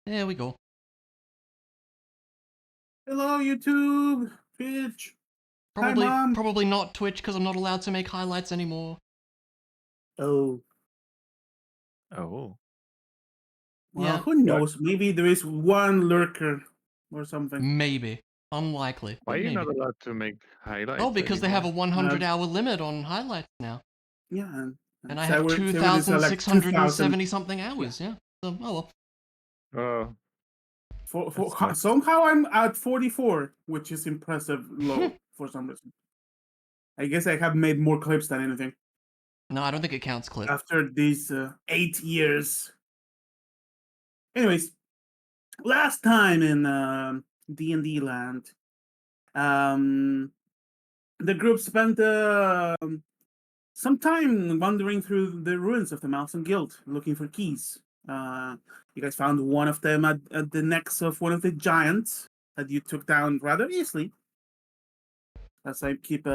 There we go. Hello, YouTube, Twitch. Hi, Probably, Mom. probably not Twitch because I'm not allowed to make highlights anymore. Oh, Oh. well, Yeah, who knows? Maybe there is one lurker or something. maybe. Unlikely, Why but are you not maybe. allowed to make highlights Oh, because they have a anymore? 100-hour limit on highlights now. Yeah, and And I have Sayward is like 2,000. 2,670 something Yeah. hours, yeah. So, oh well. Oh, that sucks. Somehow I'm at 44, which is impressive low for some reason. I guess I have made more clips than anything No, I don't think it counts clip. after these 8 years. Anyways, last time in D&D land, um, the group spent some time wandering through the ruins of the Malson Guild, looking for keys. You guys found one of them at the necks of one of the giants that you took down rather easily. As I keep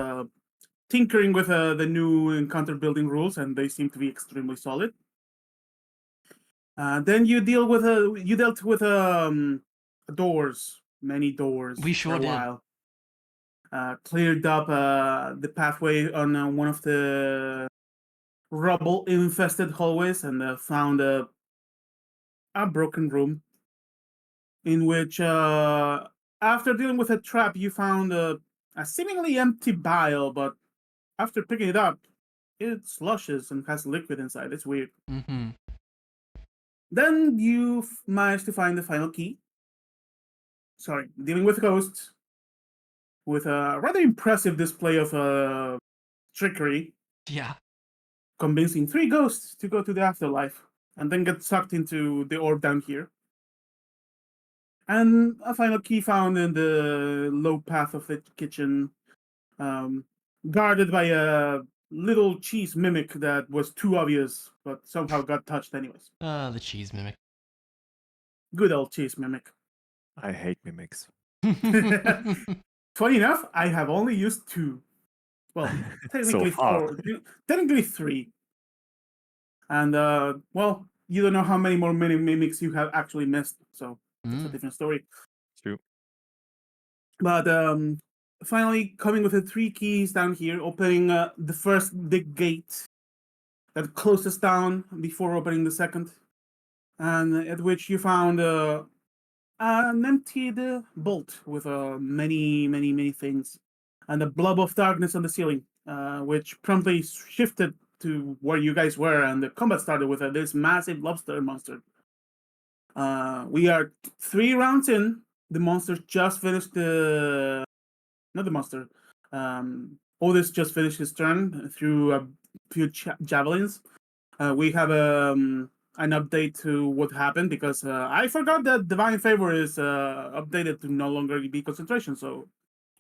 tinkering with the new encounter building rules, and they seem to be extremely solid. Then you dealt with doors, many doors We for sure a did. while. Cleared up the pathway on one of the rubble-infested hallways and found a broken room in which, after dealing with a trap, you found a seemingly empty vial, but after picking it up, it slushes and has liquid inside. It's weird. Mm-hmm. Then you managed to find the final key. Sorry, dealing with ghosts with a rather impressive display of trickery, Yeah. convincing 3 ghosts to go to the afterlife and then get sucked into the orb down here. And a final key found in the low path of the kitchen, um, guarded by a little cheese mimic that was too obvious, but somehow got touched anyways. The cheese mimic. Good old cheese mimic. I hate mimics. Funny enough, I have only used 2. Well, So technically far. 4. Technically 3. And well, you don't know how many more mini mimics you have actually missed, so that's a different story. True. But finally, coming with the 3 keys down here, opening the first big gate that closes down before opening the second, and at which you found an emptied bolt with many things, and a blob of darkness on the ceiling, which promptly shifted to where you guys were, and the combat started with this massive lobster monster. We are 3 rounds in. The monster just finished the... Not the monster. Otis just finished his turn through a few javelins. We have an update to what happened because I forgot that Divine Favor is updated to no longer be concentration. So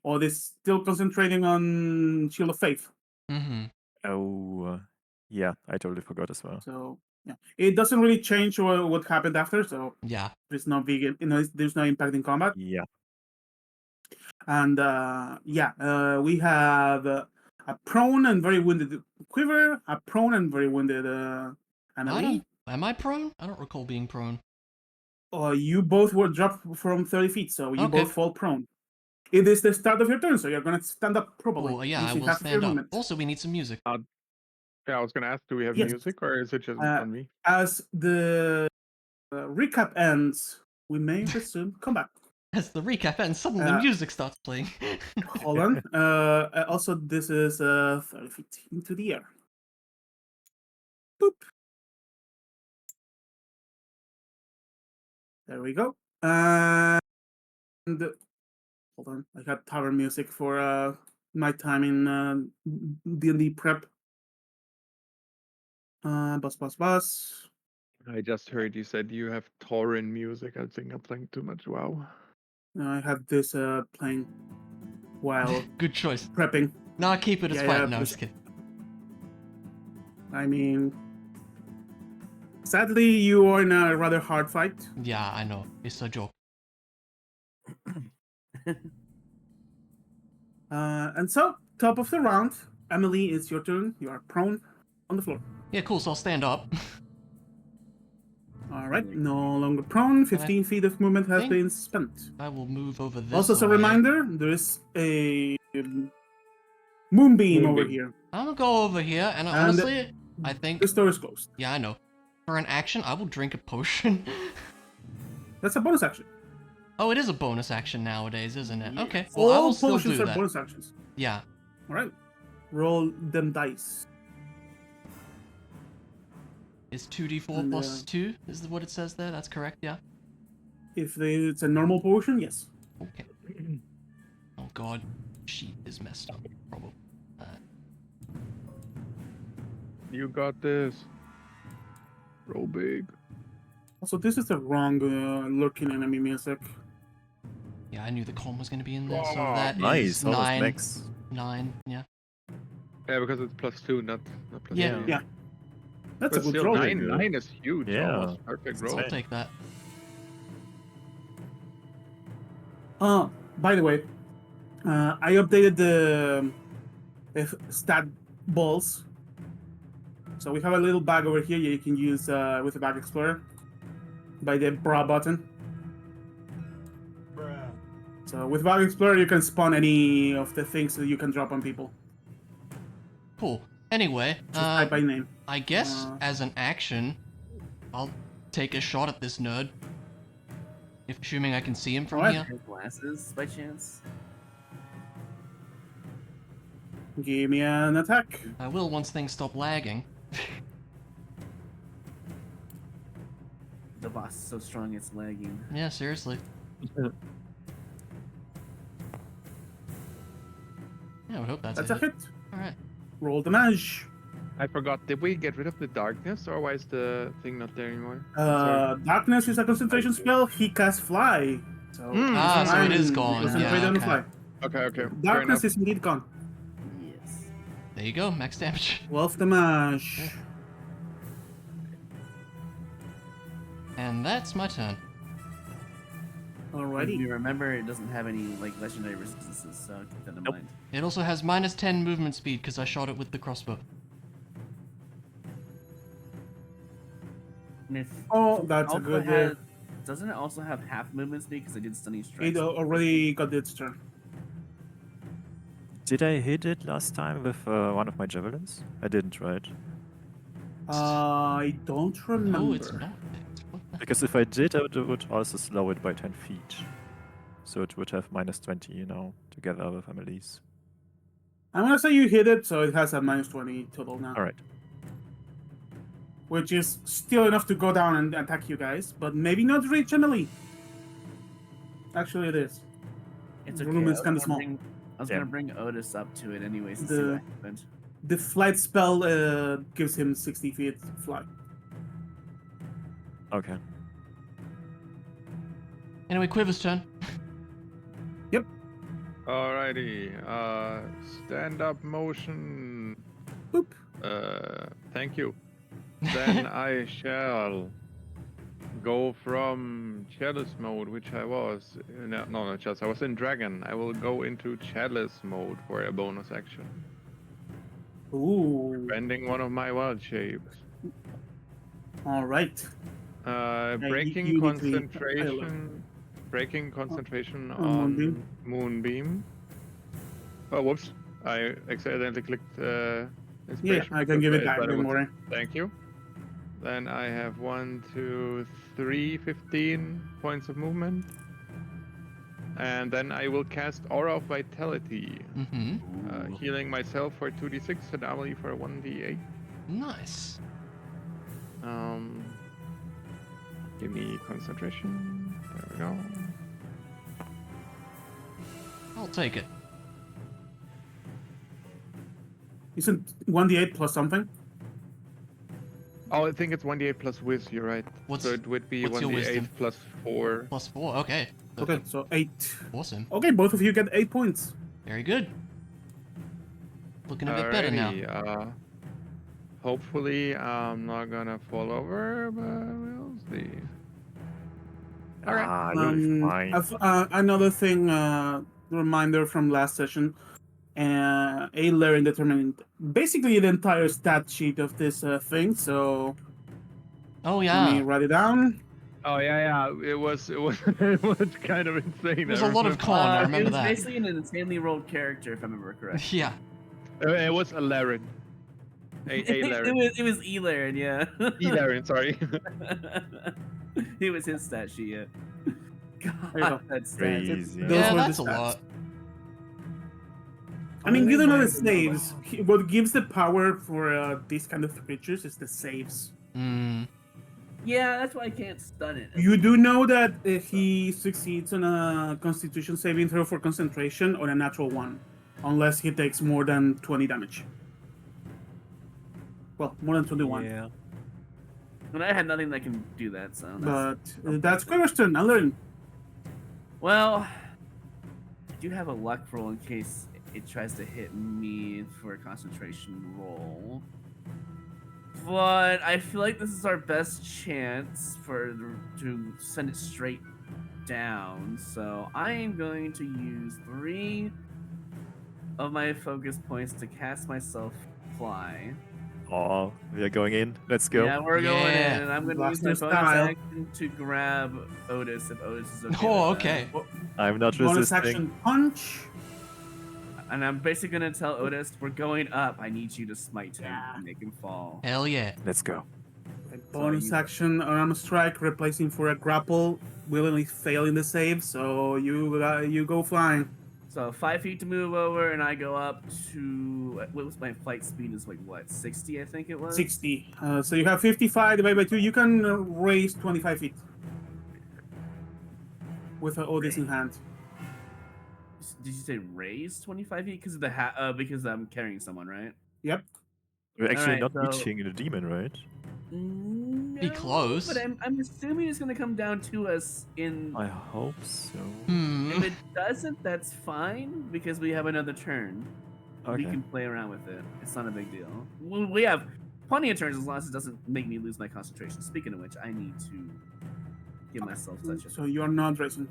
Otis still concentrating on Shield of Faith. Mm-hmm. Oh, yeah, I totally forgot as well. So yeah, it doesn't really change what happened after. So Yeah. there's no big, there's no impact in combat. Yeah. And we have a prone and very wounded Quiver, a prone and very wounded Emily. Am I prone? I don't recall being prone. You both were dropped from 30 feet, so you Okay. both fall prone. It is the start of your turn, so you're going to stand up probably. Oh, yeah, I using will half of your stand up. movement. Also, we need some music. Yeah, I was gonna ask, do we have Yes. music or is it just Uh, on me? As the recap ends, we may resume combat. As the recap ends, suddenly music starts playing. Hold on. Also, this is 30 feet into the air. Boop. There we go. And hold on, I got tower music for my time in D&D prep. Bus. I just heard you said you have Tauren music. I think I'm playing too much WoW. I have this playing while Good choice. prepping. Nah, keep it as fine. No, I'm because, just kidding. I mean, sadly, you are in a rather hard fight. Yeah, I know. It's a joke. And so, top of the round, Emily, it's your turn. You are prone on the floor. Yeah, cool. So I'll stand up. All right, no longer prone. 15 feet of movement has think been spent. I will move over this Also, as a way. reminder, there is a moonbeam over Moonbeam. here. I'm gonna go over here, and And honestly, I think... This door is closed. Yeah, I know. For an action, I will drink a potion. That's a bonus action. Oh, it is a bonus action nowadays, isn't it? Yes. Okay, well, I All will still potions do are that. bonus actions. Yeah. All right, roll them dice. Is 2d4 And, plus 2? Is what it says there? That's correct, yeah? If it's a normal potion, yes. Okay. Oh god. Sheet is messed up, probably. You got this. Roll big. Also, this is the wrong lurking enemy music. Yeah, I knew the calm was gonna be in there, so Oh, that is Nice, almost 9. max. 9, yeah. Yeah, because it's +2, not plus Yeah. 3. Yeah. That's But a good still, roll. 9 is huge. Yeah. Almost perfect roll. I'll take that. By the way, I updated the stat balls. So we have a little bag over here you can use with the Bag Explorer by the bra button. So with Bag Explorer, you can spawn any of the things that you can drop on people. Cool. Anyway, Just type by name. I guess as an action, I'll take a shot at this nerd. If assuming I can see him from Alright. here. Glasses, by chance? Give me an attack. I will once things stop lagging. The boss is so strong it's lagging. Yeah, seriously. Yeah, I would hope that's That's a a hit. hit. Alright. Roll damage. I forgot. Did we get rid of the darkness, or why is the thing not there anymore? Darkness is a concentration spell. He casts fly. So Ah, so it is fine. gone. Concentrate Yeah, on the okay. fly. Okay. Fair Darkness enough. is indeed gone. Yes. There you go, max damage. 12 damage. And that's my turn. Alrighty. You remember it doesn't have any like legendary resistances, so keep that in Nope. mind. It also has minus 10 movement speed because I shot it with the crossbow. And if Oh, that's a also good. has- doesn't it also have half movement speed because I did stunning strikes? It already got its turn. Did I hit it last time with one of my javelins? I didn't, right? I don't remember. No, it's not. What the- Because if I did, I would also slow it by 10 feet. So it would have minus 20, you know, together with Emily's. I'm gonna say you hit it, so it has a minus 20 total now. Alright. Which is still enough to go down and attack you guys, but maybe not reach Emily. Actually, it is. It's The okay. room I is was kinda gonna small. I was Yeah. gonna bring Otis up to it anyways and see The- what happened. The flight spell gives him 60 feet fly. Okay. Anyway, Quiver's turn. Alrighty. Stand up motion. Boop. Thank you. Then I shall go from chalice mode, which I was. No, not chalice. I was in dragon. I will go into chalice mode for a bonus action. Ooh. Bending one of my wild shapes. Alright. Breaking you need to be concentration. Breaking concentration on on Moonbeam. Moonbeam. Oh, whoops. I accidentally clicked Yeah, inspiration. I can give it back, But don't worry. Thank you. Then I have 1, 2, 3, 15 points of movement. And then I will cast Aura of Vitality, Mm-hmm. healing myself for 2d6 and Amelie for 1d8. Nice. Give me concentration. There we go. I'll take it. Isn't 1d8 plus something? Oh, I think it's 1d8 plus whiz, you're right. What's- so it would be what's your 1d8 wisdom? plus 4. Plus 4, okay. Okay, so 8. Awesome. Okay, both of you get 8 points. Very good. Looking a bit better now. Alrighty, hopefully I'm not gonna fall over, but we'll see. Alright. Ah, you'll be fine. Another thing, reminder from last session. Ayler determined basically the entire stat sheet of this thing, so Oh Let me yeah. write it down. Oh yeah. It was it was kind of insane. It was I a lot of remember. con, I It remember was that. basically an insanely rolled character, if I remember correctly. Yeah. It was a Laren. A Laren. it was Elaren, yeah. Laren, sorry. It was his stat sheet. Yeah. There you God, go. that's Crazy. Those Yeah, were the that's a stats. lot. I mean, you don't know the Only saves. What gives the power for these kind of creatures is the saves. Hmm. Yeah, that's why I can't stun it. You do know that if he succeeds on a Constitution saving throw for concentration on a natural one, unless he takes more than 20 damage. Well, more than 21. Yeah. And I had nothing that can do that, so that's... But that's Quiver's turn. I learn. Well, I do have a luck roll in case it tries to hit me for a concentration roll. But I feel like this is our best chance to send it straight down. So I am going to use 3 of my focus points to cast myself fly. Oh, we are going in. Let's go. Yeah, we're going Yeah. in. And I'm going to use Blaster my bonus style. action to grab Otis if Otis is okay. Oh, with that. okay. I'm not Bonus resisting. action punch. And I'm basically gonna tell Otis, we're going up. I need you to smite him Yeah. and make him fall. Hell yeah. Let's go. Bonus you- action arm strike, replacing for a grapple, willingly failing the save. So you go flying. So 5 feet to move over, and I go up to what was my flight speed? Is like what 60? I think it was 60. So you have 55 divided by 2. You can raise 25 feet with all this in hand. Did you say raise 25 feet because of the because I'm carrying someone, right? Yep. We're actually Alright, not so- reaching the demon, right? No, close. But I'm assuming it's gonna come down to us in. I hope so. Hmm. If it doesn't, that's fine because we have another turn. We Okay. can play around with it. It's not a big deal. We have plenty of turns as long as it doesn't make me lose my concentration. Speaking of which, I need to give myself touch it. So you are not racing.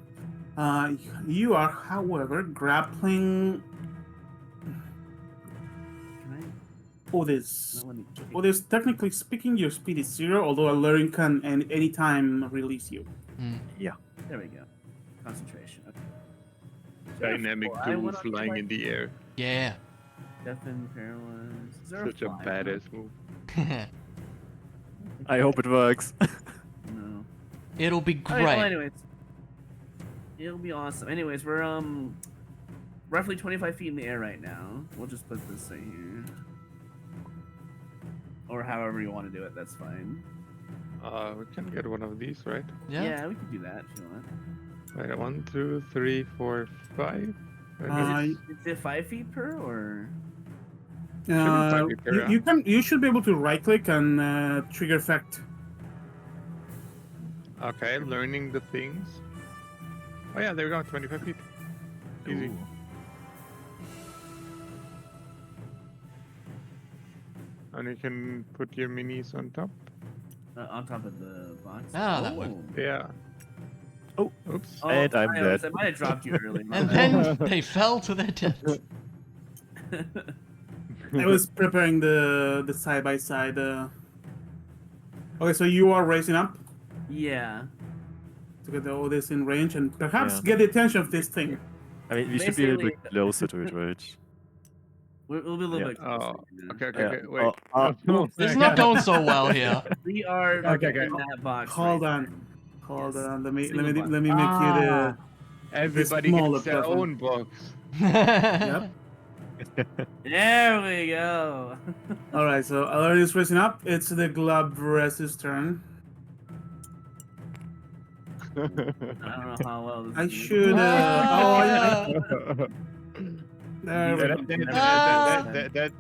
You are, however, grappling Can Otis. I? Let me. Otis, technically speaking, your speed is 0, although a Luring can any time release you. Hmm. There we go. Concentration. Okay. Dynamic I duel went up to flying my in the air. Yeah. Deafen, paralyzed. Is there Such a fly on badass move. I hope it works. it? No. It'll be Alright, well, great. anyways, it'll be awesome. Anyways, we're roughly 25 feet in the air right now. We'll just put this right here, or however you want to do it. That's fine. We can get one of these, right? Yeah. we can do that if you want. Right, 1, 2, 3, 4, 5. Is it 5 feet per or? You should be able to right click and trigger effect. Okay, learning the things. Oh yeah, there we go, 25 feet. Easy. Ooh. And you can put your minis on top. On top of the box. Ah, that would- Yeah. Oh. Oops. Oh, And I'm I dead. might have dropped you early. my And bad. then they fell to their deaths. I was preparing the side by side. Okay, so you are raising up Yeah. to get all this in range and perhaps Yeah. get the attention of this thing. I mean, we should be a little bit Basically- closer to it, right? We'll be a little Yeah. bit closer. Oh, yeah. okay, Yeah. okay, wait. Oh, It's not going so well here. We are Okay, in okay. that box. Hold right on. Hold Yes. on. Let me Single box. make you the. Everybody smaller gets their platform. own box. Yep. There we go. All right. So Alarin is raising up. It's the Glabres's turn. I don't know how well this I is should. gonna Oh, yeah. Yeah, There we go.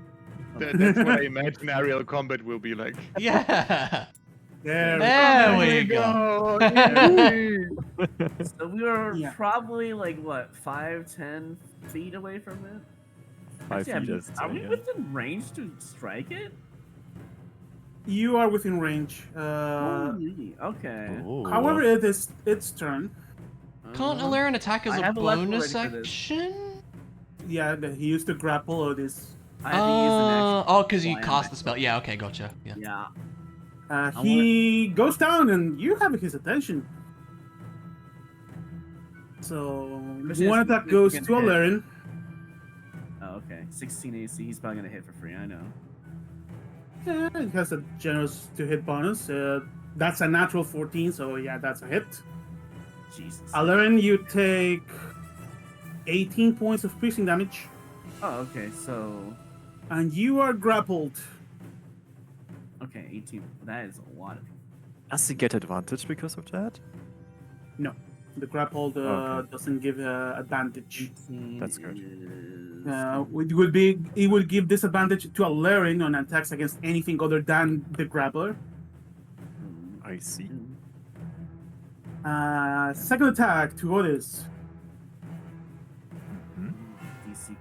that's what I imagine aerial combat will be like. Yeah. There. There we go. go. So we were Yeah. probably like what 5-10 feet away from it. 5 Actually, feet. are I'd say, we yeah. within range to strike it? You are within range. Holy, okay. Ooh. However, it is its turn. Can't Uh-huh. Alarin attack as I a have a left bonus already for this. action? Yeah, he used to grapple or this. I had to use an action. Oh, because you fly on cast the myself. spell. Yeah, okay, gotcha. Yeah. Yeah. He goes down, and you have his attention. So Question is, one who's attack goes to gonna hit? Alarin. Oh, okay. 16 AC. He's probably gonna hit for free. I know. Yeah, it has a generous to hit bonus. That's a natural 14, so yeah, that's a hit. Jesus. Alarin, you take 18 points of piercing damage, Oh, okay. So, and you are grappled. okay, 18. That is a lot of. Does he get advantage because of that? No, the grappled Okay. doesn't give advantage. 18 That's good. It will give disadvantage to Alarin on attacks against anything other than the grappler. I see. Second attack to Otis. Mhm. DC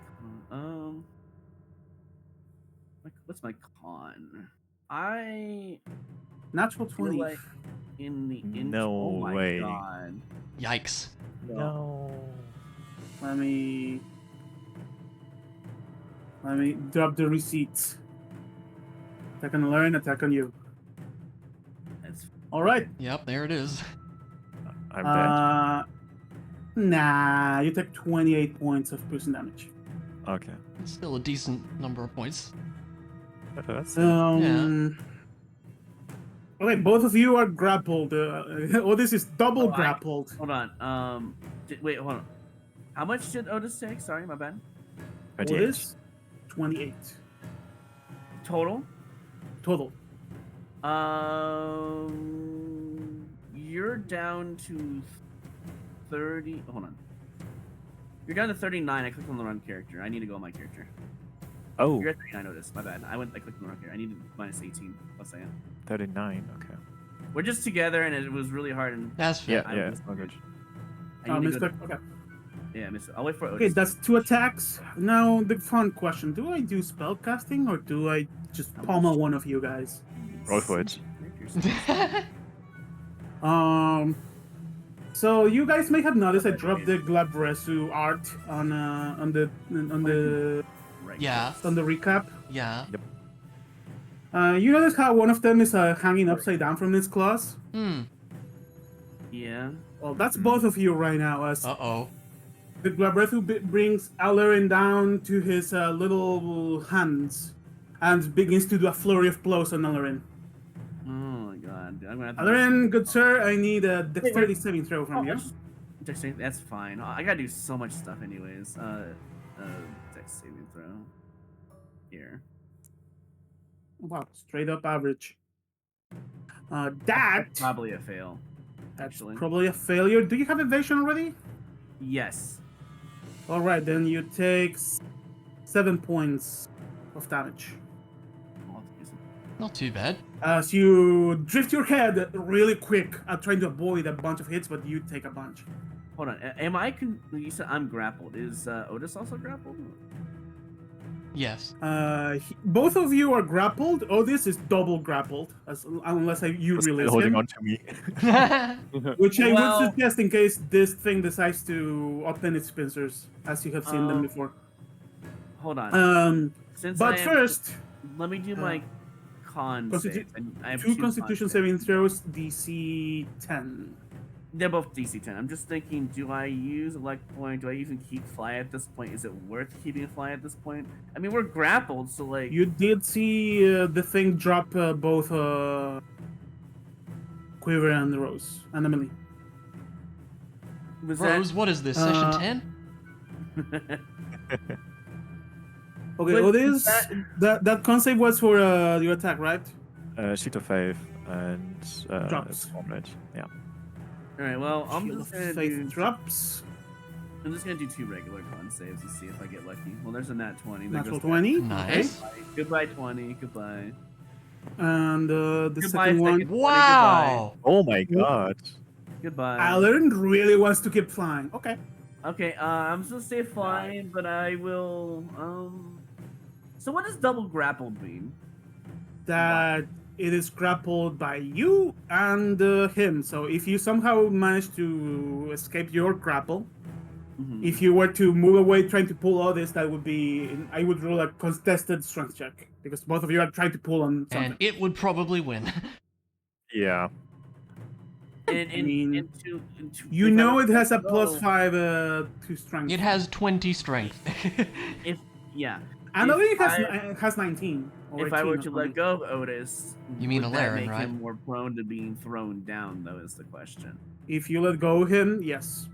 con. What's my con? I Natural feel 20. like in the No oh my way. god. Yikes. No. Let me drop the receipts. Attack on Alarin, attack on you. That's All right. Yep, there it is. I'm dead. Nah, you take 28 points of piercing damage. Okay. It's still a decent number of points. That's Okay, both of you are grappled. Otis is double Oh, grappled. hold on. Wait, hold on. How much did Otis take? Sorry, my bad. 28. Otis, 28 Total. total. You're down to 30. Hold on. You're down to 39. I clicked on the wrong character. I need to go on my character. Oh, You're at 39, Otis. My bad. I clicked on the wrong character. I needed minus 18. Plus I am. 39. Okay. We're just together, and it was really hard. And That's fair. Yeah, yeah, it's not good. I need to go. Mr. Okay. Yeah, miss. I'll wait for Okay, Otis. that's 2 attacks. Now the fun question: do I do spellcasting or do I just pummel one of you guys? Roll for it. So you guys may have noticed I dropped the Glabresu art on the Right. Yeah, recap. yeah. You notice how one of them is hanging upside down from its claws? Yeah. Well, that's both of you right now. As Uh-oh. the Glabresu brings Alarin down to his little hands and begins to do a flurry of blows on Alarin. Oh my god. I'm gonna have to. Alarin, good sir, I need a dexterity saving throw from you. That's fine. I gotta do so much stuff anyways. Dex saving throw. Here. Wow, straight up average. That Probably a fail. that's Actually. probably a failure. Do you have evasion already? Yes. All right, then you take 7 points of damage. I'll have to use it. Not too bad. As you drift your head really quick, trying to avoid a bunch of hits, but you take a bunch. Hold on. Am I? You said I'm grappled. Is Otis also grappled? Yes. Both of you are grappled. Otis is double grappled, unless you Still release holding him. on to me. Which I Well- would suggest in case this thing decides to open its pincers, as you have seen them before. Hold on. Since But first, let me do my con Constitu- save. I have 2 con Constitution saves. saving throws, DC 10. They're both DC 10. I'm just thinking, do I use elect point? Do I even keep fly at this point? Is it worth keeping fly at this point? I mean, we're grappled, so like. You did see the thing drop both Quiver and the Rose and Emily. Was Rose, what is this? Session 10? that? Okay, But Otis, that con save was for your attack, right? Sheet of faith and Drops. Stormblade. Yeah. All right. Well, I'm Shield just of gonna Faith do. drops. I'm just gonna do 2 regular con saves to see if I get lucky. Well, there's a nat 20. There Natural goes 20. Nice. Okay. Goodbye 20. Goodbye. And the Goodbye, second one, second. Wow! Oh my god. Goodbye. Alarin really wants to keep flying. Okay. Okay. I'm supposed to stay flying, but I will. So what does double grappled mean? That it is grappled by you and him. So if you somehow manage to escape your grapple, Mhm. if you were to move away trying to pull all this, that would be, I would roll a contested strength check because both of you are trying to pull on something. And it would probably win. Yeah. You know it has a +5 to strength. It has 20 strength. Yeah. And if it has 19. Or If I were 18 to or let something. go of Otis, You mean would that Alarin, make right? him more prone to being thrown down, though, is the question. If you let go of him, yes.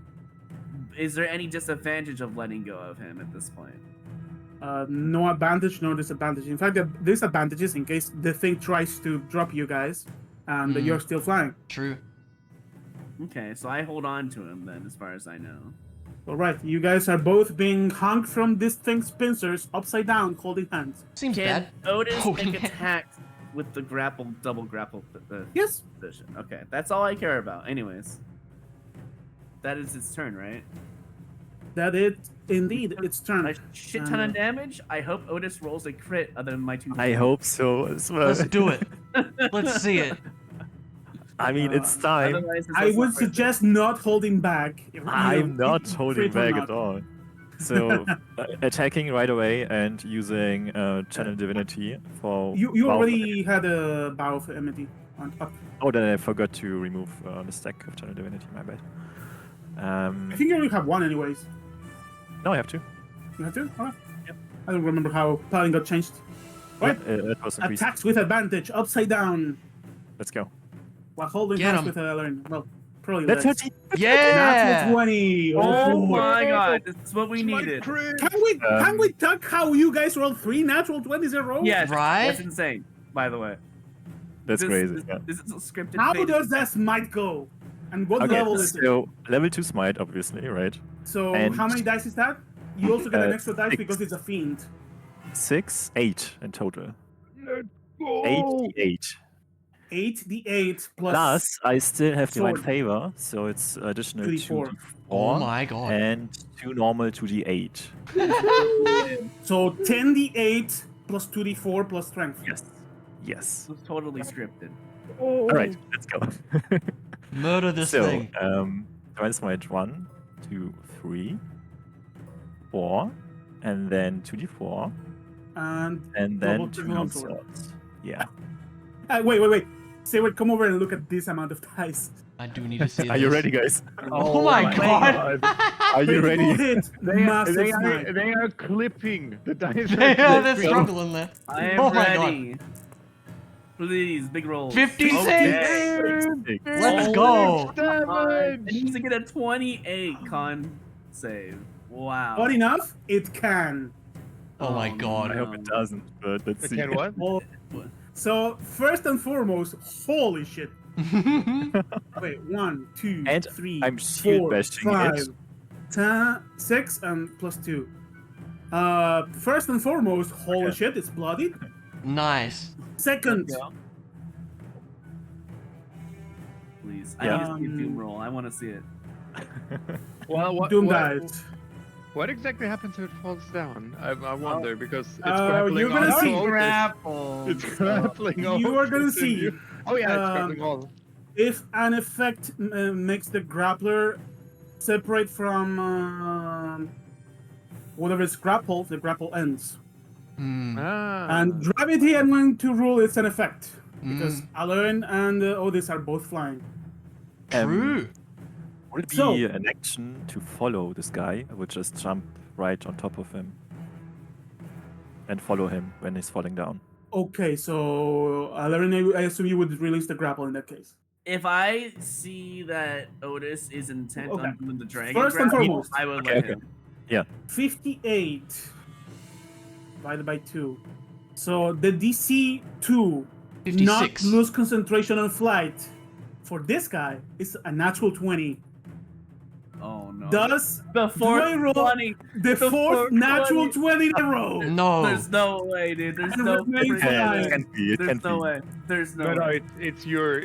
Is there any disadvantage of letting go of him at this point? No advantage, no disadvantage. In fact, the disadvantages in case the thing tries to drop you guys and you're still flying. True. Okay, so I hold on to him then, as far as I know. All right, you guys are both being hung from this thing's pincers, upside down, holding hands. Seems Can bad. Otis Holding make hands. attacks with the double grapple Yes, position? Okay, that's all I care about. Anyways, that is its turn, right? that it indeed. It's turn. A shit ton of damage. I hope Otis rolls a crit other than my 2. I hope so as well. Let's do it. Let's see it. I mean, it's time. Otherwise, it's I also would not worth it. suggest not holding back. I'm not holding crit or back not. at all. So, attacking right away and using Channel Divinity for. You bow- already had a bow of enmity on top. Oh, then I forgot to remove the stack of Channel Divinity. My bad. I think you only have one, anyways. No, I have two. You have two? All right. Yep. I don't remember how paladin got changed. All right. It was increased. Attacks with advantage, upside down, Let's go. while holding Get hands 'em. with Alarin. Well, probably That's less. 30. Yeah. Natural 20. Oh boy. my god, this is what we It's my needed. crit. Can we talk how you guys rolled 3 natural 20s in a row? Yes, Right? that's insane, by the way. That's This- crazy. This, Yeah. this is a scripted How thing. does that smite go? And what Okay, level is it? so level 2 smite, obviously, right? So and- how many dice is that? You also get an extra dice 6. because it's a fiend. 6, 8 in total. Let's go. 88. 8d8 plus. Plus, I still have Divine sword. Favor, so it's additional 2d4. 2d4. Oh my god. And 2 normal 2d8. So 10d8 plus 2d4 plus strength. Yes. Yes. This was totally scripted. Alright, let's go. Murder this so, thing. Divine Smite 1, 2, 3, 4, and then 2d4, And and Double then 2 Divine long Sword. swords. Yeah. wait. Sayward, come over and look at this amount of dice. I do need to see Are you this. ready, guys? Oh my god. Are you Critical ready? hit, massive smite. They are clipping the dice. Yeah, they're Let's go. struggling there. I am Oh my god. ready. Please, big roll. 56. Okay. Let's Oh, go. I need to get a 28 con save. Wow. Not enough? It can. Oh my I god. hope it doesn't, but let's see. Again, what? Well, so first and foremost, holy shit. Wait, 1, 2, And 3, I'm shield 4, bashing 5, it. 10, 6, and plus 2. First and foremost, holy Okay. shit, it's bloodied. Nice. Second, Please. I Yeah. need to see a doom roll. I want to see it. Well, Doom dies. What exactly happens if it falls down? I wonder because it's you're grappling gonna on see. Otis. Grapple. It's grappling You are gonna Otis and see. you- Oh yeah, it's grappling Um, all. If an effect makes the grappler separate from whatever is grappled, the grapple ends. Hmm. Ah. And gravity, I'm going to rule it's an effect. Because Mm. Alarin and Otis are both flying. True. Would it be So- an action to follow this guy? I would just jump right on top of him and follow him when he's falling down. Okay, so Alarin, I assume you would release the grapple in that case. If I see that Otis is intent Okay. on doing the dragon First and grapple, foremost. I would Okay, let okay. him. 58 divided by 2. So the DC 2, not 56. lose concentration on flight, for this guy is a natural 20. Oh no. Thus, the I fourth roll- 20. the The fourth fourth natural 20 in a row. No. There's no way, dude. There's And no remain freaking flying. way. It can be. It There's can no be. way. There's no No, way. it's your.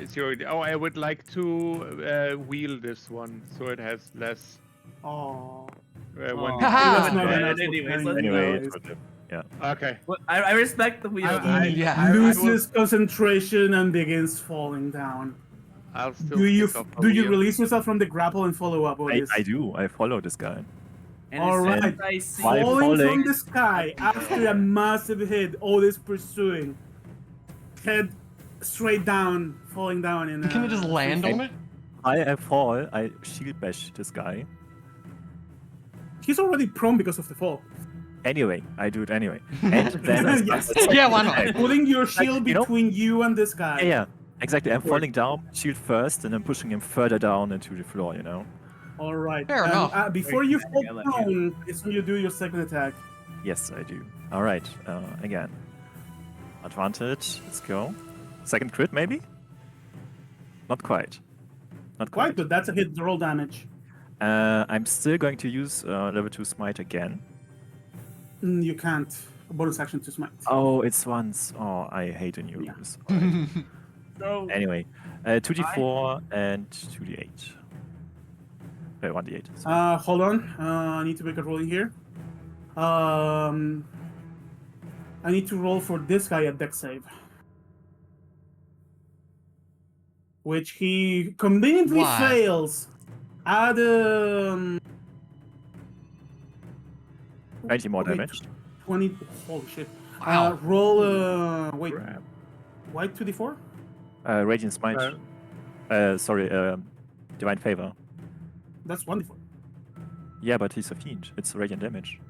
Oh, I would like to wheel this one so it has less. Oh. When Oh, Haha. That's not yeah, a natural anyways, 20. let's Anyway, Guys. it would have. Okay. Well, I respect the wheel. Yeah. Loses concentration and begins falling down. I'll still. Do you pick up a do you wheel. release yourself from the grapple and follow up? I do. I follow this guy. And All as soon right. as I see Why Falling from falling? the sky after a massive hit, Otis pursuing. Head straight down, falling down in. Can you just land on it? I fall, I shield bash this guy. He's already prone because of the fall. Anyway, I do it anyway. And then I start Yes. the second Yeah, why not? attack. Putting your shield you know- between you and this guy. Yeah, exactly. I'm Or- falling down, shield first, and then pushing him further down into the floor, you know? All right. Fair enough. Before you fall I like it. prone, is when you do your second attack. Yes, I do. Alright, again. Advantage, let's go. Second crit, maybe? Not quite. Not Quite quite. good. That's a hit roll damage. I'm still going to use level 2 smite again. You can't. A bonus action to smite. Oh, it's once. Oh, I hate the new Yeah. rules. Alright. So Anyway, 2d4 and 2d8. 1d8. sorry. Hold on. I need to make a roll in here. I need to roll for this guy a dex save. Which he conveniently Why? fails. Add 90 more okay, damage. 20. Holy shit. Wow. Roll. Wait. Crap. Why 2d4? Radiant smite. Sorry, divine favor. That's wonderful. Yeah, but he's a fiend. It's radiant damage.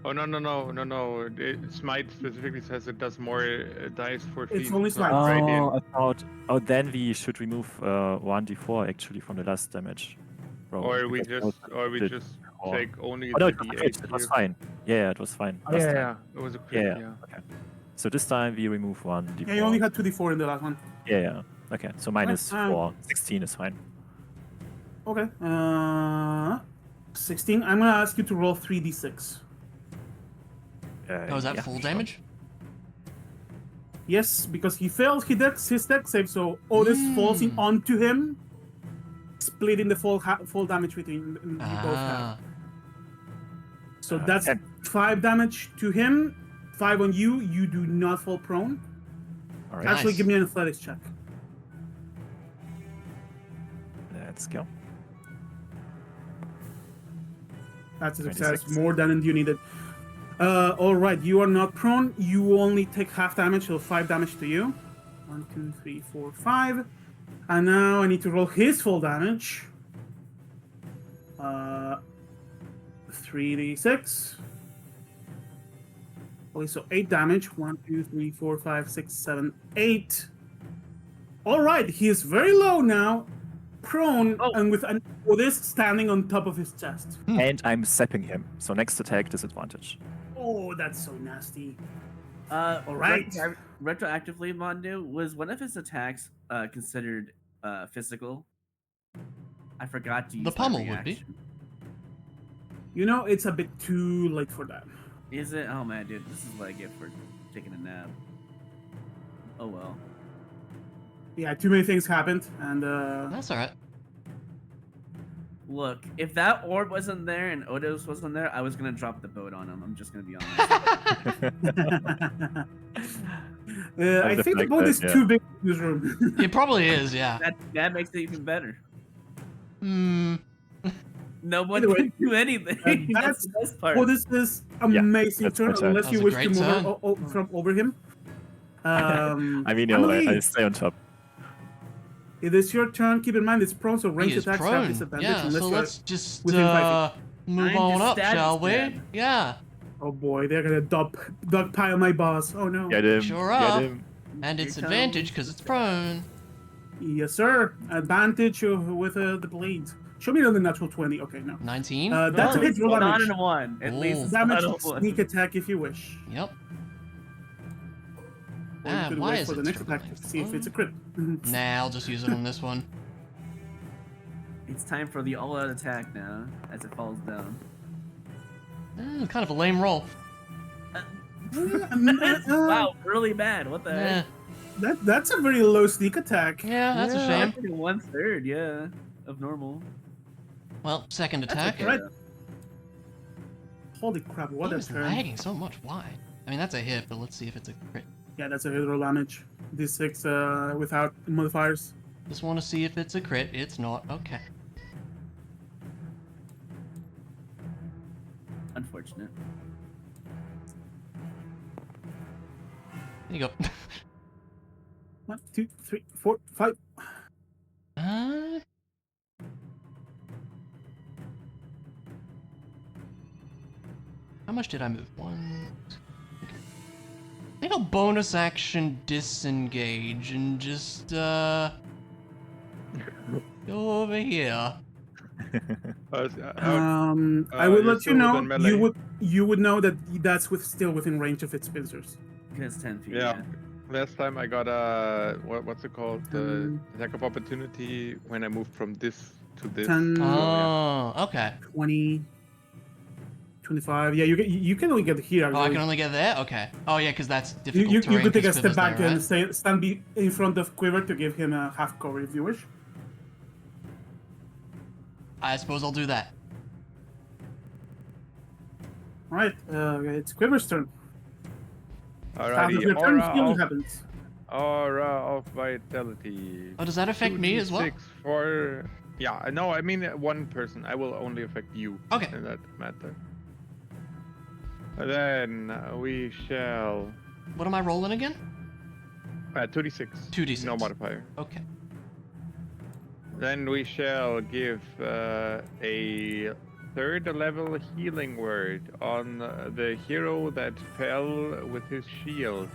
Oh no. Smite specifically says it does more dice for It's fiends, only not smite. radiant. I thought. Oh, then we should remove 1d4 actually from the last damage. roll, Or we because just, that was crit or- take only Oh no, the it was, a crit, D8 it was here. fine. Yeah, it was fine. Oh, last yeah, time. it was a crit. Yeah, Yeah. okay. So this time we remove 1d4. Yeah, you only had 2d4 in the last one. Yeah. Okay, so minus um, 4. 16 is fine. Okay. 16. I'm gonna ask you to roll 3d6. Oh, is that yeah, full sure. damage? Yes, because he fails his dex save, so Otis falls in onto him, splitting the fall damage between you both have. Ah. So that's 10. 5 damage to him, 5 on you. You do not fall prone. All right, Actually, Nice. give me an athletics check. let's go. That's a 26. success, more than you needed. All right, you are not prone. You only take half damage, so 5 damage to you. 1, 2, 3, 4, 5. And now I need to roll his full damage. 3d6. Okay, so 8 damage. 1, 2, 3, 4, 5, 6, 7, 8. All right, he is very low now, prone, Oh. and with this standing on top of his chest. And I'm zapping him. So next attack disadvantage. Oh, that's so nasty. Alright. Retroactively, Mondu, was one of his attacks considered physical? I forgot to use The my pummel would be. reaction. You know, it's a bit too late for that. Is it? Oh man, dude, this is what I get for taking a nap. Oh well. Yeah, too many things happened, and That's alright. Look, if that orb wasn't there and Odos wasn't there, I was gonna drop the boat on him. I'm just gonna be honest. I think the deflect boat that, is yeah. too big in this room. It probably is, yeah. that makes it even better. Hmm. No one Either way, can do anything. that's- That's the best part. Oh, this is amazing that's turn, my turn. unless That you was a wish to great move turn. from over him. I mean, no, Emily, I stay on top. it is your turn. Keep in mind it's prone, so He range is attacks have prone. disadvantage Yeah, unless so you're... let's just within 5 move I'm on just up, stab shall we? stab. Yeah. Oh boy, they're gonna dogpile my boss. Oh no. Get him. Sure get are. him. And Here it's comes advantage because it's prone. Yes, sir. Advantage with the blade. Show me the natural 20. Okay, no. 19? That's a Well, hit roll it's not damage. in one. At least Ooh. it's Damage not in one. sneak attack if you wish. Yep. Or you Ah, could why wait is for the it next attack trembling? to see if it's a crit. Nah, I'll just use it on this one. It's time for the all-out attack now, as it falls down. Kind of a lame roll. Wow, really bad. What the Yeah, heck? That's a very low sneak attack. yeah, that's a Yeah, shame. I think 1/3, yeah, of normal. Well, second attack. okay. Right. Holy crap, what a Game's turn. lagging so much. Why? I mean, that's a hit, but let's see if it's a crit. Yeah, that's a hit roll damage. D6 without modifiers. Just want to see if it's a crit. It's not. Okay. Unfortunate. There you go. 1, 2, 3, 4, 5. Uh, how much did I move? 1. Okay. I think I'll bonus action disengage and just go over here. I would you're let you still know. within melee. You would know that that's still within range of its pincers. Because 10 feet. Yeah. Last time I got a what's it called? The attack of opportunity when I moved from this to this. 10, So, yeah. Oh, okay. 20, 25. Yeah, you can only get here. Oh, I Actually. can only get there? Okay. Oh, yeah, because that's difficult terrain. You could take a 'cause step Quiver's back there, and right? stand in front of Quiver to give him a half cover if you wish. I suppose I'll do that. All right, it's Quiver's turn. Half of Alrighty. your turn, Aura healing of, happens. aura of vitality. Oh, does that affect me as well? 2d6 for. Yeah, no, I mean one person. I will only affect you. Okay. In that matter. Then we shall. What am I rolling again? 2d6. 2d6. No modifier. Okay. Then we shall give a 3rd level healing word on the hero that fell with his shield.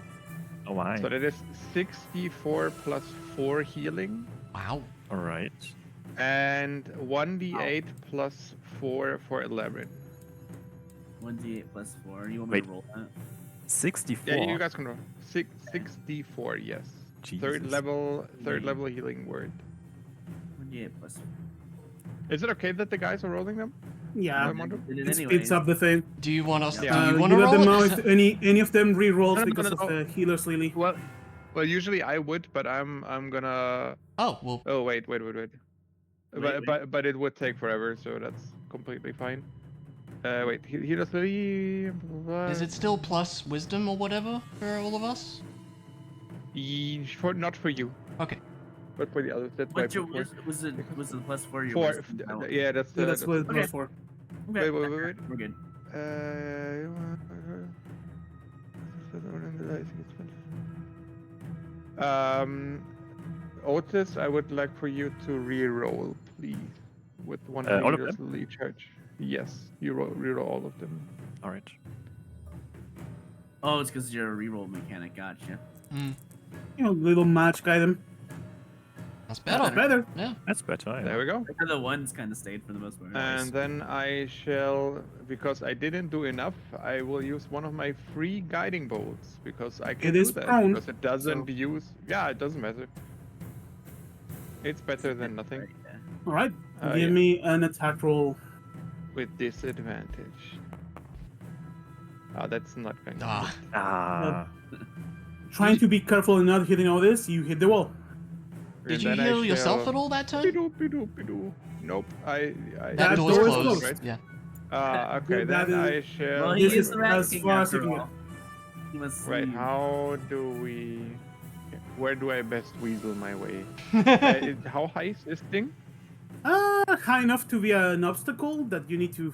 Oh my. So that is 64 plus 4 healing Wow. All right. and 1d8 plus 4 for 11. 1d8 plus 4. You want me Wait. to roll that? 64. Yeah, you guys can roll. 64, yes. Third Jesus. level healing word. 1d8 plus 4. Is it okay that the guys are rolling them? Yeah, I'm wondering. Did it it anyways. speeds up the thing. Do you want us? Yeah. Do you want to let them roll know it? if any of them re-rolls No, no, because no, of no. the healer's lily. Well, usually I would, but I'm gonna. Oh well. Oh wait. Wait. But it would take forever, so that's completely fine. Wait, he does 3. Is it still plus wisdom or whatever for all of us? Not for you, Okay. but for the others. That's why I What's your put 4. was it plus 4 your 4. wisdom? Oh, Yeah, that's Yeah, that's what it Okay. was for. okay. wait. We're good. Otis, I would like for you to re-roll, please, with one All of healer's lily charge. Yes, you re-roll all of them. All right. Oh, it's because you're a reroll mechanic. Gotcha. Mm, You know, little magic item. that's better. That's better. Yeah. That's better. Yeah. There we go. The ones kind of stayed for the most part. And then I shall, because I didn't do enough, I will use one of my free guiding bolts, because I can It do is that, prone, because it doesn't so- use. Yeah, it doesn't matter. It's better than nothing. Right, yeah. All right, Oh, give yeah. me an attack roll. With disadvantage. Oh, that's not going to Ah. hit. Ah. Trying to be careful and not hitting all this, you hit the wall. Did And you then I heal yourself shall- at all that turn? Bidoo. Nope. I That That door's door is closed. closed. Yeah. Okay, That then I is- shall. Well, This he is is the Rat as King far as after you can all. He must Right, leave. how do we. Where do I best weasel my way? How high is this thing? High enough to be an obstacle that you need to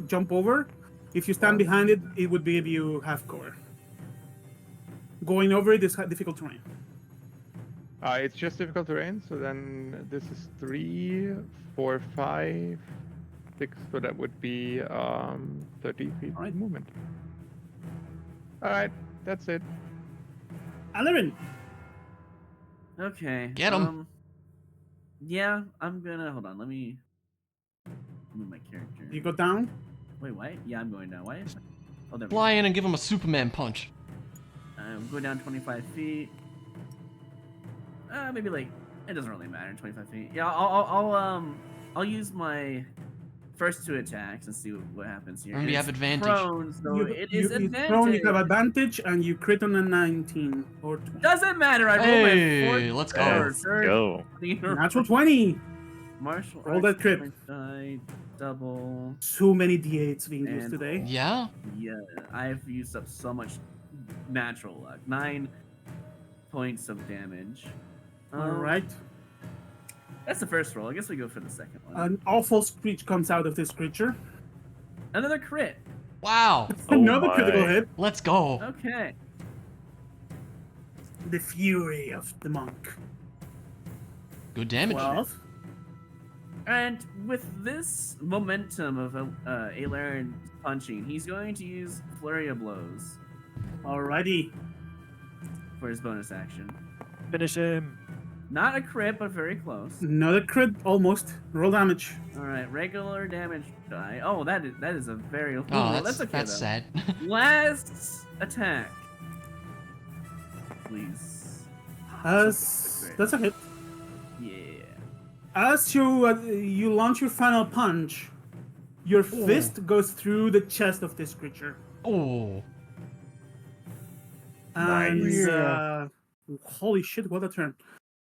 jump over. If you stand behind it, it would give you half cover. Going over it is difficult terrain. It's just difficult terrain, so then this is 3, 4, 5, 6, so that would be 30 feet Alright. movement. Alright, that's it. 11. Okay. Get 'em. Yeah, I'm gonna hold on. Let me move my character. You go down. Wait, what? Yeah, I'm going down. Why? Oh, there we Fly in and give him a Superman punch. go. Go down 25 feet. Maybe like it doesn't really matter. 25 feet. Yeah, I'll use my first 2 attacks and see what happens here. And you It's have advantage. Prone, so it is you advantage. thrown, you have advantage, and you crit on a 19 or 20. Doesn't matter. I rolled Hey, my 4th let's or go. third Go. Natural 20. Martial Roll that arts, crit. die, double. So many d8s being used And- today. Yeah. Yeah, I've used up so much natural luck. 9 points of damage. All right. That's the first roll. I guess we go for the second one. An awful screech comes out of this creature. Another crit. Wow. Oh Another my. critical hit. Let's go. Okay. the fury of the monk. Good damage. 12. And with this momentum of Aelaren punching, he's going to use Flurry of Blows Alrighty. for his bonus action. Finish him. Not a crit, but very close. Not a crit, almost. Roll damage. All right, regular damage die. Oh, that is a very low Oh, roll. that's okay that's though. sad. Last attack, please. That's a hit. Yeah. As you launch your final punch, your fist goes through the chest of this creature. Oh, And Nice. holy shit, what a turn.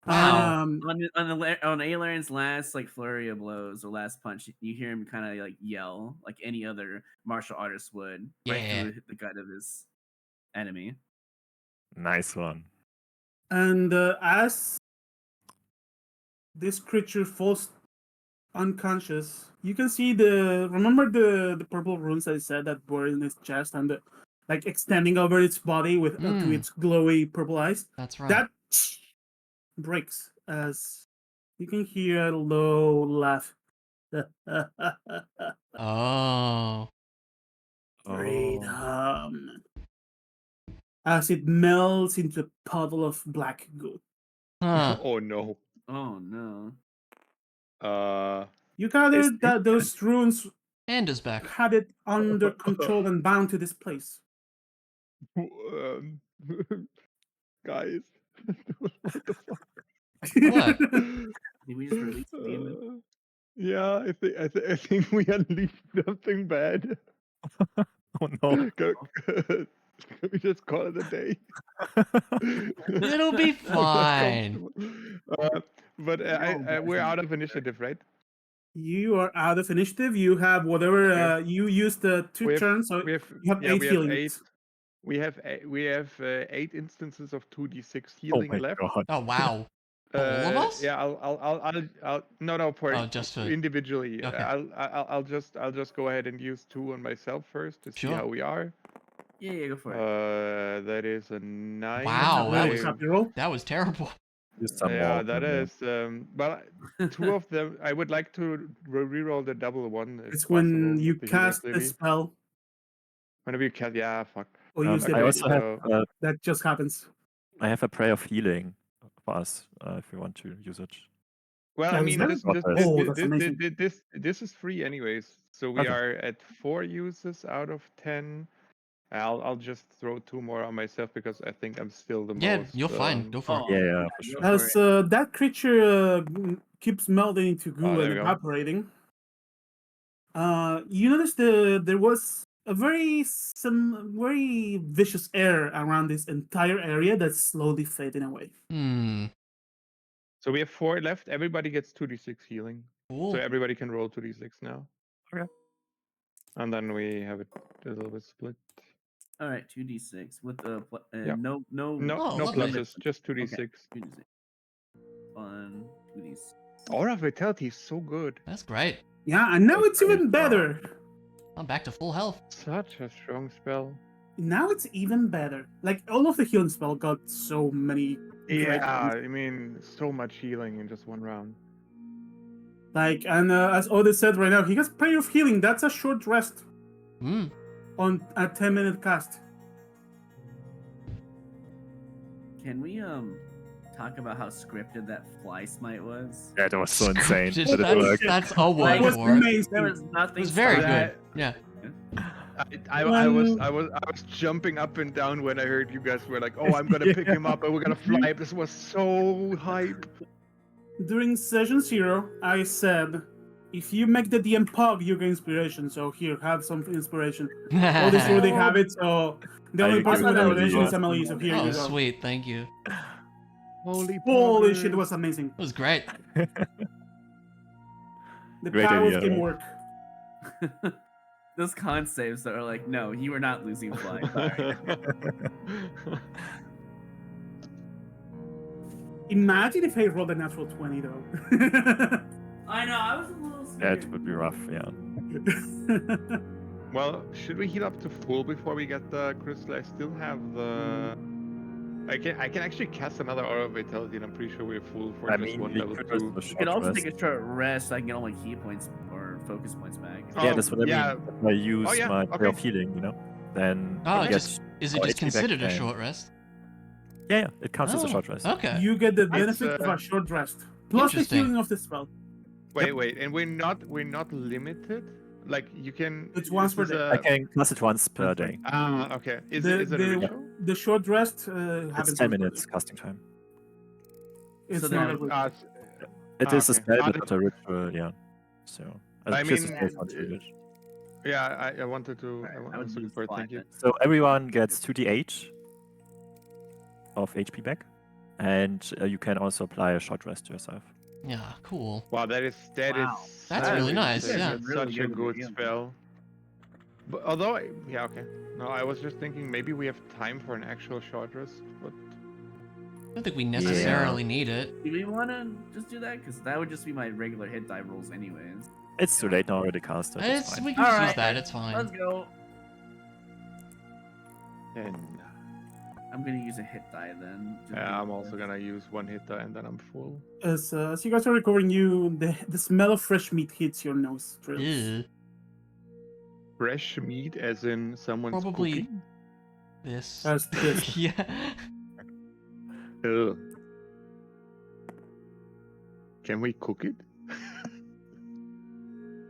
Wow. On Aelaren's last like flurry of blows or last punch, you hear him kind of like yell like any other martial artist would, right Yeah. through the gut of his enemy. Nice one. And as this creature falls unconscious, you can see remember the purple runes I said that were in his chest and like extending over its body with to its glowy purple eyes. that's right. That breaks as you can hear a low laugh. Oh. Freedom. As it melts into a puddle of black goo. Huh. Oh no. Oh no. You gathered that those runes And is back. had it under control and bound to this place. Guys. What the fuck? What? Did we just release the demon? Yeah, I think we unleashed something bad. Oh no. Can we just call it a day? It'll be I'm not fine. comfortable. But we're out of initiative, right? You are out of initiative. You have whatever have- you used two turns, so We have you have yeah, 8 we have healing. 8. We have 8 instances of 2d6 Oh healing my left. god. Oh wow. For all of us? Yeah, I'll no for Oh, just for individually. Okay. I'll just go ahead and use 2 on myself first to see Sure. how we are. Yeah, go for it. That is a 9. Wow, that was Copy roll. that was terrible. Use some Yeah, more. that is. But 2 of them, I would like to reroll the double one. If It's when possible, you with the healing cast a ability. spell Whenever you cast, yeah, fuck. or use the I okay, also ability. have That just happens. I have a prayer of healing for us if you want to use it. Well, I That was mean, that? That's amazing. this is free anyways. So we Okay. are at 4 uses out of 10. I'll just throw 2 more on myself because I think I'm still the Yeah, most. you're fine. Go for it. Yeah, for go sure. for As it. that creature keeps melting into goo there and we go. evaporating, you notice there was a very vicious air around this entire area that's slowly fading away. Hmm. So we have 4 left. Everybody gets 2d6 healing. Cool. So everybody can roll 2d6 now. Okay. And then we have it a little bit split. All right, 2d6 with the Yeah. no No, Oh, no lovely. pluses, just 2d6. Okay. 2d6. 1, 2d6. Aura Vitality is so good. That's great. Yeah, and now That's it's even great. better. I'm back to full health. Such a strong spell. Now it's even better. Like all of the healing spell got so many. great Yeah, ones. I mean, so much healing in just one round. Like, and as Otis said right now, he has prayer of healing. That's a short rest Hmm. on a 10-minute cast. Can we talk about how scripted that fly smite was? Yeah, that was so insane. Scripted, But it worked. that's a It word was for it. amazing. There was It nothing. was very That- good. Yeah. I was jumping up and down when I heard you guys were like, "Oh, I'm gonna pick him up and we're gonna fly." This was so hype. During session 0, I said, if you make the DM pug, you get inspiration. So here, have some inspiration. All this already have it, so the only I person agree with with inspiration you. is Emily. So here you Oh, go. sweet. Thank you. Holy Holy poggers. shit, it was amazing. It was great. The Great power idea. of teamwork. Those con saves that are like, no, you are not losing fly. Sorry. Imagine if I rolled a natural 20, though. I know, I was a little That would be rough, yeah. Well, should we heal up to full before we get the crystal? I still have the I can actually cast another Aura of Vitality, and I'm pretty sure we're full for I just mean, one we level could 2. also You short can also rest. take a short rest. I can get all my key points or focus points back. Yeah, that's what I yeah. mean. If I use yeah, my prayer of okay. healing, you know, then Oh, I it get just is it our just HP back considered a and- short rest? Yeah, it counts as a Oh, short rest. okay. You get the It's, benefit of a short rest plus the Interesting. healing of the spell. Wait, and we're not limited. Like you can. It's once per is this day. I a- can cast it once per Once per day. day. Ah, okay. Is the, it a the, ritual? the short rest It's happens 10 once per minutes day. casting time. It's So not then- a ritual. It is a okay. spell, but not a ritual, yeah. So, I just mean, in case not needed. Yeah, I wanted to. Right, I would was looking use for it. Thank you. Climate. So everyone gets 2d8 of HP back, and you can also apply a short rest to yourself. Yeah, cool. Wow, that is Wow. That's so really nice, insane. yeah. That's Really such a good good idea. spell. But although, yeah, okay. No, I was just thinking maybe we have time for an actual short rest, but I don't think we necessarily need it. Do we want to just do that? Because that would just be my regular hit die rolls, anyways. It's too late now, already cast it. It's It's fine. we can just use Alright. that. It's Let's fine. go. then I'm gonna use a hit die then. just yeah, I'm because. also gonna use one hit die and then I'm full. As you guys are recovering, the smell of fresh meat hits your nostrils. Ew. Fresh meat, as in someone's Probably cooking. this. As this. Yeah. Ugh. Can we cook it?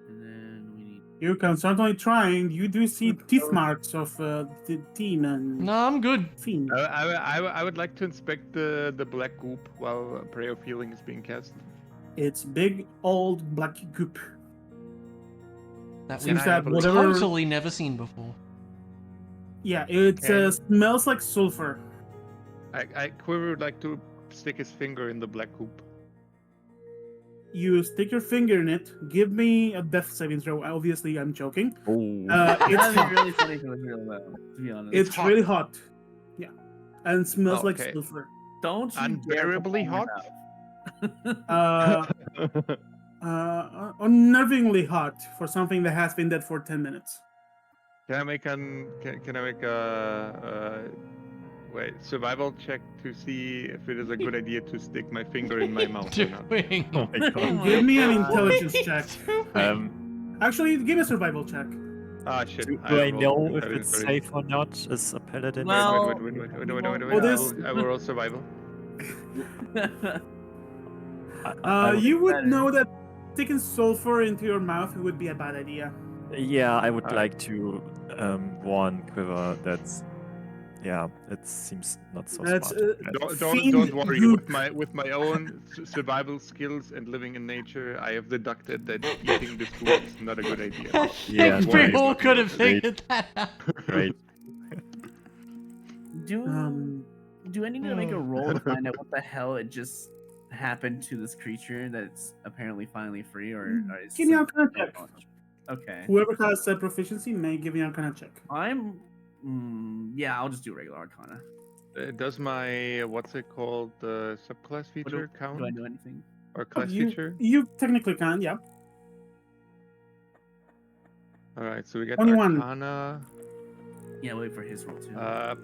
And then we need. You can certainly try. You do see teeth marks of the team and No, I'm good. fiend. I would like to inspect the black goop while Prayer of Healing is being cast. It's big old black goop. That Can we've I have a look? whatever- totally never seen before. Yeah, it Can- smells like sulfur. Quiver would like to stick his finger in the black goop. You stick your finger in it. Give me a death saving throw. Obviously, I'm joking. Oh, It's That'd be hot. really funny if it was real low, to be honest. It's hot. really hot. Yeah, and smells Oh, like okay. sulfur. Don't you dare Unbearably put hot? that out. Unnervingly hot for something that has been dead for 10 minutes. Can I make a wait survival check to see if it is a good idea to stick my finger in my mouth or not? Doing. oh my god. Give me an God. intelligence check. Actually, give me a survival check. Ah shit. Do I rolled know if very, it's very- safe or not as a paladin? Well- Wait. Oh, this- I will roll survival. You would better. know that sticking sulfur into your mouth would be a bad idea. Yeah, I would Alright. like to warn Quiver that, yeah, it seems not so That's smart. Don't worry. goop. With my own survival skills and living in nature, I have deducted that eating this food is not a good idea. I Yeah, think right. we all could have Great. figured that out. Great. Do I need to make a roll to find out what the hell it just happened to this creature that's apparently finally free, or is Give me some- an Arcana check. Okay. Whoever has a proficiency may give you an Arcana check. Yeah, I'll just do regular Arcana. Does my what's it called subclass feature count Do I do anything? or class You, feature? you technically can, yeah. All right, so we get 21. Arcana Yeah, wait for his roll too.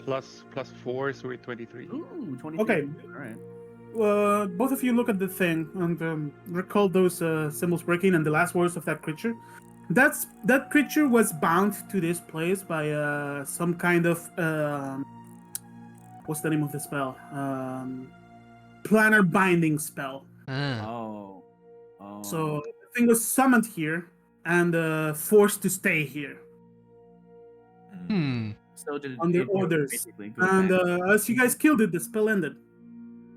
plus 4, so we're 23. Ooh, 23. Okay. All right. Both of you look at the thing and recall those symbols breaking and the last words of that creature. That creature was bound to this place by some kind of what's the name of the spell? Planar binding spell. Ah. Oh. So the thing was summoned here and forced to stay here. Hmm. So did under it orders. basically go And back. as you guys killed it, the spell ended.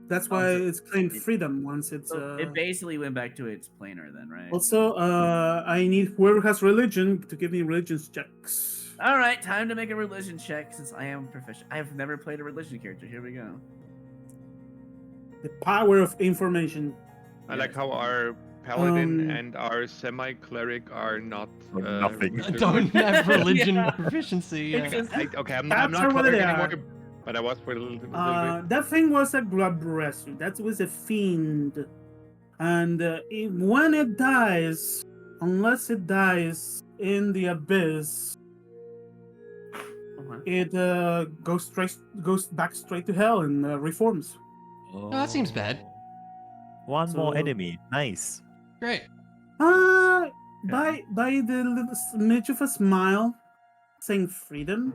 That's why so it's claimed freedom once it's. So it basically went back to its planar then, right? Also, I need whoever has religion to give me religions checks. All right, time to make a religion check since I am proficient. I have never played a religion character. Here we go. The power of information. I like Yes. how our paladin Um, and our semi-cleric are not Oh, nothing. religious. Don't have religion Yeah. proficiency. It's Yeah. just- Okay, I'm That's not what cleric they are. anymore, but I was for a little bit. That thing was a grubresu. That was a fiend. And when it dies, unless it dies in the abyss, it goes back straight to hell and reforms. Oh, that seems bad. One more So- enemy. Nice. Great. By the little smidge of a smile, saying freedom,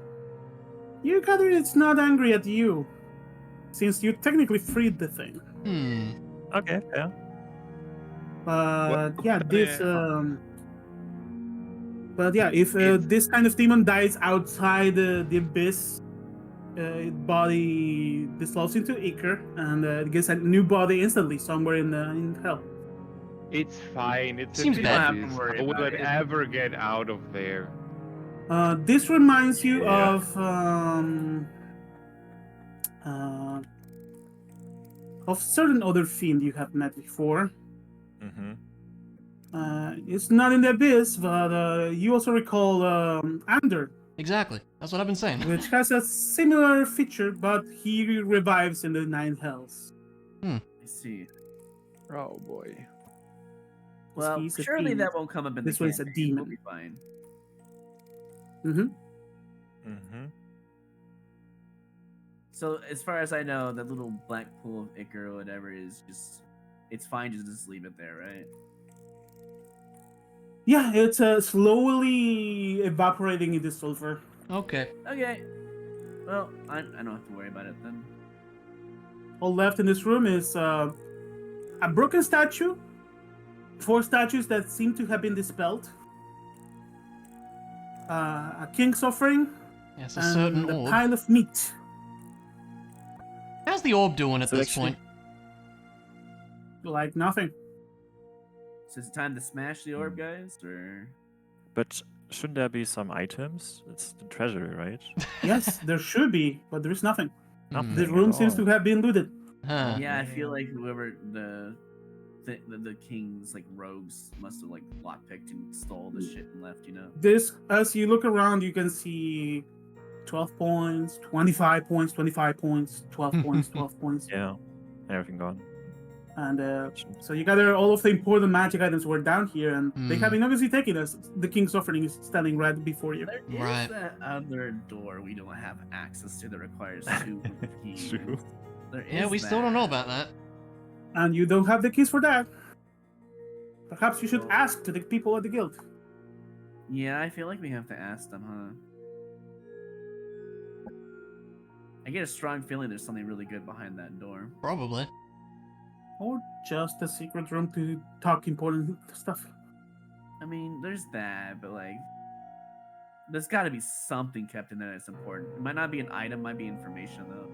you gather it's not angry at you, since you technically freed the thing. Okay, yeah. But yeah, this. Yeah. But yeah, if It's- this kind of demon dies outside the abyss, its body dissolves into ichor and it gets a new body instantly somewhere in hell. It's fine. It's Seems a bad. Don't have to beast. worry How will about it it. ever get out of there? This reminds you Yeah. of certain other fiend you have met before. Mm-hmm. It's not in the abyss, but you also recall Ander, Exactly. That's what I've been saying. which has a similar feature, but he revives in the Nine Hells. I see. Oh boy. Well, He's a surely fiend. that won't come up in This the one's a campaign. We'll demon. be fine. Mm-hmm. So as far as I know, that little black pool of ichor or whatever is it's fine to just leave it there, right? Yeah, it's slowly evaporating into sulfur. Okay. Okay. Well, I don't have to worry about it then. All left in this room is a broken statue, 4 statues that seem to have been dispelled, a king's offering, Yes, a certain and a orb. pile of meat. How's the orb doing at So this actually- point? Like nothing. So is it time to smash the orb, guys? Or But shouldn't there be some items? It's the treasury, right? Yes, there should be, but there is nothing. Nothing The at room seems all. to have been looted. Huh. yeah, I feel like whoever the king's like rogues must have like lockpicked and stole the shit and left. You know. This, as you look around, you can see 12 points, 25 points, 25 points, 12 points, 12 points. Yeah. Everything gone. And so you gather all of the important magic items were down here, and they Hmm. have been obviously taken as the king's offering is standing right before you. There is Right. that other door we don't have access to that requires 2 keys. True. There Yeah, is we still don't know that. about that. And you don't have the keys for that. Perhaps you should ask to the people at the guild. Yeah, I feel like we have to ask them, huh? I get a strong feeling there's something really good behind that door. Probably. Or just a secret room to talk important stuff. I mean, there's that, but like, there's got to be something kept in there that's important. It might not be an item, might be information though.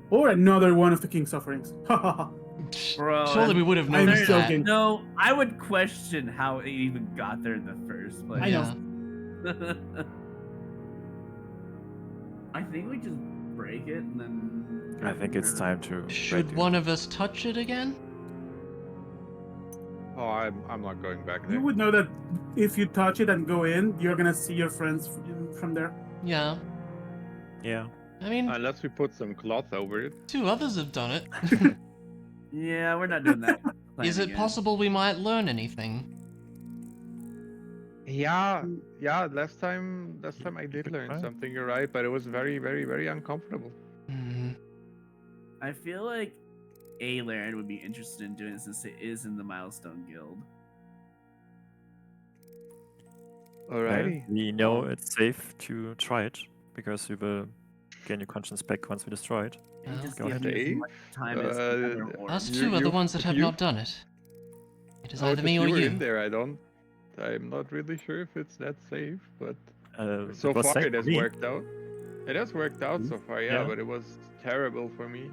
Or another one of the king's offerings. Ha ha ha. Bro, Surely we would have I'm noticed that. joking. No, I would question how it even got there in the first place. I know. Yeah. I think we just break it and then. I think it's time to. Should break one of us touch it again? Oh, I'm not going back there. You would know that if you touch it and go in, you're gonna see your friends from there. Yeah. it. Yeah. I mean, Unless we put some cloth over it. 2 others have done it. Yeah, we're not doing that. Is plan it again. possible we might learn anything? Yeah, last time I did Good learn try. something, you're right, but it was very, very, very uncomfortable. Hmm. I feel like Aelard would be interested in doing it since it is in the Milestone Guild. Alrighty. We know it's safe to try it because we will gain your conscience back once we destroy it. And Well, just go give ahead. me as much time as the other orb. Us You- 2 are the you- ones that have you- not done it. It is Oh, either if me you or were you. in there, I'm not really sure if it's that safe, but so It was far safe it for has me. worked out. It has worked out so far, yeah, Yeah. but it was terrible for me.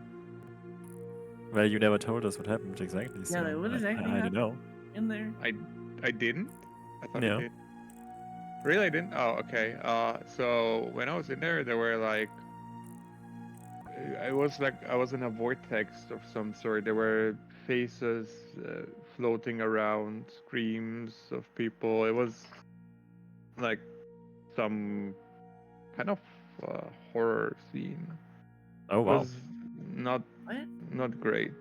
Well, you never told us what happened exactly. So like, what exactly I don't know. In there. I didn't? I thought No. I did. Really, I didn't? Oh, okay. So when I was in there, there were like, I was in a vortex of some sort. There were faces floating around, screams of people. It was like some kind of horror scene. Oh It wow. was not What? not great.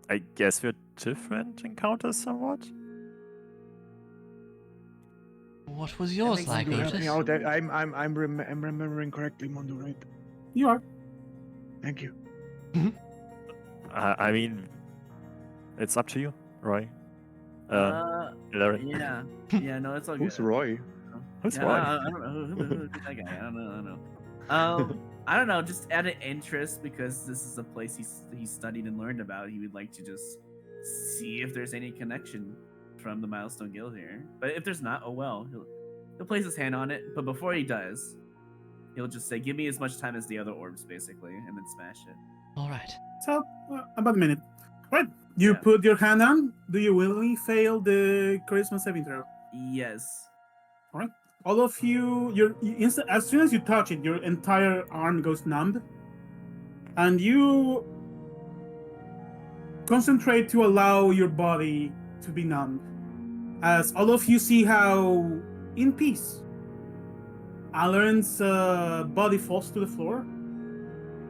I guess we're different encounters somewhat. What was yours makes like, me Mondo, help me Otis? out. I'm remembering correctly, Mondo, right? You are. Thank you. I mean, it's up to you, Roy. Larry. Yeah. Yeah, no, it's all Who's good. Roy? Who's Yeah, Roy? I don't know who's that guy. I don't know. I don't know. Just out of interest, because this is a place he studied and learned about. He would like to just see if there's any connection from the Milestone Guild here. But if there's not, oh well. He'll place his hand on it. But before he does, he'll just say, "Give me as much time as the other orbs, basically," and then smash it. All right. So, about a minute. Right. You Yeah. put your hand on. Do you willingly fail the charisma saving throw? Yes. All of you, as soon as you touch it, your entire arm goes numb, and you concentrate to allow your body to be numb. As all of you see how, in peace, Alarn's body falls to the floor,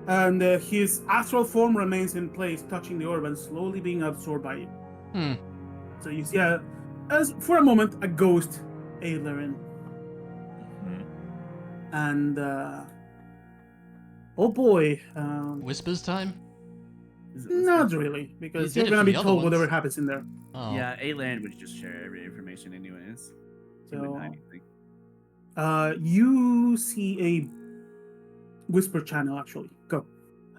and his astral form remains in place, touching the orb and slowly being absorbed by it. Hmm. So you see, as for a moment, a ghost, Alarin. Mhm. And oh boy, Whispers time? Is it not Whispers? really, because did you're it gonna for be the other told whatever ones. happens in there. Oh. Yeah, Aland would just share every information anyways. He wouldn't So hide anything. you see a whisper channel actually. Go.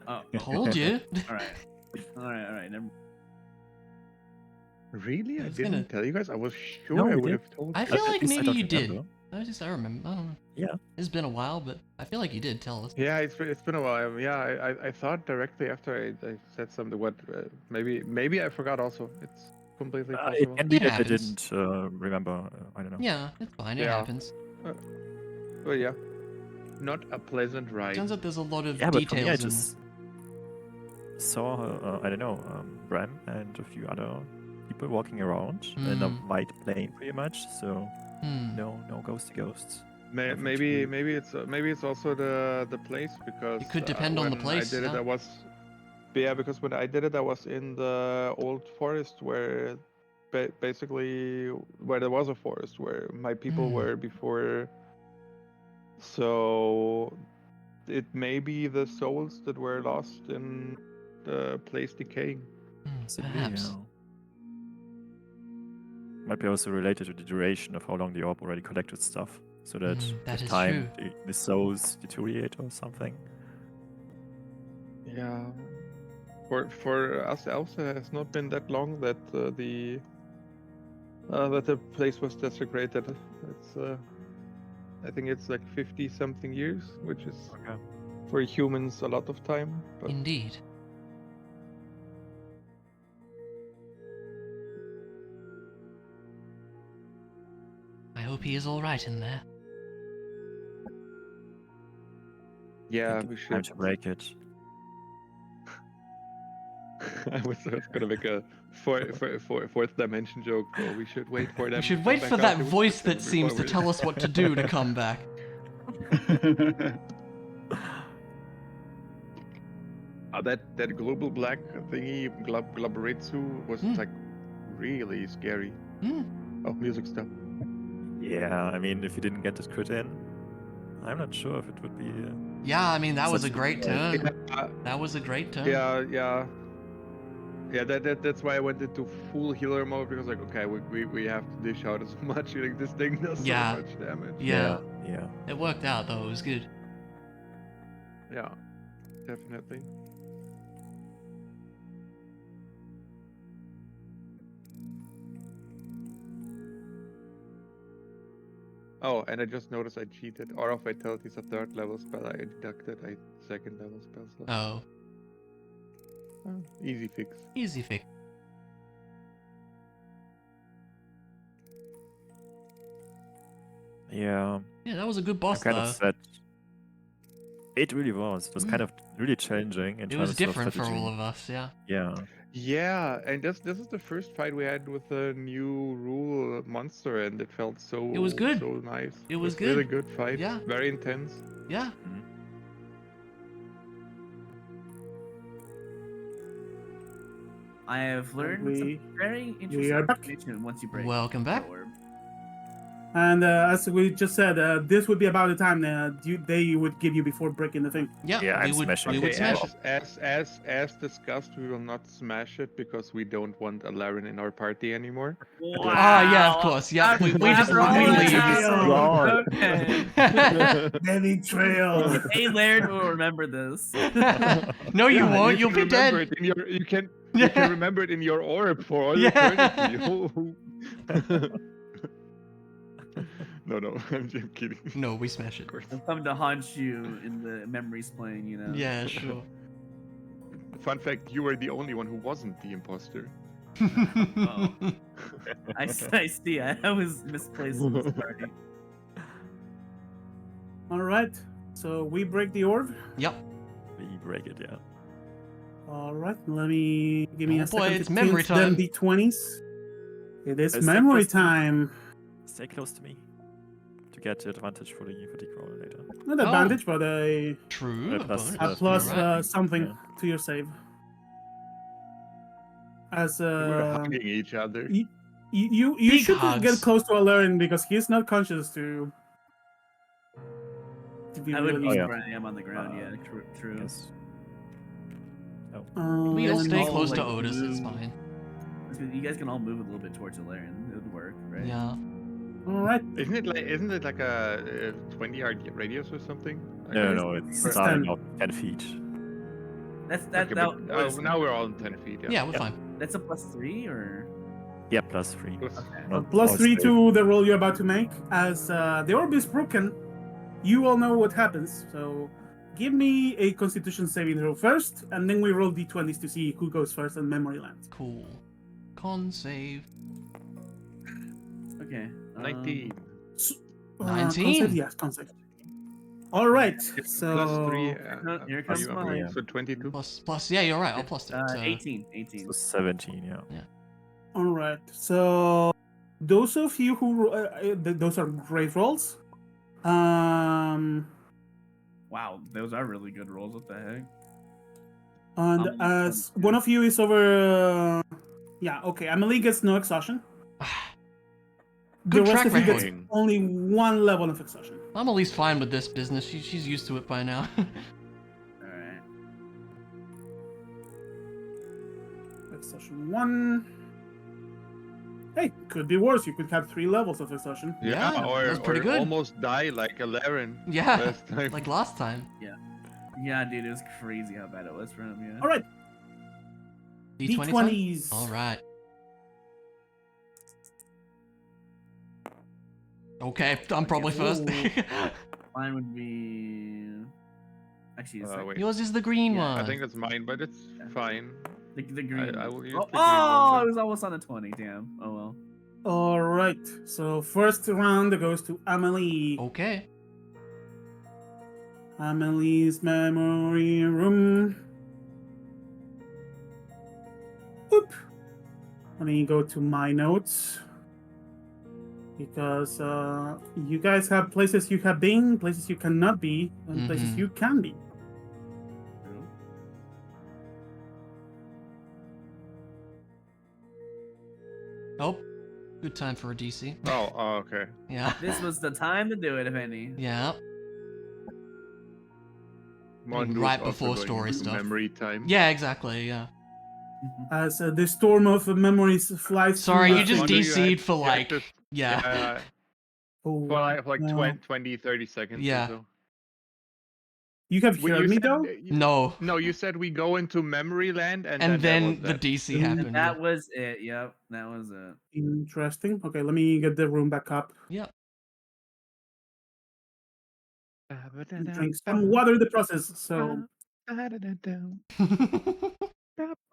Oh, Told you. all right. Never. Really? I was didn't gonna- tell you guys. I was sure No, I you would did. have told I you. feel At like least I maybe don't you did. remember. I remember. I don't know. Yeah. It's been a while, but I feel like you did tell us. Yeah, it's been a while. Yeah, I thought directly after I said something. What? Maybe I forgot. Also, it's completely It possible. can be It that I happens. didn't remember. I don't know. Yeah, it's fine. It Yeah. happens. But yeah, not a pleasant ride. Turns out there's a lot of Yeah, but for me, I details in. just saw, I don't know, Bram and a few other people walking around in a Hmm. white plane, pretty much. So Hmm. no ghosty ghosts. Nothing Maybe to- maybe it's also the place because It could depend on the when place, I did it, yeah. I was because when I did it, I was in the old forest where basically where there was a forest where my people Mm. were before. So it may be the souls that were lost in the place decaying. Possibly, Perhaps. yeah. Might be also related to the duration of how long the orb already collected stuff, so that That with is time true. the souls deteriorate or something. Yeah. For us elves, it has not been that long that that the place was desecrated. It's I think it's like 50 something years, which is Okay. for humans a lot of time. But Indeed. I hope he is all right in there. yeah, Think we it's time should. to break it. I was gonna make a fourth dimension joke. Oh, we should wait for them. We should to wait come for back that afterwards voice that before seems to we- tell us what to do to come back. That global black thingy, Glaboritsu, was Hmm. like really scary. Hmm. Oh, music stuff. Yeah, I mean, if you didn't get this crit in, I'm not sure if it would be. Yeah, I mean, that was a Such a great good turn. Yeah, That was a great turn. yeah. That's why I went into full healer mode because like, okay, we have to dish out as much. Like this thing does Yeah. so much damage. Yeah. Yeah. It worked out, though. It was good. Yeah, definitely. Oh, and I just noticed I cheated. Aura of Vitality is a 3rd level spell. I deducted a 2nd level spell slot. Oh. Oh, easy fix. Easy fix. Yeah. Yeah, that was a good I'm boss, kind though. of sad. It really was. It was kind of really challenging in It terms was different of for strategy. all of us, yeah. Yeah. Yeah, and this is the first fight we had with a new rule monster, and it felt so It was good. so nice. It was Really good. good fight. Yeah. Very intense. Yeah. I have learned we- some very we interesting are back. information once you break Welcome the back. orb. And as we just said, this would be about the time they would give you before breaking the thing. Yeah, Yeah, we I'm would smashing we it. would Okay, smash it. as discussed, we will not smash it because we don't want Alarin in our party anymore. Ah, yeah, of Wow. course. Yeah, we just After all we that leave. time. God. Okay. The betrayal. Hey, Laird will remember this. No, you Yeah, won't. You'll can be remember dead. it in your you can remember it in your orb for all eternity. No, I'm kidding. No, we smash it. Of course. I've come to haunt you in the memories playing, you know. Yeah, sure. Fun fact: you were the only one who wasn't the imposter. Oh. I see. I was misplaced in this party. All right. So we break the orb. Yep. We break it, yeah. All right. Give me Oh a boy, second it's to memory change them time. d20s. It is Stay memory close to me. time. Stay close to me to get the advantage for the roll later. Not Oh. advantage, but a True. Plus- bonus. plus You're right. something Yeah. to your save. As We were hugging each other. you Big should hugs. get close to Alarin because he's not conscious to be I would really. be yeah. where I am on the ground. Yeah, true. Yes. We all and- stay all, close to like, Otis. It's move. fine. You guys can all move a little bit towards Ilarion. It would work, right? Yeah. All right. Isn't it like a 20-yard radius or something? Like No, a- it's It's starting 10. out 10 feet. That Okay, that but, was, now we're all in 10 feet. Yeah, Yeah. we're Yeah. fine. that's a +3 or Yeah, +3. Plus- okay. Not Plus all 3 safe. to the roll you're about to make. As the orb is broken, you all know what happens. So give me a Constitution saving throw first, and then we roll d20s to see who goes first on memory lands. Cool. Con save. Okay. 19. 19? Con save, yes, con save. All right. So Plus 3. Here are comes you up? mine. So 22. Plus. Yeah, you're right. I'll plus it. 18. So 17, yeah. all right. So those of you who those are great rolls. Wow, those are really good rolls. What the heck? And as one of you is over, yeah, okay. Amelie gets no exhaustion. Good the rest track of you gets record. only one level of exhaustion. I'm at least fine with this business. She's used to it by now. All right. Exhaustion 1. Hey, could be worse. You could have 3 levels of exhaustion. Yeah, or, that's pretty or good. almost die like Alarin Yeah, last time. like last time. Yeah, dude, it was crazy how bad it was for him. Yeah. All right, D20 time? D20s. All right. Okay, I'm probably first. Ooh. Mine would be actually it's like Wait. Yours is the green Yeah, one. I think that's mine, but it's fine. the green. I will use Oh, the green one I then. was almost on a 20. Damn. Oh well. All right. So first round goes to Amelie. Okay. Amelie's memory room. Oop. Let me go to my notes. Because you guys have places you have been, places you cannot be, and places Mhm. you can be. Oh, good time for a DC. Oh, okay. Yeah. This was the time to do it, if any. Yeah. Mondo's Right also before going story into stuff. Memory time. Yeah, exactly. Yeah. As the storm of memories flies. Sorry, through you just Mondo, you DC'd act- for you like. act as- Yeah. Oh, for like no. 20, 30 seconds Yeah. or so. You have Well, heard you me said- though? No. No, you said we go into memory land, and And then then the that was DC And happened. And that was it. Yep, that was it. Interesting. Okay, let me get the room back up. Yep. Drink some water in the process. So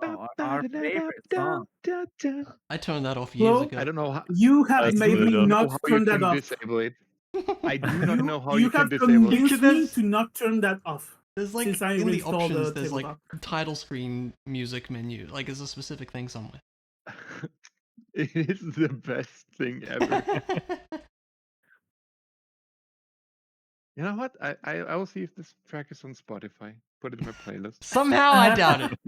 Oh, our favorite song. I turned that off years Well, ago. I don't know how. you have That's made good. me I don't know not how you turn that can off. disable it. I do not know how you you can have disable it. convinced me There's- to not turn that off. There's like Since I in the reinstalled the options, there's like tabletop. title screen music menu. Like, there's a specific thing somewhere. It is the best thing ever. You know what? I will see if this track is on Spotify. Put it in my playlist. Somehow I doubt it.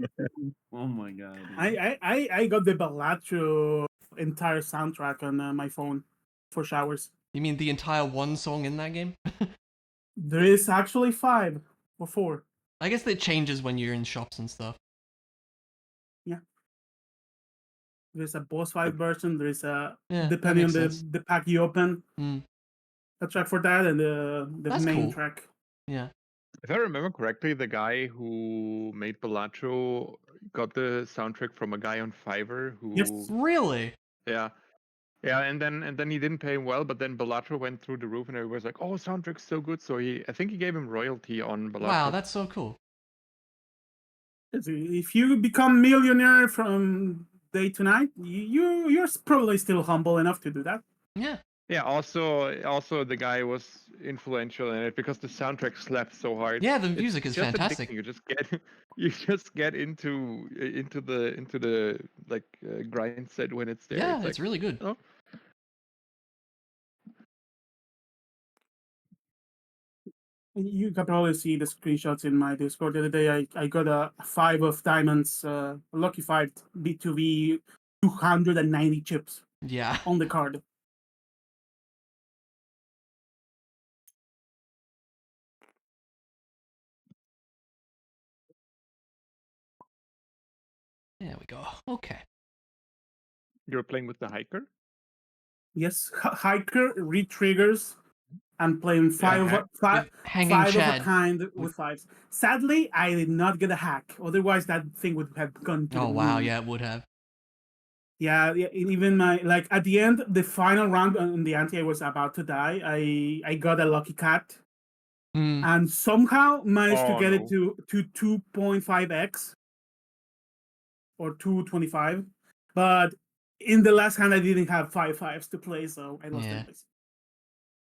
Oh my god. dude. I got the Balatro entire soundtrack on my phone for showers. You mean the entire one song in that game? There is actually 5 or 4. I guess that changes when you're in shops and stuff. There's a boss fight version. There's a Yeah, that depending on makes sense. the pack you open, Mm, a track for that, and the That's main cool. track. yeah. If I remember correctly, the guy who made Balatro got the soundtrack from a guy on Fiverr who Yes. Really? yeah. Yeah, and then he didn't pay him well, but then Balatro went through the roof and everybody was like, "Oh, soundtrack's so good." So I think he gave him royalty on Balatro. Wow, that's so cool. If you become millionaire from day to night, you're probably still humble enough to do that. Yeah. Yeah, also the guy was influential in it because the soundtrack slapped so hard. Yeah, the It's music is just fantastic. addicting. You just get into the like grind set when it's there. Yeah, it's it's like, really good. oh, You can probably see the screenshots in my Discord. The other day, I got a 5 of diamonds, a lucky 5 B2V 290 chips Yeah. on the card. There we go. Okay. you're playing with the hiker. Yes, hiker re-triggers and playing With hanging five of a Chad. kind with 5s. Sadly, I did not get a hack. Otherwise, that thing would have gone to Oh the wow, moon. yeah, it would have. Yeah, even my like at the end, the final round in the ante, I was about to die. I got a lucky cat Hmm. and somehow managed to Oh, get no. it to 2.5x or 225. But in the last hand, I didn't have 5/5s to play, so I lost Yeah. anyways.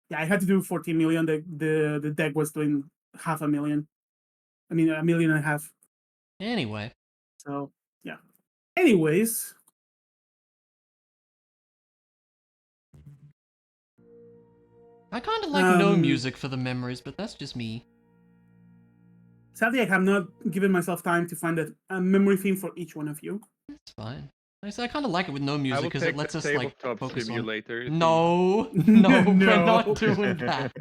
Yeah, I had to do 14 million. The deck was doing 500,000. I mean, 1.5 million. Anyway. So yeah. Anyways, I kind of like no Um, music for the memories, but that's just me. sadly, I have not given myself time to find a memory theme for each one of you. It's fine. I kind of like it with no I music will because take it lets the us like tabletop focus on. simulator. No, no, we're No. not doing that.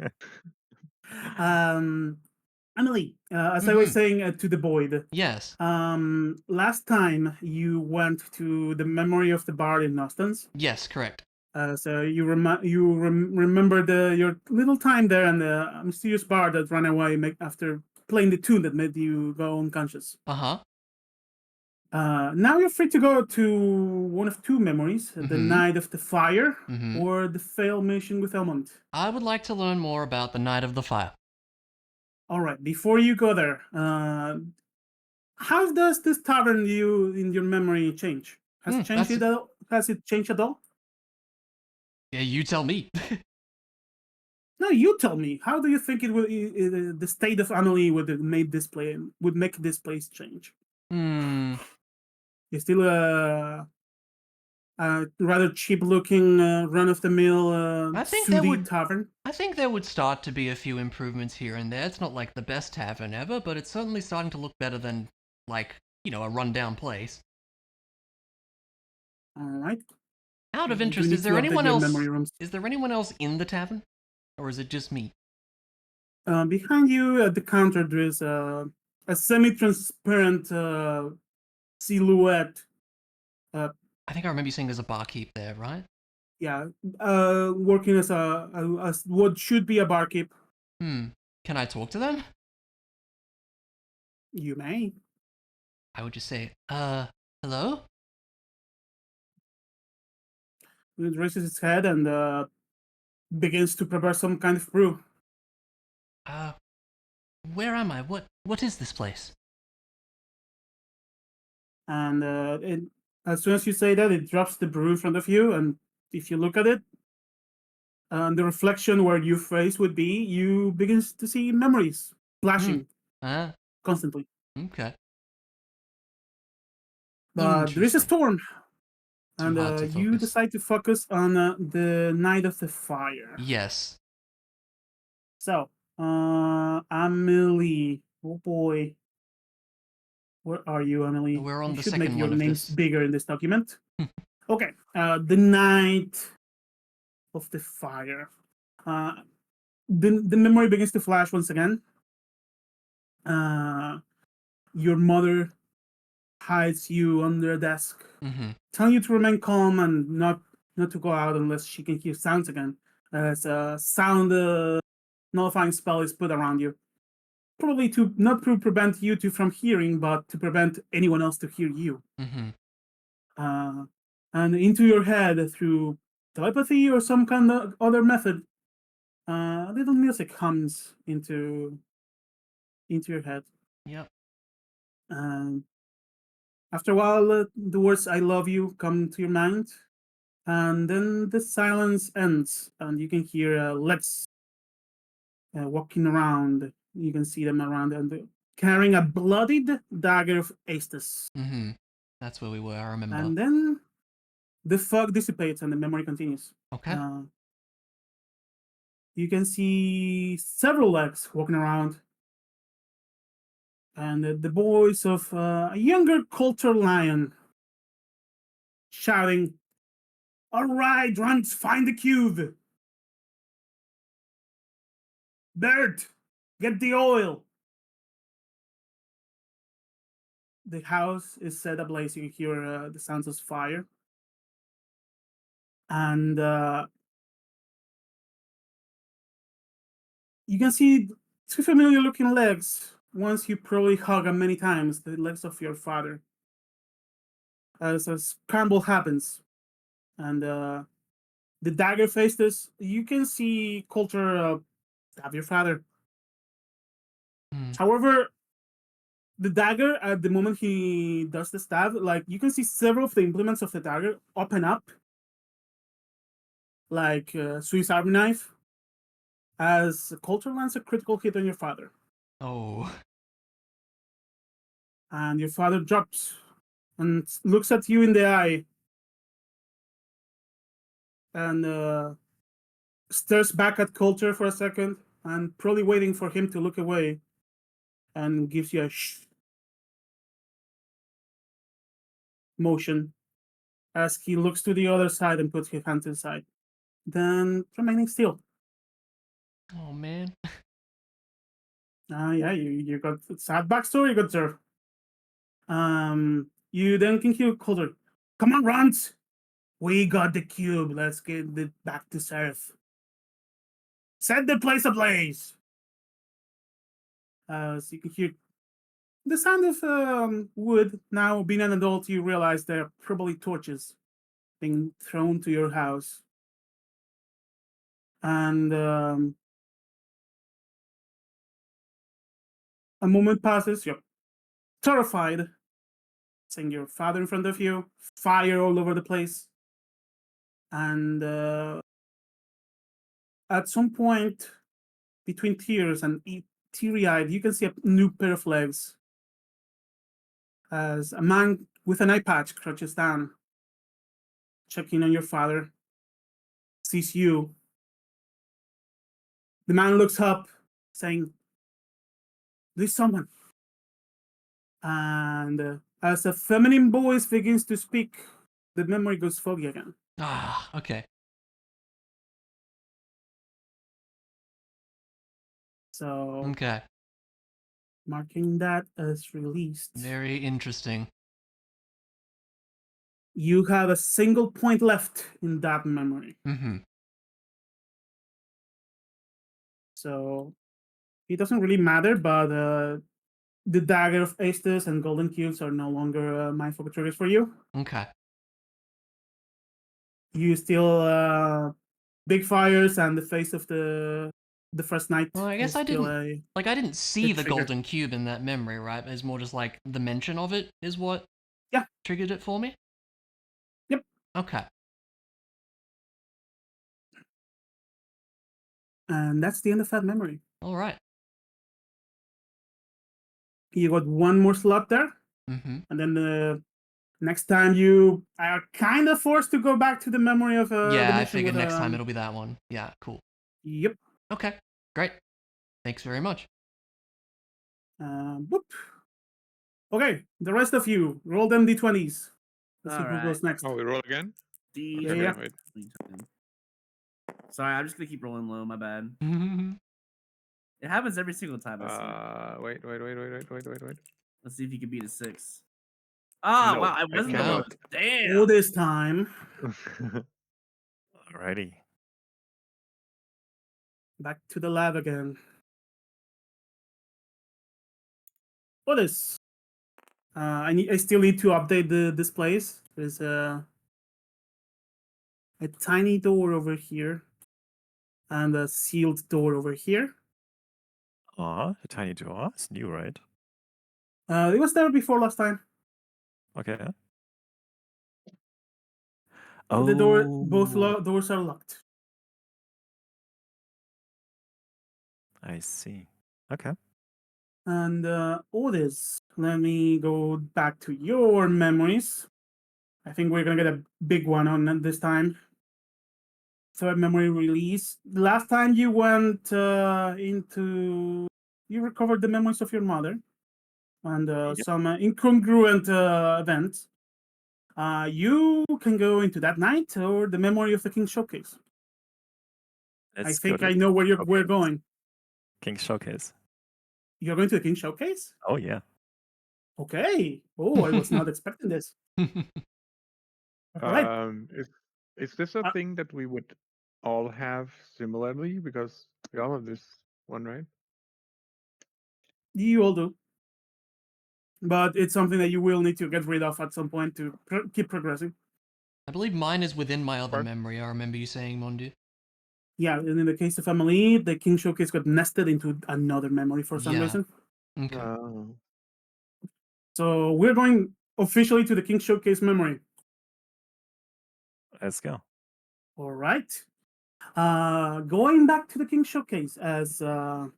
Emily, as I was saying to the Void, Yes. last time you went to the memory of the bard in Nostans. Yes, correct. So you remember your little time there and the mysterious bard that ran away after playing the tune that made you go unconscious. Uh-huh. Now you're free to go to one of 2 memories: the Mhm. Night of the Fire Mhm. or the failed mission with Elmont. I would like to learn more about the Night of the Fire. All right, before you go there, how does this tavern in your memory change? Has it changed at all? Yeah, you tell me. No, you tell me. How do you think it would the state of Amelie would make this place change? It's still a rather cheap looking run of the mill I think there sooty would- tavern. I think there would start to be a few improvements here and there. It's not like the best tavern ever, but it's certainly starting to look better than, like, a rundown place. All right. Out of You interest, need is to there update anyone your else? memory rooms. Is there anyone else in the tavern, or is it just me? Behind you at the counter, there is a semi-transparent silhouette. I think I remember you saying there's a barkeep there, right? Yeah, working as as what should be a barkeep. Can I talk to them? You may. I would just say, hello? It raises its head and begins to prepare some kind of brew. Where am I? What is this place? And as soon as you say that, it drops the brew in front of you. And if you look at it, the reflection where your face would be, you begin to see memories flashing constantly. Okay. But there is a Interesting. storm, Too hard to and you focus. decide to focus on the Night of the Fire. Yes. So, Amelie, oh boy, where are you, Amelie? We're on You the should make second your one of names this. bigger in this document. Okay, the Night of the Fire. The memory begins to flash once again. Your mother hides you under a desk, telling you to remain calm and not to go out unless she can hear sounds again. As a sound nullifying spell is put around you, probably to not to prevent you from hearing, but to prevent anyone else to hear you. And into your head through telepathy or some kind of other method, little music hums into your head. Yep. And after a while, the words "I love you" come to your mind, and then the silence ends, and you can hear legs walking around. You can see them around and carrying a bloodied dagger of Aestus. That's where we were, I remember. And then the fog dissipates and the memory continues. Okay. You can see several legs walking around, and the voice of a younger culture lion shouting, "All right, Runts, find the cube. Bert, get the oil." The house is set ablaze. You can hear the sounds of fire. And you can see two familiar looking legs. Once you probably hug them many times, the legs of your father. As a scramble happens. And the dagger faces, you can see Coulter stab your father. However, the dagger, at the moment he does the stab, like you can see several of the implements of the dagger open up, like Swiss Army knife, as Coulter lands a critical hit on your father. Oh. And your father drops and looks at you in the eye and stares back at Coulter for a second and probably waiting for him to look away, and gives you a shh motion as he looks to the other side and puts his hand to the side, then remaining still. Oh, man. Yeah, you got a sad backstory, good sir. You then can hear Coulter, "Come on, Runt! We got the cube. Let's get it back to Seraph. Set the place ablaze." So you can hear the sound of wood. Now, being an adult, you realize there are probably torches being thrown to your house. And a moment passes. You're terrified, seeing your father in front of you, fire all over the place. And at some point, between tears and teary-eyed, you can see a new pair of legs as a man with an eye patch crouches down, checking on your father, sees you. The man looks up, saying, "There's someone." And as a feminine voice begins to speak, the memory goes foggy again. Ah, okay. So, Okay. marking that as released. Very interesting. You have a single point left in that memory. So, it doesn't really matter, but the dagger of Aestus and golden cubes are no longer mindful triggers for you. Okay. You still big fires and the face of the first night. Well, I guess is I still didn't I didn't see the trigger. golden cube in that memory, right? It's more just like the mention of it is what triggered it for me? Yep. Okay. And that's the end of that memory. All right. You got one more slot there, and then the next time you are kind of forced to go back to the memory of the Yeah, I mission figured with, next time it'll be that one. Yeah, cool. Yep. Okay, great. Thanks very much. Whoop. Okay, the rest of you, roll them d20s. Let's see who Alright. goes next. Oh, we roll again? D Yeah, yeah. Wait. Sorry, I'm just gonna keep rolling low. My bad. It happens every single time I see it. Wait. Let's see if you can beat a 6. Oh, No, wow, I I wasn't the cannot. lowest. Damn. All this time, Alrighty. back to the lab again. What is? I still need to update the displays. There's a tiny door over here and a sealed door over here. The tiny door. It's new, right? It was there before last time. Okay. The door, both Oh, doors are locked. I see. Okay. And Otis, let me go back to your memories. I think we're gonna get a big one on this time. Third memory release. Last time you went you recovered the memories of your mother and Yep. some incongruent events. You can go into that night or the memory of the King Showcase. Let's I go think to I know where we're Showcase. going. King Showcase. You're going to the King Showcase? Oh, yeah. Okay. Oh, I was not expecting this. All right. Is this a Uh, thing that we would all have similarly? Because we all have this one, right? You all do. But it's something that you will need to get rid of at some point to keep progressing. I believe mine is within my other Part- memory. I remember you saying, Mondu. Yeah, and in the case of Emily, the King Showcase got nested into another memory for some Yeah. reason. Okay. Oh. So we're going officially to the King Showcase memory. Let's go. All right. Going back to the King Showcase, as all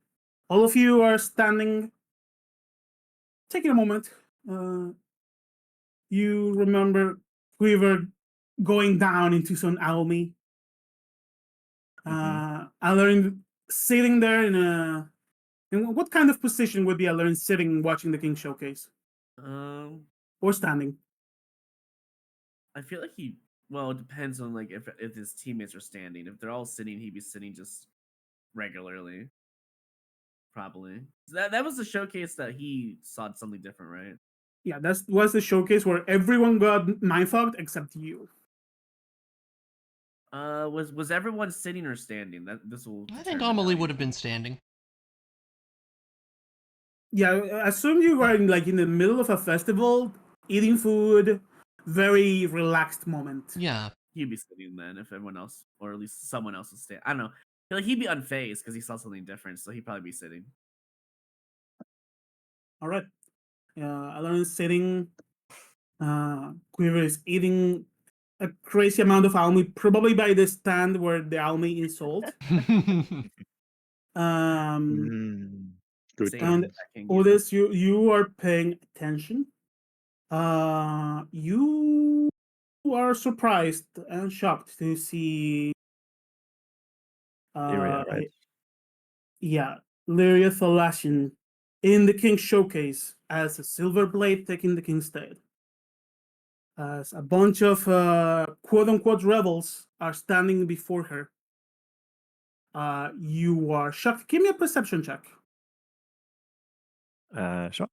of you are standing, taking a moment, you remember Quiver going down into some Almy. Alarin sitting there in what kind of position would be Alarin sitting watching the King Showcase? Or standing? I feel like he. Well, it depends on like if his teammates are standing. If they're all sitting, he'd be sitting just regularly. Probably. That was the showcase that he saw something different, right? Yeah, that was the showcase where everyone got mind fogged except you. Was everyone sitting or standing? That this will. I think determine how Amelie you- would have been standing. Yeah, assume you were in the middle of a festival, eating food, very relaxed moment. Yeah. He'd be sitting then if everyone else, or at least someone else was standing. I don't know. I feel like he'd be unfazed because he saw something different, so he'd probably be sitting. All right. Alarin is sitting. Quiver is eating a crazy amount of almi, probably by the stand where the almi is sold. Good Same And times. attacking, Otis, you are paying attention. You are surprised and shocked to see Area, right? yeah, Lyria Thalashian in the King's Showcase as a silver blade taking the King's stead. As a bunch of quote-unquote rebels are standing before her. You are shocked. Give me a perception check. Sure.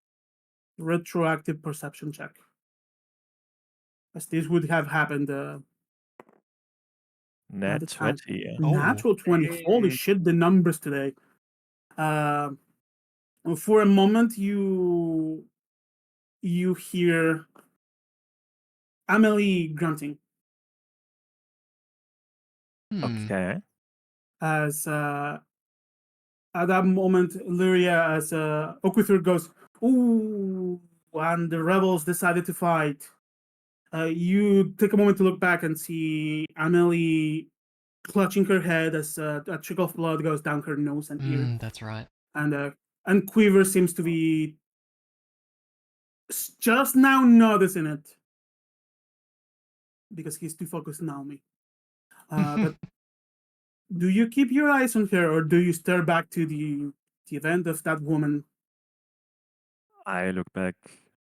Retroactive perception check. As this would have happened at the Net time. 20. Yeah. Oh. Natural 20. Holy Hey. shit, the numbers today. For a moment, you hear Amelie grunting Okay. as at that moment, Lyria, as Okwithur goes, ooh, and the rebels decided to fight. You take a moment to look back and see Amelie clutching her head as a trickle of blood goes down her nose and ear, That's right. and Quiver seems to be just now noticing it because he's too focused on Naomi. But do you keep your eyes on her, or do you stare back to the event of that woman? I look back.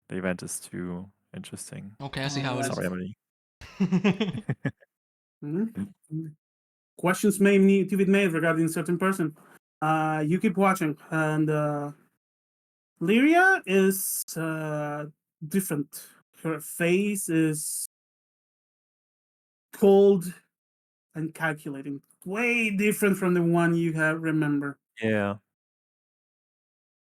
The event is too interesting. Okay, I see how it Sorry, is. Emily. Mhm. questions may need to be made regarding a certain person. You keep watching, and Lyria is different. Her face is cold and calculating, way different from the one you have remember. Yeah.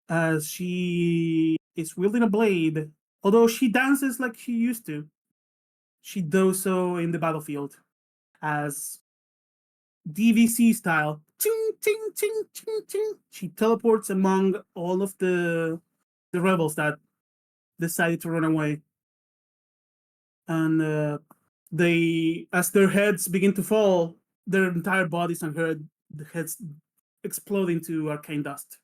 As she is wielding a blade, although she dances like she used to, she does so in the battlefield as DVC style. Ching, ching, ching, ching, ching. She teleports among all of the rebels that decided to run away, and they, as their heads begin to fall, their entire bodies and the heads explode into arcane dust.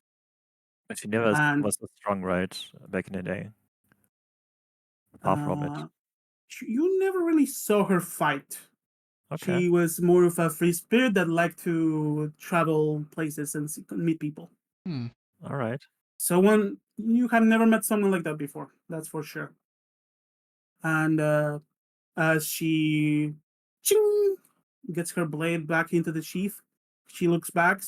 But she never And was so strong, right? Back in the day. Far from it. You never really saw her fight. Okay. She was more of a free spirit that liked to travel places and meet people. Hmm. All right. So when you have never met someone like that before, that's for sure. And as she ching, gets her blade back into the sheath, she looks back,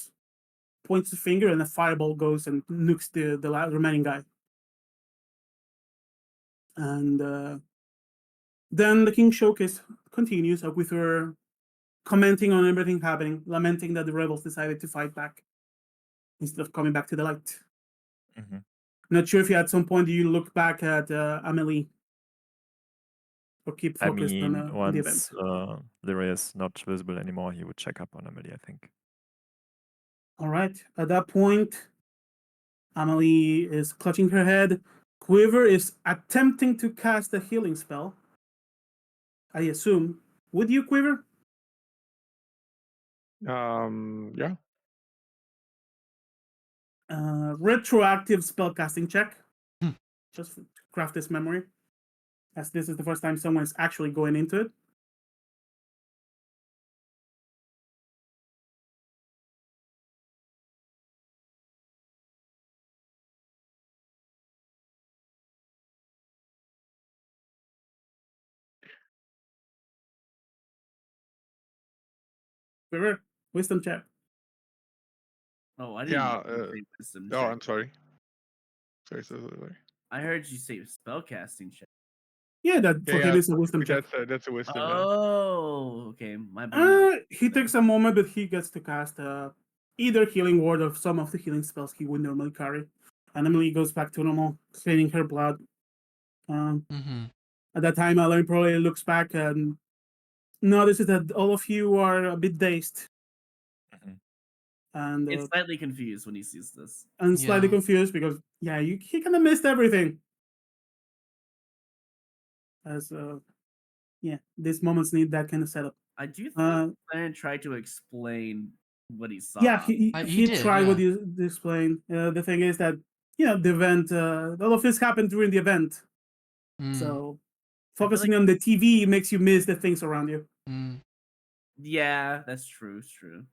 points the finger, and a fireball goes and nukes the remaining guy. And then the King Showcase continues with her commenting on everything happening, lamenting that the rebels decided to fight back instead of coming back to the light. Mhm. Not sure if you at some point you look back at Amelie or keep I focused mean, on the event. once Lyria is not visible anymore, he would check up on Emily, I think. All right. At that point, Amelie is clutching her head. Quiver is attempting to cast a healing spell. I assume. Would you, Quiver? Yeah. Retroactive spell casting check. Hmm. Just to craft this memory, as this is the first time someone is actually going into it. Quiver, wisdom check. Oh, I didn't Yeah. hear you say wisdom Oh, check. I'm sorry. Sorry. I heard you say spellcasting check. Yeah, that for him is a wisdom check. That's a wisdom. Oh, okay. My brain. He takes a moment, but he gets to cast either healing word or some of the healing spells he would normally carry. And Emily goes back to normal, cleaning her blood. Mm-hmm. At that time, Ellen probably looks back and notices that all of you are a bit dazed Mhm. and It's slightly confused when he sees this. slightly Yeah. confused because he kind of missed everything. As these moments need that kind of setup. I do think Glenn tried to explain what he saw. Yeah, He did, tried yeah. what you explained. The thing is that the event, all of this happened during the event. Mm. So feel focusing like- on the TV makes you miss the things around you. Mm. Yeah, that's true. It's true.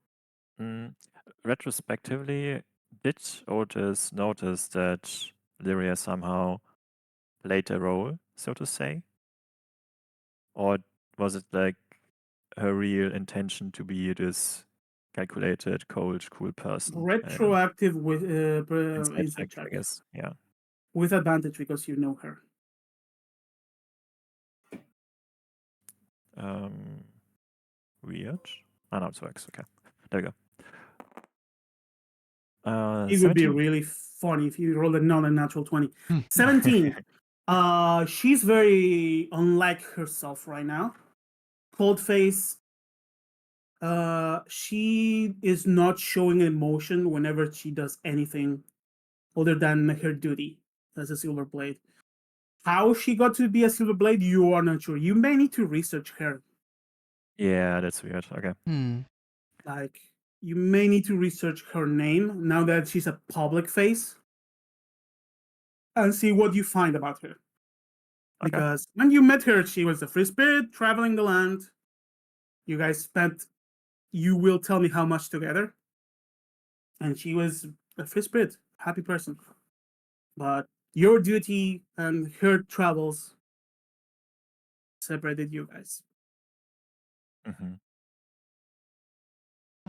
Retrospectively, did Otis notice that Lyria somehow played a role, so to say? Or was it like her real intention to be this calculated, cold, cool person? Retroactive with Insight insight check, I check guess. Yeah. with advantage because you know her. Weird. Oh, no, it works. Okay. There we go. It would be 17. really funny if you rolled a non-natural 20. Hmm. 17. She's very unlike herself right now. Cold face. She is not showing emotion whenever she does anything other than her duty as a silver blade. How she got to be a silver blade, you are not sure. You may need to research her. Yeah, that's weird. Okay. Hmm. Like, you may need to research her name now that she's a public face and see what you find about her. Okay. Because when you met her, she was a free spirit traveling the land. You guys spent, you will tell me how much together. And she was a free spirit, happy person. But your duty and her travels separated you guys. Mm-hmm.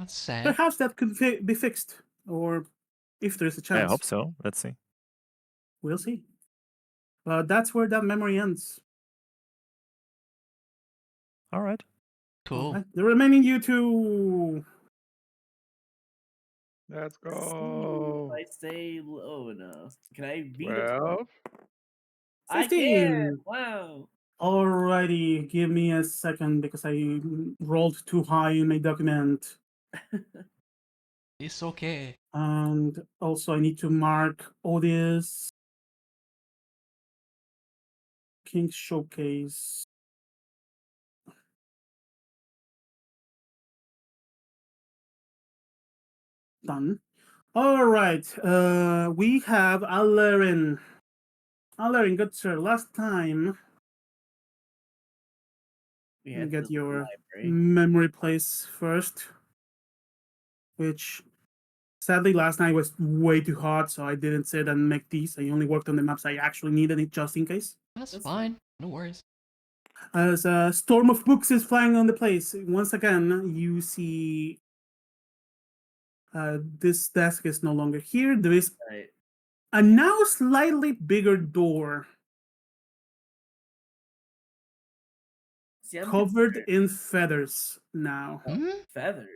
That's sad. Perhaps that could be fixed, or if there's a Yeah, I chance, hope so. Let's see. we'll see. But that's where that memory ends. All right. Cool. Alright, the remaining you two. Let's See go. if I stay low enough. Can I beat a 12. I can. 15. Wow. Alrighty, give me a second because I rolled too high in my document. It's okay. And also I need to mark Odious King Showcase. Done. Alright, we have Alerin. Alerin, good sir. Last time, We you had get the your library. memory place first, which sadly last night was way too hot, so I didn't sit and make these. I only worked on the maps I actually needed it just in case. That's That's fine. No worries. As a storm of books is flying on the place, once again, you see this desk is no longer here. There is Right. a now slightly bigger door See, I'm covered concerned. in feathers now. Hmm? Feathers.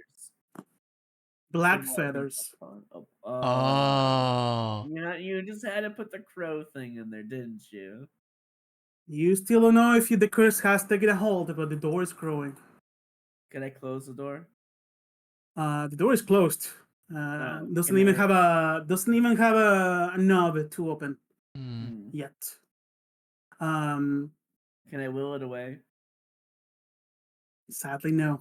Black So what are we feathers. on? Oh. You just had to put the crow thing in there, didn't you? You still don't know if the curse has taken a hold, but the door is growing. Can I close the door? The door is closed. Doesn't even have a knob to open Hmm. yet. Um, Can I will it away? Sadly, no.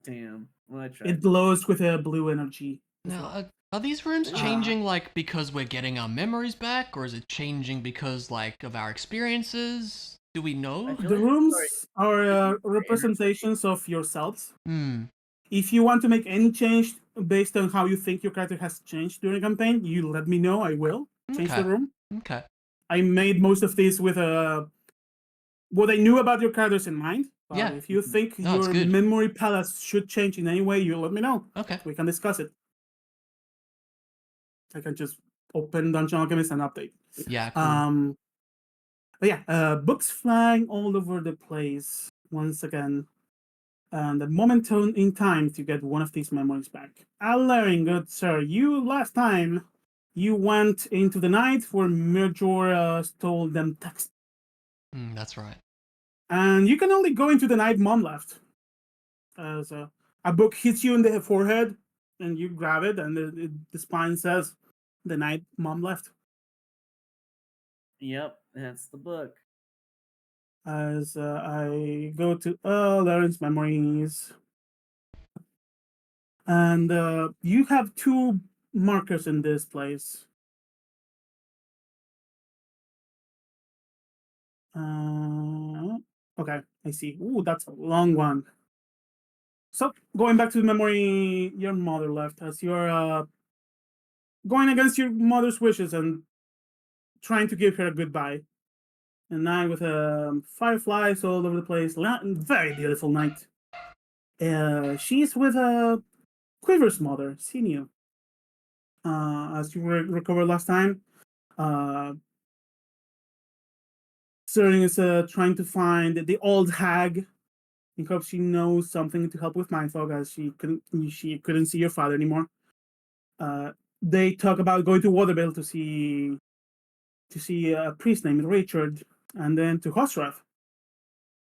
Damn. Well, I tried. It glows with a blue energy. as Now, well. are these rooms Ah. changing like because we're getting our memories back, or is it changing because like of our experiences? Do we I know? feel The like rooms are energy. representations of yourselves. Hmm. If you want to make any change based on how you think your character has changed during the campaign, you let me know. I will change the Okay. room. Okay. I made most of this with what I knew about your characters in mind. But Yeah. if you think No, it's your good. memory palace should change in any way, you let me know. Okay. We can discuss it. I can just open Dungeon Alchemist and update. Yeah. Cool. But yeah, books flying all over the place once again. And a moment in time to get one of these memories back. Alarin, good sir, you last time you went into the night where Merjor stole them text. That's right. And you can only go into the night mom left. As a book hits you in the forehead, and you grab it, and the spine says, "The night mom left." Yep, that's the book. As I go to Alarin's memories, and you have two markers in this place. Okay, I see. Ooh, that's a long one. So going back to the memory your mother left, as you're going against your mother's wishes and trying to give her a goodbye. A night with fireflies all over the place. Very beautiful night. She's with Quiver's mother, Sinew. As you recovered last time, Seren is trying to find the old hag in hopes she knows something to help with mindfog, as she couldn't see your father anymore. They talk about going to Watervale to see a priest named Richard, and then to Hosrath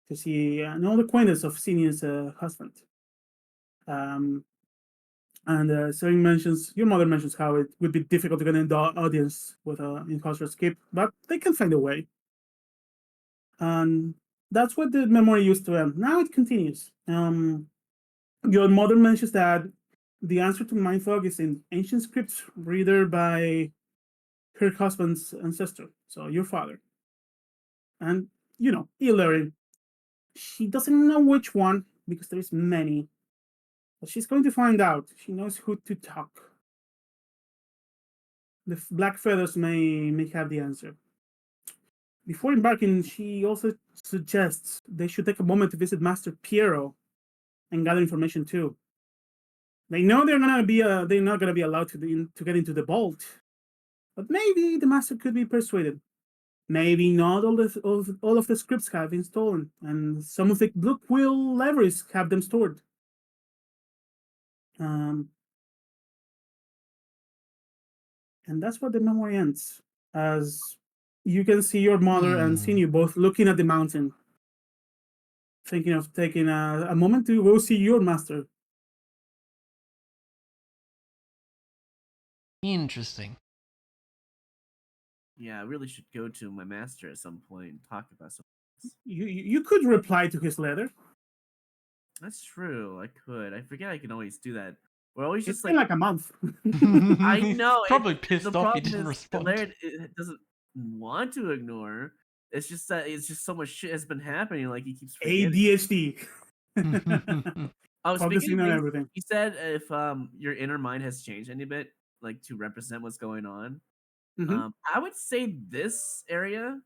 to see an old acquaintance of Sinew's husband. And your mother mentions how it would be difficult to get in the audience with in Hosrath's keep, but they can find a way. And that's what the memory used to end. Now it continues. Your mother mentions that the answer to mindfog is in ancient scripts reader by her husband's ancestor, so your father. And Illyrin. She doesn't know which one because there's many, but she's going to find out. She knows who to talk. The black feathers may have the answer. Before embarking, she also suggests they should take a moment to visit Master Piero and gather information too. They know they're not gonna be allowed to get into the vault, but maybe the master could be persuaded. Maybe not all of the scripts have been stolen, and some of the blue quill libraries have them stored. And that's what the memory ends. As you can see your mother and Sinew both looking at the mountain, thinking of taking a moment to go see your master. Interesting. Yeah, I really should go to my master at some point and talk about some. You could reply to his letter. That's true. I could. I forget I can always do that. We're always It's just been like a month. I know. Probably The pissed off problem you didn't is respond. Laird it doesn't want to ignore. It's just that it's just so much shit has been happening. Like he keeps forgetting. ADHD. Oh, speaking Focusing of on things, everything. you said if your inner mind has changed any bit, like to represent what's going on. Mhm. I would say this area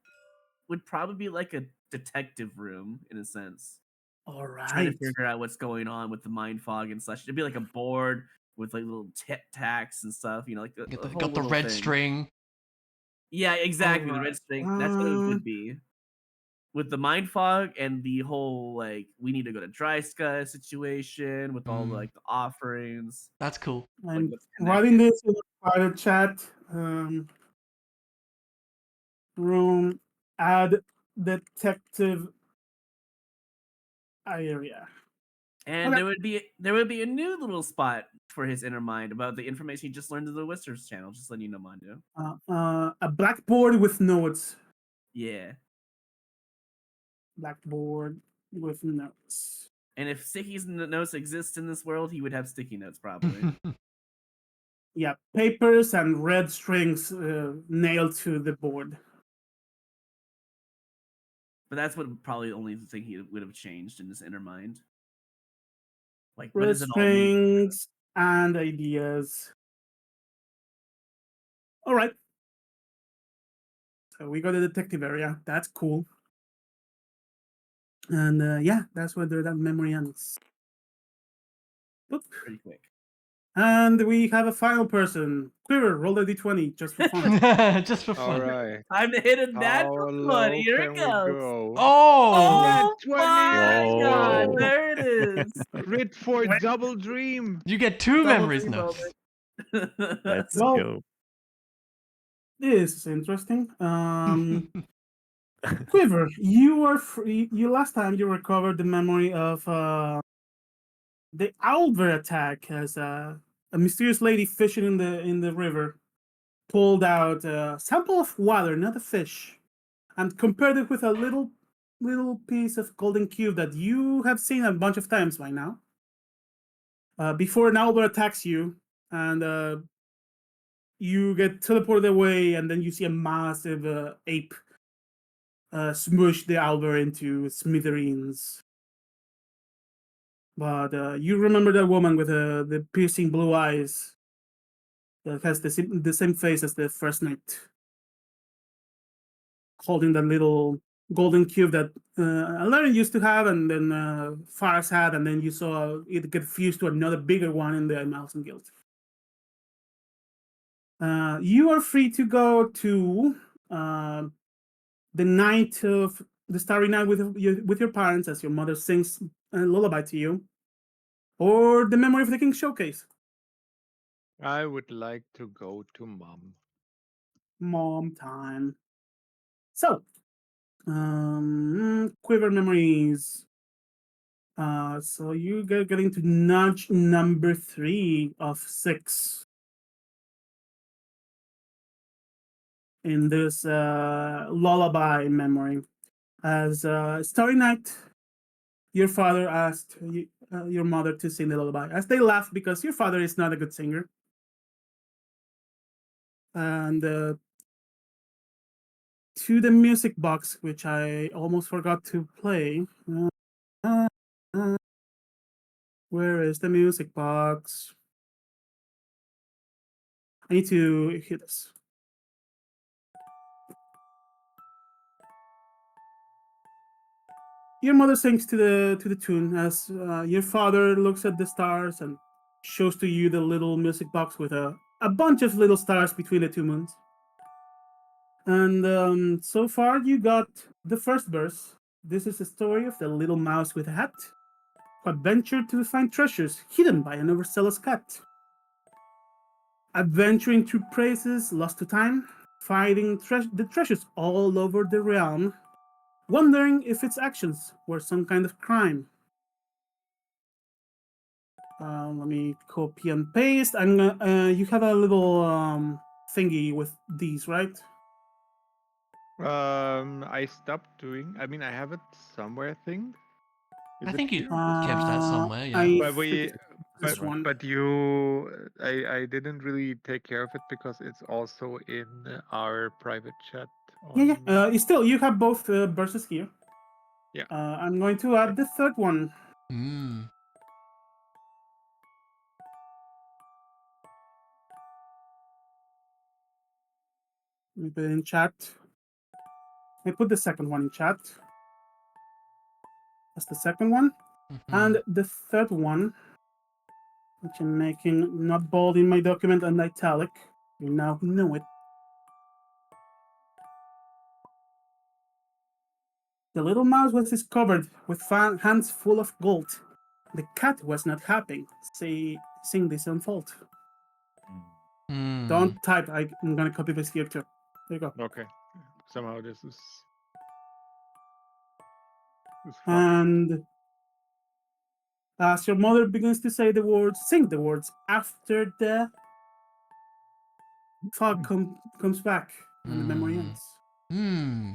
would probably be like a detective room in a sense. All Trying to right. figure out what's going on with the mind fog and such. It'd be like a board with like little tic tacs and stuff, you know, like a whole Got the little red thing. string. Yeah, exactly. The red Alright. string. That's what it would be. With the mind fog and the whole like we need to go to Dry Sky situation with all like the offerings. That's cool. Like I'm what's writing connected. this in the private chat. Room, add detective area. And Okay. there would be a new little spot for his inner mind about the information he just learned in the Whisters channel. Just letting you know, Mondo. A blackboard with notes. Yeah. Blackboard with notes. And if sticky notes exist in this world, he would have sticky notes probably. Yeah, papers and red strings nailed to the board. But that's what probably the only thing he would have changed in his inner mind. Like, what Red does it all mean? strings and ideas. All right. So we got the detective area. That's cool. And yeah, that's where that memory ends. Boop. Pretty quick. And we have a final person. Quiver, roll a d20 just for fun. Just for All fun. right. Time to hit a How natural one. low Here can it we goes. go? Oh! Oh Yeah, 20, my let's god! go. There it is. Crit for double dream. You get two Double memories dream notes. moment. Let's Well, go. this is interesting. Quiver, you were free. You last time you recovered the memory of the owlbear attack as a mysterious lady fishing in the river pulled out a sample of water, not a fish, and compared it with a little piece of golden cube that you have seen a bunch of times by now. Before an owlbear attacks you, and you get teleported away, and then you see a massive ape smush the owlbear into smithereens. But you remember that woman with the piercing blue eyes that has the same face as the first night, holding that little golden cube that Alaric used to have, and then Faras had, and then you saw it get fused to another bigger one in the Malson Guild. You are free to go to the night of the Starry Night with your parents as your mother sings a lullaby to you, or the Memory of the King showcase. I would like to go to mom. Mom time. So, quiver memories. So you get getting to nudge number 3 of 6 in this lullaby memory. As Starry Night, your father asked your mother to sing the lullaby. As they laugh because your father is not a good singer. And to the music box, which I almost forgot to play. Where is the music box? I need to hit this. Your mother sings to the tune as your father looks at the stars and shows to you the little music box with a bunch of little stars between the two moons. And so far, you got the first verse. This is the story of the little mouse with a hat who adventured to find treasures hidden by an overzealous cat. Adventuring through places lost to time, finding the treasures all over the realm, wondering if its actions were some kind of crime. Let me copy and paste. You have a little thingy with these, right? I stopped doing. I mean, I have it somewhere. I think. Is I it think you here? kept that somewhere, yeah. I But think we, it's this one. but you, I didn't really take care of it because it's also in our private chat. Yeah. On... Still, you have both verses here. Yeah. I'm going to add the third one. Mm. Let me put it in chat. I put the second one in chat. That's the second one. Mhm. And the third one, which I'm making not bold in my document and italic. You now know it. The little mouse was discovered with hands full of gold. The cat was not happy. Seeing this unfold. Mm. Don't type. I'm gonna copy this here too. There you go. Okay. Somehow this is fucked. And as your mother begins to say the words, sing the words after the fog comes back and the memory ends. Hmm.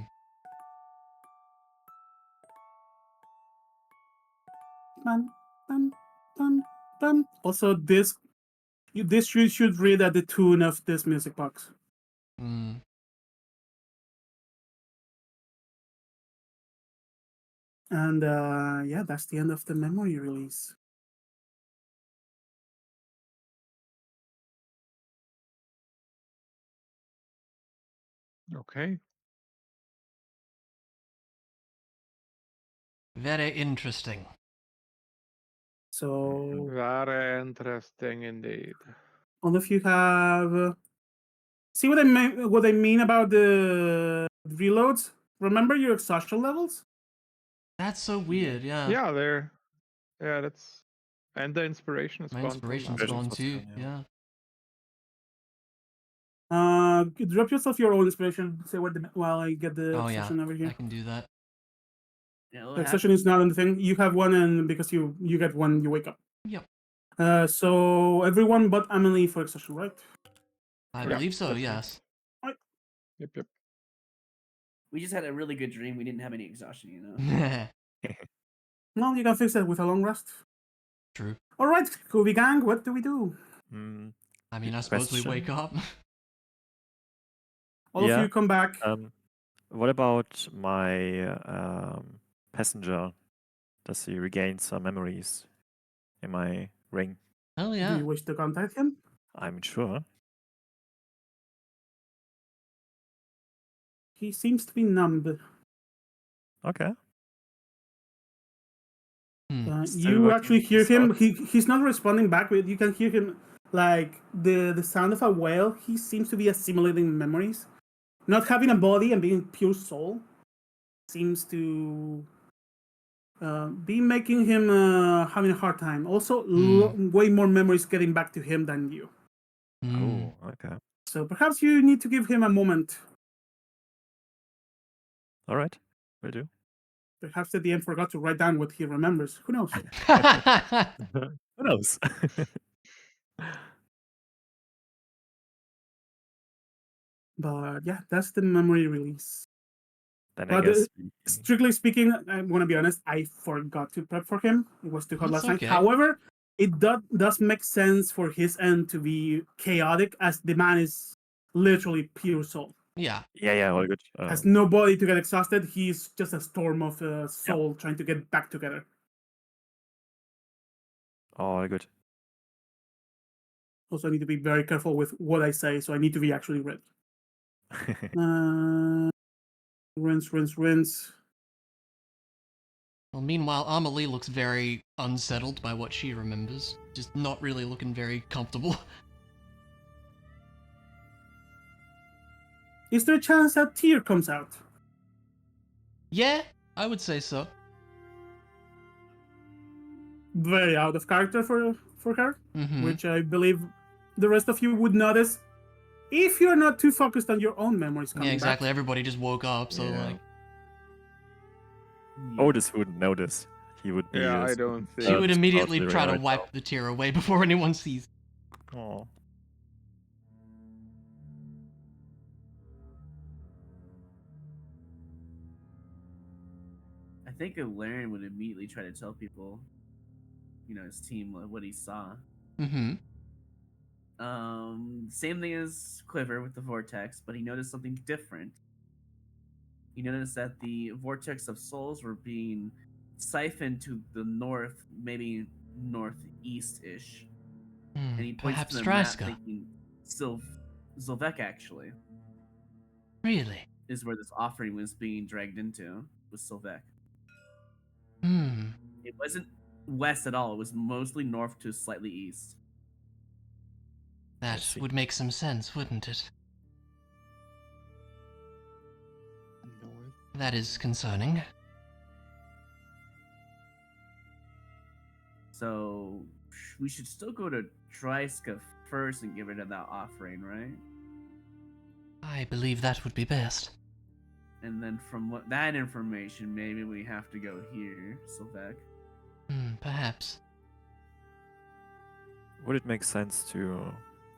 Dun, dun, dun, dun. Also, this you should read at the tune of this music box. Mm. And yeah, that's the end of the memory release. Okay. Very interesting. So Very interesting indeed. all of you have see what I mean about the reloads. Remember your exhaustion levels? That's so weird, yeah. Yeah, there. Yeah, that's. And the inspiration is My gone too. inspiration's Inspiration's gone was too, gone, yeah. yeah. Drop yourself your own inspiration. Say what while I get the Oh, yeah. exhaustion over here. I can do that. Yeah, what The exhaustion is not on the thing. You have one, and because you get one, you wake up. Yep. So everyone but Emily for exhaustion, right? I Yeah, believe so, that's me. yes. Yep. We just had a really good dream. We didn't have any exhaustion, you know. No, you can fix that with a long rest. True. All right, Kobe gang, what do we do? Mm, I mean, Good I suppose we question. wake up. All of Yeah, you come back. What about my passenger? Does he regain some memories in my ring? Hell Do yeah. you wish to contact him? I'm sure. He seems to be numb. Okay. Still You working actually hear this him. out. He's not responding back. But you can hear him like the sound of a whale. He seems to be assimilating memories. Not having a body and being pure soul seems to be making him having a hard time. Also, way more memories getting back to him than you. Oh, okay. So perhaps you need to give him a moment. All right. Will do. Perhaps at the end forgot to write down what he remembers. Who knows? Who knows? But yeah, that's the memory release. Then But I guess strictly speaking, I'm gonna be honest. I forgot to prep for him. It was too hot That's last night. okay. However, it does make sense for his end to be chaotic, as the man is literally pure soul. Yeah. yeah, all good. Has no body to get exhausted. He's just a storm of soul trying to get back together. All good. Also, I need to be very careful with what I say, so I need to be actually read. Rinse. Well, meanwhile, Amelie looks very unsettled by what she remembers. Just not really looking very comfortable. Is there a chance that Tyr comes out? Yeah, I would say so. Very out of character for her, Mm-hmm. which I believe the rest of you would notice if you're not too focused on your own memories coming Yeah, exactly. back. Everybody just woke up, so Yeah. like... Yeah. Otis wouldn't notice. He would be. Yeah, I don't She think- would immediately try to right wipe the tear away before anyone sees. Oh. I think Ilarion would immediately try to tell people, his team what he saw. Mm-hmm. Same thing as Quiver with the vortex, but he noticed something different. He noticed that the vortex of souls were being siphoned to the north, maybe northeast-ish. And he points Perhaps to the map Draska. thinking Zilvek actually Really? is where this offering was being dragged into, with Sylvek. Hmm. It wasn't west at all, it was mostly north to slightly east. That see. would make some sense, wouldn't it? North. That is concerning. So we should still go to Dryska first and give her that offering, right? I believe that would be best. And then from that information, maybe we have to go here, Sylvek. Perhaps. Would it make sense to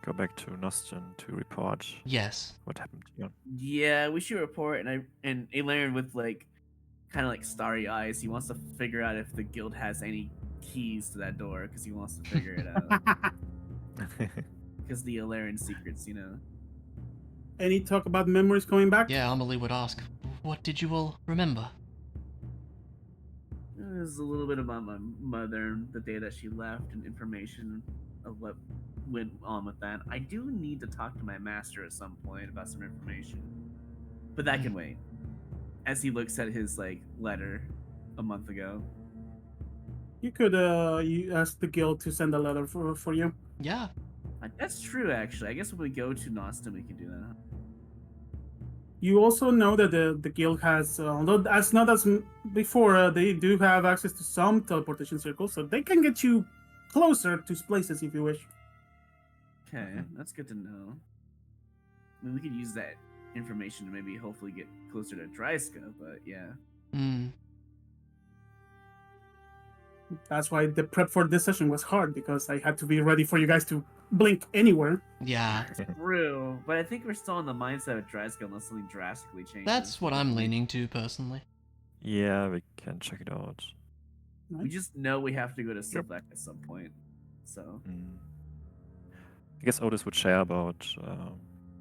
go back to Noston to report Yes. what happened to you? Yeah, we should report. And Ilarion with kind of like starry eyes, he wants to figure out if the guild has any keys to that door because he wants to figure it out. Because the Ilarion secrets, Any talk about memories coming back? Yeah, Amelie would ask, what did you all remember? There's a little bit about my mother, the day that she left, and information of what went on with that. I do need to talk to my master at some point about some information, but that can wait. As he looks at his letter a month ago. You could you ask the guild to send a letter for you. Yeah. That's true, actually. I guess when we go to Noston, we can do that. You also know that the guild has, although as not as before, they do have access to some teleportation circles, so they can get you closer to places if you wish. Okay, that's good to know. I mean, we could use that information to maybe hopefully get closer to Dryska, but yeah. That's why the prep for this session was hard, because I had to be ready for you guys to blink anywhere. Yeah. True, but I think we're still in the mindset of Dryska unless something drastically changes. That's what I'm leaning to, personally. Yeah, we can check it out. We just know we have to go to Sylvek at some point, so... I guess Otis would share about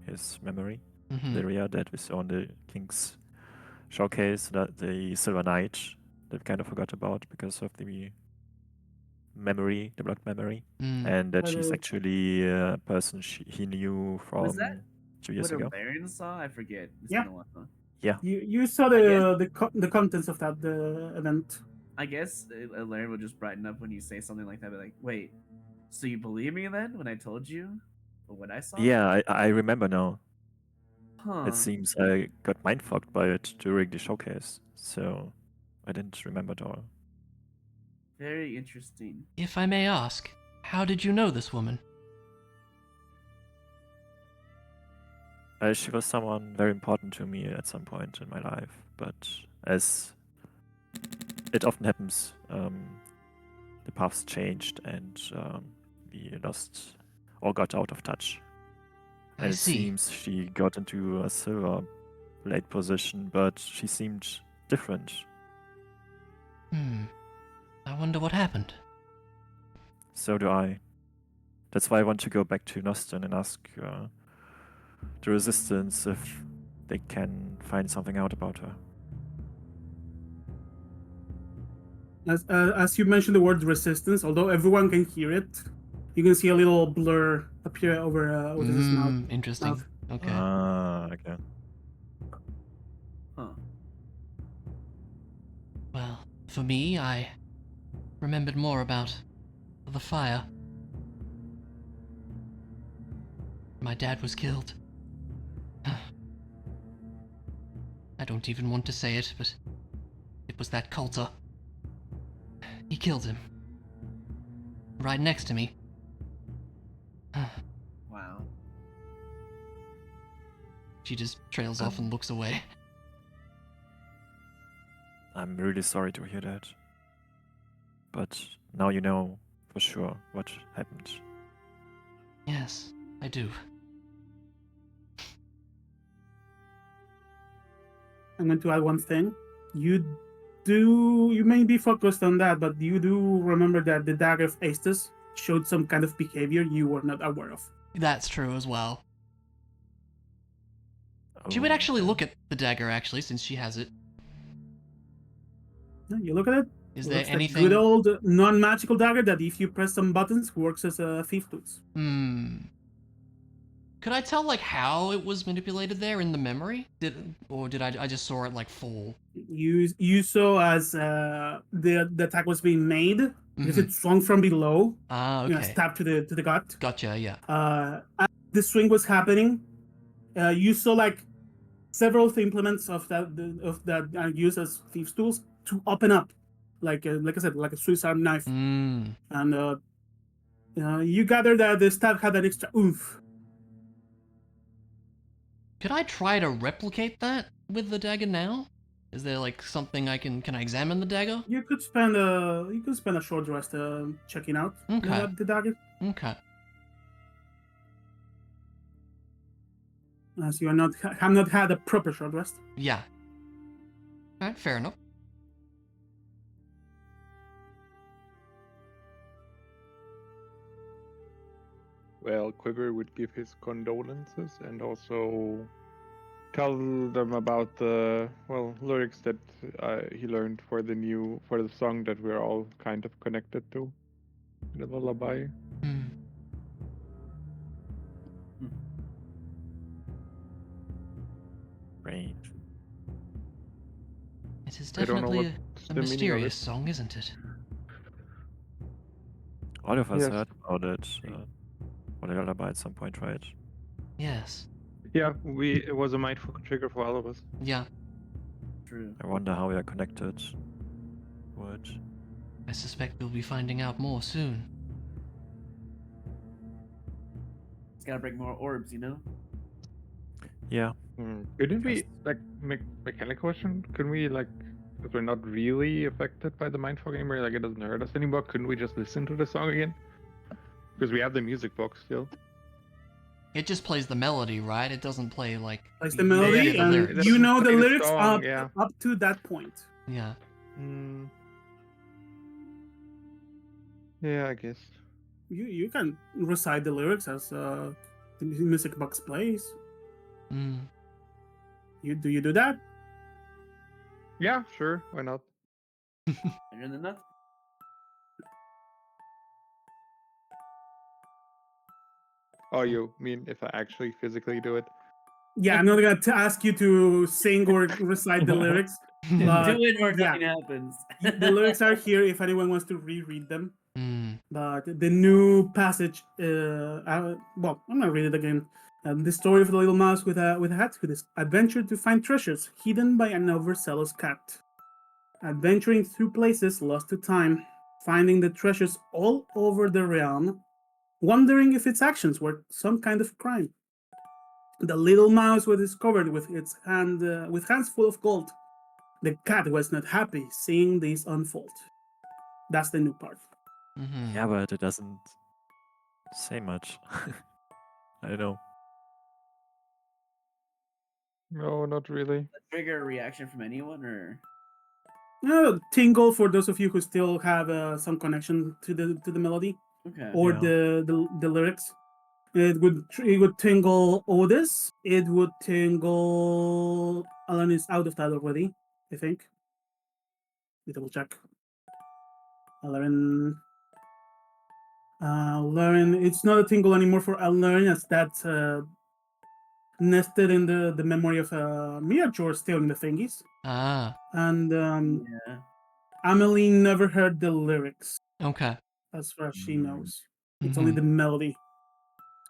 his memory. Mm-hmm. Lyria that we saw in the King's showcase, that the Silver Knight that we kind of forgot about because of the memory, the blocked memory, and that she's actually a person he knew from Was that 2 years what ago. Ilarion saw? I forget. It's Yeah. been a while. Yeah. You saw the contents of that event. I guess Ilarion would just brighten up when you say something like that. Be like, wait, so you believe me then when I told you what I saw? Yeah, I remember now. Huh. It seems I got mindfucked by it during the showcase, so I didn't remember it all. Very interesting. If I may ask, how did you know this woman? She was someone very important to me at some point in my life, but as it often happens, the paths changed and we lost or got out of touch. I And it see. seems she got into a silver blade position, but she seemed different. I wonder what happened. So do I. That's why I want to go back to Noston and ask the Resistance if they can find something out about her. As you mentioned the word resistance, although everyone can hear it, you can see a little blur appear over Otis's mouth. Interesting. mouth. Okay. Okay. Huh. Well, For me, I remembered more about the fire. My dad was killed. I don't even want to say it, but it was that Coulter. He killed him. Right next to me. Wow. She just trails off and looks away. I'm really sorry to hear that. But now you know for sure what happened. Yes, I do. I'm going to add one thing. You may be focused on that, but you do remember that the dagger of Astus showed some kind of behavior you were not aware of. That's true as well. She would Oh, actually okay. look at the dagger, actually, since she has it. Yeah, you look at it. Is It there looks like anything... good old non-magical dagger that if you press some buttons works as a thief tools. Could I tell, like, how it was manipulated there in the memory? Or did I just saw it, like, fall? You saw as the attack was being made because it swung from below. Ah, You know, okay. stabbed to the gut. Gotcha, yeah. As the swing was happening, you saw like several of the implements of that are used as thieves' tools to open up, like I said, like a Swiss Army knife, and you gather that the stab had an extra oomph. Could I try to replicate that with the dagger now? Is there, like, something can I examine the dagger? You could spend a short rest checking out Okay. the dagger, Okay. as you have not had a proper short rest. Yeah. Alright, fair enough. Well, Quiver would give his condolences and also tell them about the lyrics that he learned for the song that we're all kind of connected to, the lullaby. Great. It is I don't know definitely what's a the meaning of mysterious it. song, isn't it? All of us Yes. heard about it for the lullaby at some point, right? Yes. Yeah, it was a mindful trigger for all of us. Yeah. True. I wonder how we are connected to it. I suspect we'll be finding out more soon. It's gotta break more orbs, you know? Yeah. Couldn't we Just- mechanical question? Couldn't we if we're not really affected by the mind fog anymore, like it doesn't hurt us anymore, couldn't we just listen to the song again? Because we have the music box still. It just plays the melody, right? It doesn't play, like... Plays the you melody, hear the and lyrics. you know Play the the lyrics song, yeah. up to that point. Yeah. Yeah, I guess. You can recite the lyrics as the music box plays. You do that? Yeah, sure, why not? Better than nothing. Oh, you mean if I actually physically do it? Yeah, I'm not gonna ask you to sing or recite the lyrics. But Do it or yeah. nothing happens. The lyrics are here if anyone wants to reread them. Mm. But the new passage, I'm gonna read it again. The story of the little mouse with a hat who is adventured to find treasures hidden by an overzealous cat. Adventuring through places lost to time, finding the treasures all over the realm, wondering if its actions were some kind of crime. The little mouse was discovered with with hands full of gold. The cat was not happy seeing this unfold. That's the new part. Mm-hmm. Yeah, but it doesn't say much. I don't know. No, not really. Trigger a reaction from anyone, or Tingle for those of you who still have some connection to the melody okay. or Yeah. the lyrics. It would tingle Otis. It would tingle. Alan is out of that already, I think. We double check. Lauren. Lauren, it's not a tingle anymore for Lauren, as that's nested in the memory of Miniature still in the thingies. Ah. And Yeah. Amelie never heard the lyrics, Okay. as far as she Mm. knows. It's only Mhm. the melody.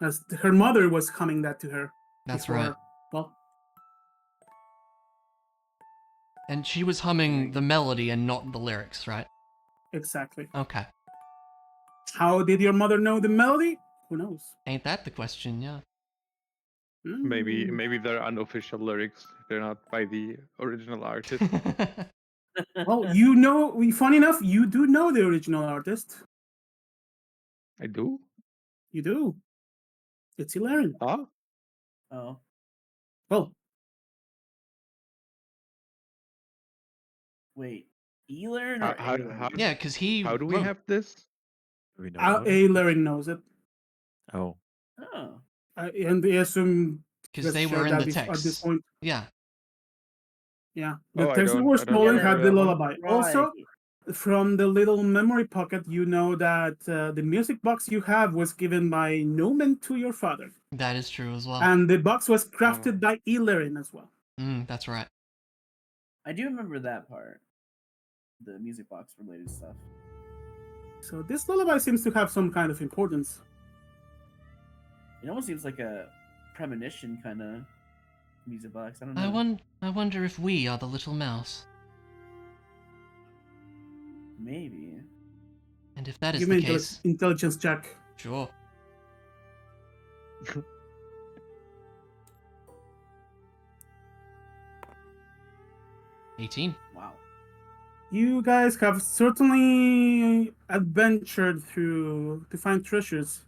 As her mother was humming that to her. That's before, right. Well, And she was humming the melody and not the lyrics, right? exactly. Okay. How did your mother know the melody? Who knows? Ain't that the question, yeah. Maybe Mm. maybe they're unofficial lyrics. They're not by the original artist. Well, funny enough, you do know the original artist. I do? You do. It's Hilarion. Huh? Oh. Well, Wait. Elern How or how Aelern? how, Yeah, because he how do we wrote. have this? Do we know about it? Hilarion knows it. Oh, Oh. And I assume Because they were in the at this text. point. Yeah. Yeah. Oh, The I text don't- was I don't stolen, remember had the that one. lullaby. Right. Also, from the little memory pocket, you know that the music box you have was given by Nomen to your father. That is true as well. And the box was crafted by Hilarion as well. That's right. I do remember that part. The music box related stuff. So this lullaby seems to have some kind of importance. It almost seems like a premonition kind of music box. I don't know. I wonder if we are the little mouse. Maybe. And if that is Give the me case, intelligence check. sure. $18. Wow. You guys have certainly adventured through to find treasures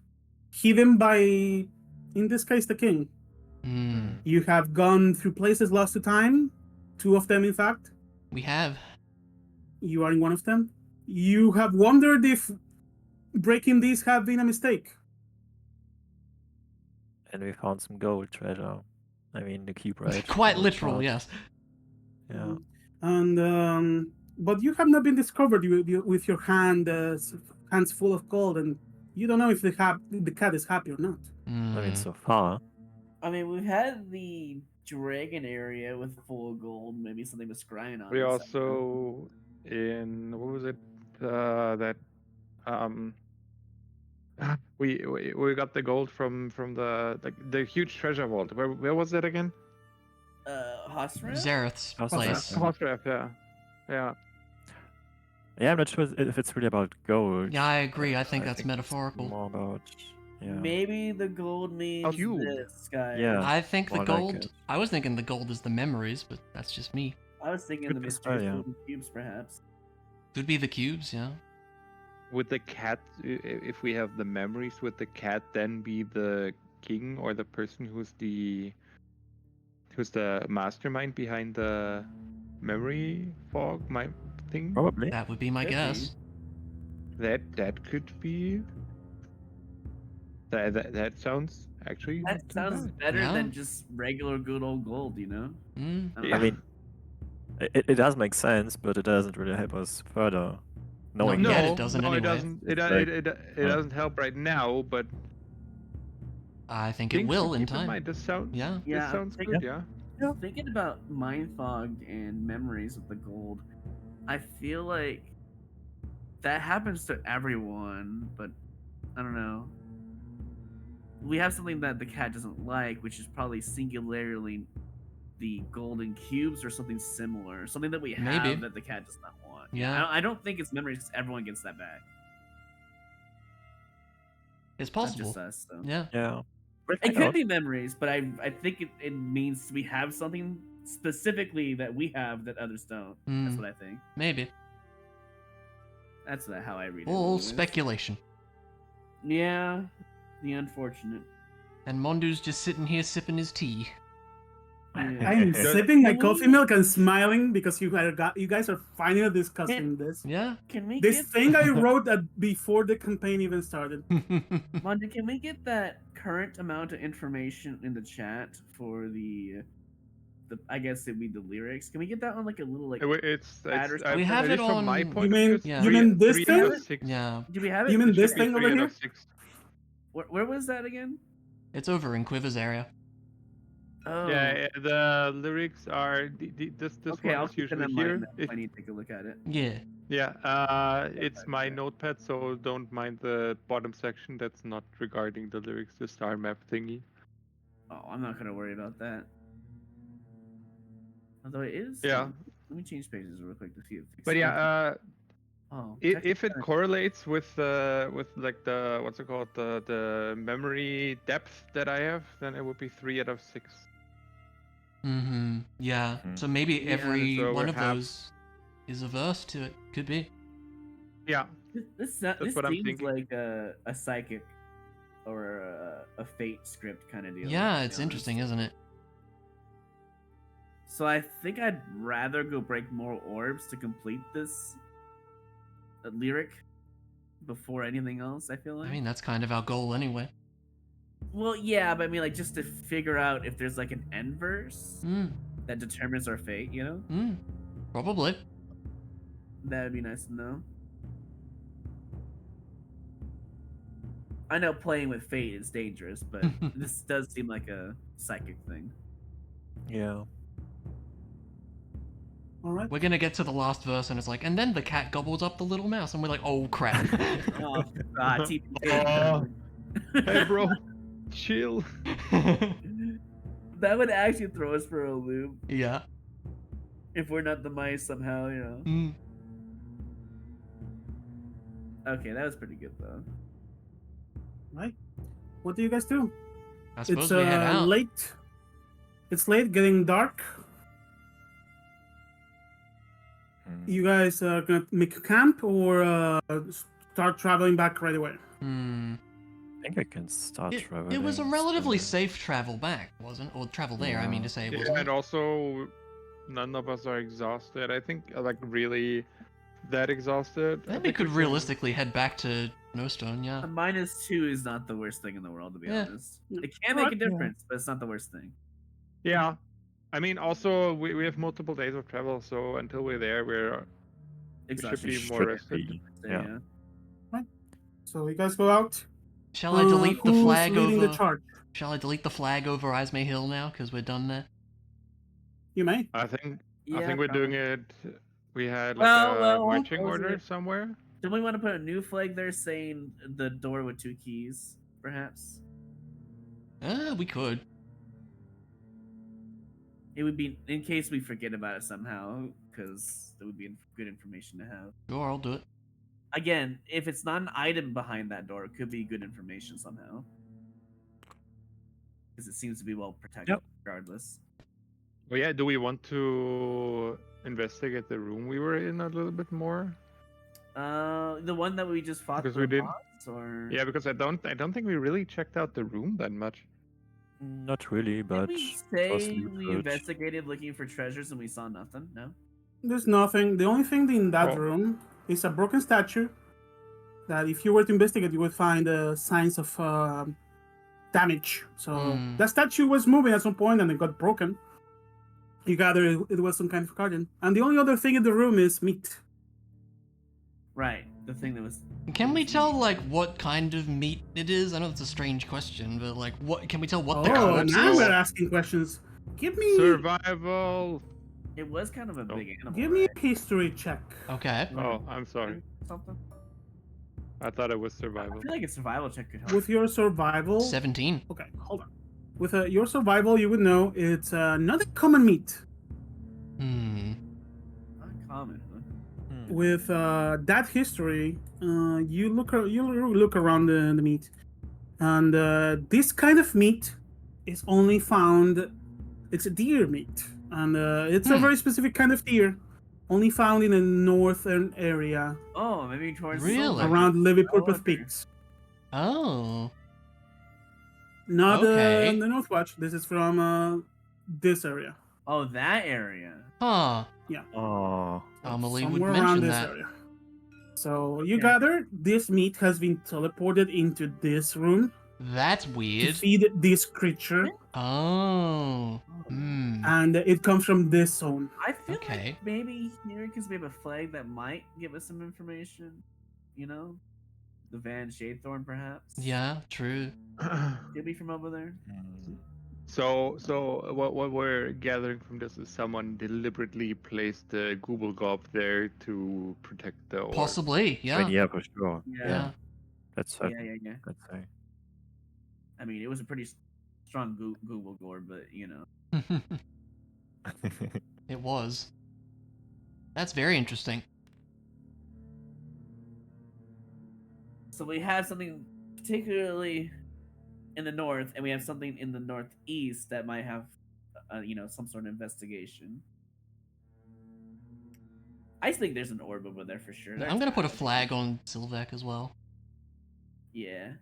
hidden by, in this case, the king. Hmm. You have gone through places lost to time, 2 of them, in fact. We have. You are in one of them. You have wondered if breaking these have been a mistake. and we found some gold treasure. I mean, the cube, right? Quite Gold literal, part. yes. Yeah. And but you have not been discovered with your hands full of gold, and you don't know if the cat is happy or not. I mean, Hmm. so far. I mean, we've had the dragon area with full gold. Maybe something was scrying on We it also in what was it? That we got the gold from the huge treasure vault. Where was that again? somehow. Hosra? Zareth's How's place. that? Hostraf, yeah. Yeah. Yeah, I'm not sure if it's really about gold. Yeah, I agree. I think I that's it's metaphorical. more about. Yeah. Maybe the gold means Cube. this, guys. Yeah. I think the more like gold. it. I was thinking the gold is the memories, but that's just me. I was thinking Could the be as mysterious well, yeah. golden cubes, perhaps. Could be the cubes, yeah. Would the cat, if we have the memories, would the cat then be the king or the person who's the mastermind behind the memory fog thing? Probably. That would be my Could be. guess. That could be. That sounds actually. not That too sounds bad. better Yeah. than just regular good old gold, you know? Mm. I don't Yeah. I mean, it does make sense, but it doesn't really help us further. Knowing Not yet, that. it doesn't no, it anyway. doesn't. It Like, doesn't help right now, but I think it things will to in keep time. mind. This sounds. Yeah. Yeah, This sounds think- good. Yeah. Thinking about mind fogged and memories of the gold, I feel like that happens to everyone, but I don't know. We have something that the cat doesn't like, which is probably singularly the golden cubes or something similar. Something that we have Maybe. that the cat does not want. Yeah. I don't think it's memories 'cause everyone gets that back. It's Not possible. just us, though. Yeah. Yeah. It could be memories, but I think it means we have something specifically that we have that others don't. That's Mm. what I think. Maybe. That's how I read it. All anyways. speculation. Yeah, the unfortunate. And Mondu's just sitting here sipping his tea. Yeah. I'm Does- sipping my coffee milk and smiling because you guys are finally discussing this. Yeah. Can we This get thing I wrote before the campaign even started. Monty? Can we get that current amount of information in the chat for the I guess it'd be the lyrics? Can we get that on like a little like? It's We have at it least from my on- point You of view, mean- it's Yeah. you mean this 3 thing? out of 6. Yeah. Do we have it? You mean It this should be thing 3 over out here? of 6. Where was that again? It's over in Quiver's area. Oh, Yeah, the lyrics are this okay. one I'll is keep it usually in mind here. then if I need to take a look at it. Yeah. Yeah, it's my notepad, so don't mind the bottom section. That's not regarding the lyrics, the star map thingy. Oh, I'm not gonna worry about that. Although it is. Yeah, Let me change pages real quick to see if. but yeah, Oh, if it correlates with like the what's it called, the memory depth that I have, then it would be 3 out of 6. Mm-hmm. Yeah. Mhm. So maybe Yeah, every so one we're of half. those is a verse to it. Could be. Yeah, This that's what I'm seems thinking. like a psychic or a fate script kind of deal. Yeah, to be it's interesting, honest. isn't it? So I think I'd rather go break more orbs to complete this lyric before anything else. I feel like. I mean, that's kind of our goal anyway. Well, yeah, but I mean, like, just to figure out if there's like an end verse Hmm. that determines our fate, you know? Hmm. Probably. That'd be nice to know. I know playing with fate is dangerous, but this does seem like a psychic thing. Yeah. All right. We're gonna get to the last verse, and it's like, and then the cat gobbles up the little mouse, and we're like, oh crap. Oh, God, TPK. Oh. Hey, bro, chill. That would actually throw us for a loop Yeah. if we're not the mice somehow, you know. Hmm. Okay, that was pretty good though. Right. What do you guys do? I suppose It's we head out. late. It's late, getting dark. Hmm. You guys are gonna make a camp or start traveling back right away? Hmm. I think I can start traveling. It was a relatively still. safe travel back, wasn't? Or travel there, I mean to say, Yeah, wasn't and it? also, none of us are exhausted. I think, like, really that exhausted. I think we could realistically head back to Snowstone, yeah. A -2 is not the worst thing in the world, to be Yeah. honest. It can make a Alright, yeah. difference, but it's not the worst thing. Yeah. I mean, also, we have multiple days of travel, so until we're there, we should Exhaustion. be Should more rested. be, Yeah. yeah. So you guys go out. Shall I delete the Who's flag leading over? the charge? Shall I delete the flag over Ismay Hill now? Because we're done there. You may. I think Yeah, we're doing probably. it. We had like Well, a marching what was order it? somewhere. Don't we want to put a new flag there saying the door with 2 keys, perhaps? We could. It would be in case we forget about it somehow, because that would be good information to have. Sure, I'll do it. Again, if it's not an item behind that door, it could be good information somehow. Because it seems to be well protected Yep. regardless. Well, yeah. Do we want to investigate the room we were in a little bit more? The one that we just fought Because the we did- boss, or Yeah, because I don't think we really checked out the room that much. Not really, did but we it was say we looted. investigated looking for treasures and we saw nothing? No. There's nothing. The only thing in that Oh. room is a broken statue. That if you were to investigate, you would find signs of damage. So Hmm. that statue was moving at some point and it got broken. You gather it was some kind of guardian. And the only other thing in the room is meat. Right. The thing that was. Can we tell like what kind of meat it is? I know it's a strange question, but like, what can we tell what the Oh, corpse now is? we're asking questions. Give me Survival. It was kind of a Oh. big animal. give me right? a history check. Okay. Oh, I'm sorry. Something. I thought it was I survival. feel like a survival check could help. With your survival. 17. Okay, hold on. With your survival, you would know it's not a common meat. Hmm. Not common. Huh? Hmm. With that history, you look around the meat, and this kind of meat is only found. It's a deer meat, and it's a very specific kind of deer, only found in the northern area Oh, maybe towards Really? Silver. around Levy-Purpose wonder. Peaks. Oh. Not Okay. the Northwatch. This is from this area. Oh, that area. Huh. Oh, Amelie would Somewhere around mention this that. area. So you Okay. gather this meat has been teleported into this room That's to weird. feed this creature, Oh. Hmm. and it comes from this zone. I feel Okay. like maybe here, because we have a flag that might give us some information. You know? The Van Shadethorn, perhaps? Yeah, true. Could be from over there. hmm. So what we're gathering from this is someone deliberately placed the Google Gop there to protect the orb. Possibly, I mean, yeah. yeah, for sure. Yeah. That's Yeah, certain, yeah. let's say. I mean, it was a pretty strong Google gore, but you know. It was. That's very interesting. So we have something particularly in the north, and we have something in the northeast that might have, some sort of investigation. I think there's an orb over there for sure. I'm gonna put a flag on Sylvek as well. Yeah.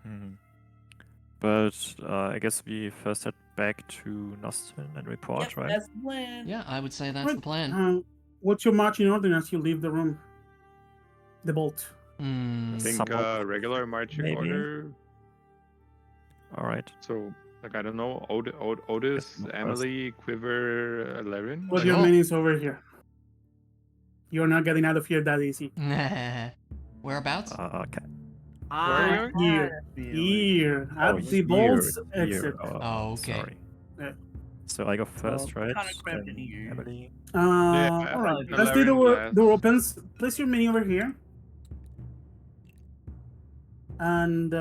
Hmm. But I guess we first head back to Nostin and report, Yep, right? that's the plan. Yeah, I would say that's Right, the plan. What's your marching order as you leave the room? The bolt. Hmm. I think Somewhat, regular marching maybe. order. All right. So like I don't know, Otis, not first. Emily, Quiver, Laren. Put your Sure. minis over here. You're not getting out of here that easy. Whereabouts? Okay. Where are you Here. Here. At the bolt's exit. Oh, okay. Sorry. Yeah. So I go first, right? kinda cramped in Then here. Emily. Yeah, All right. the As the Laren last. door opens, place your mini over here. And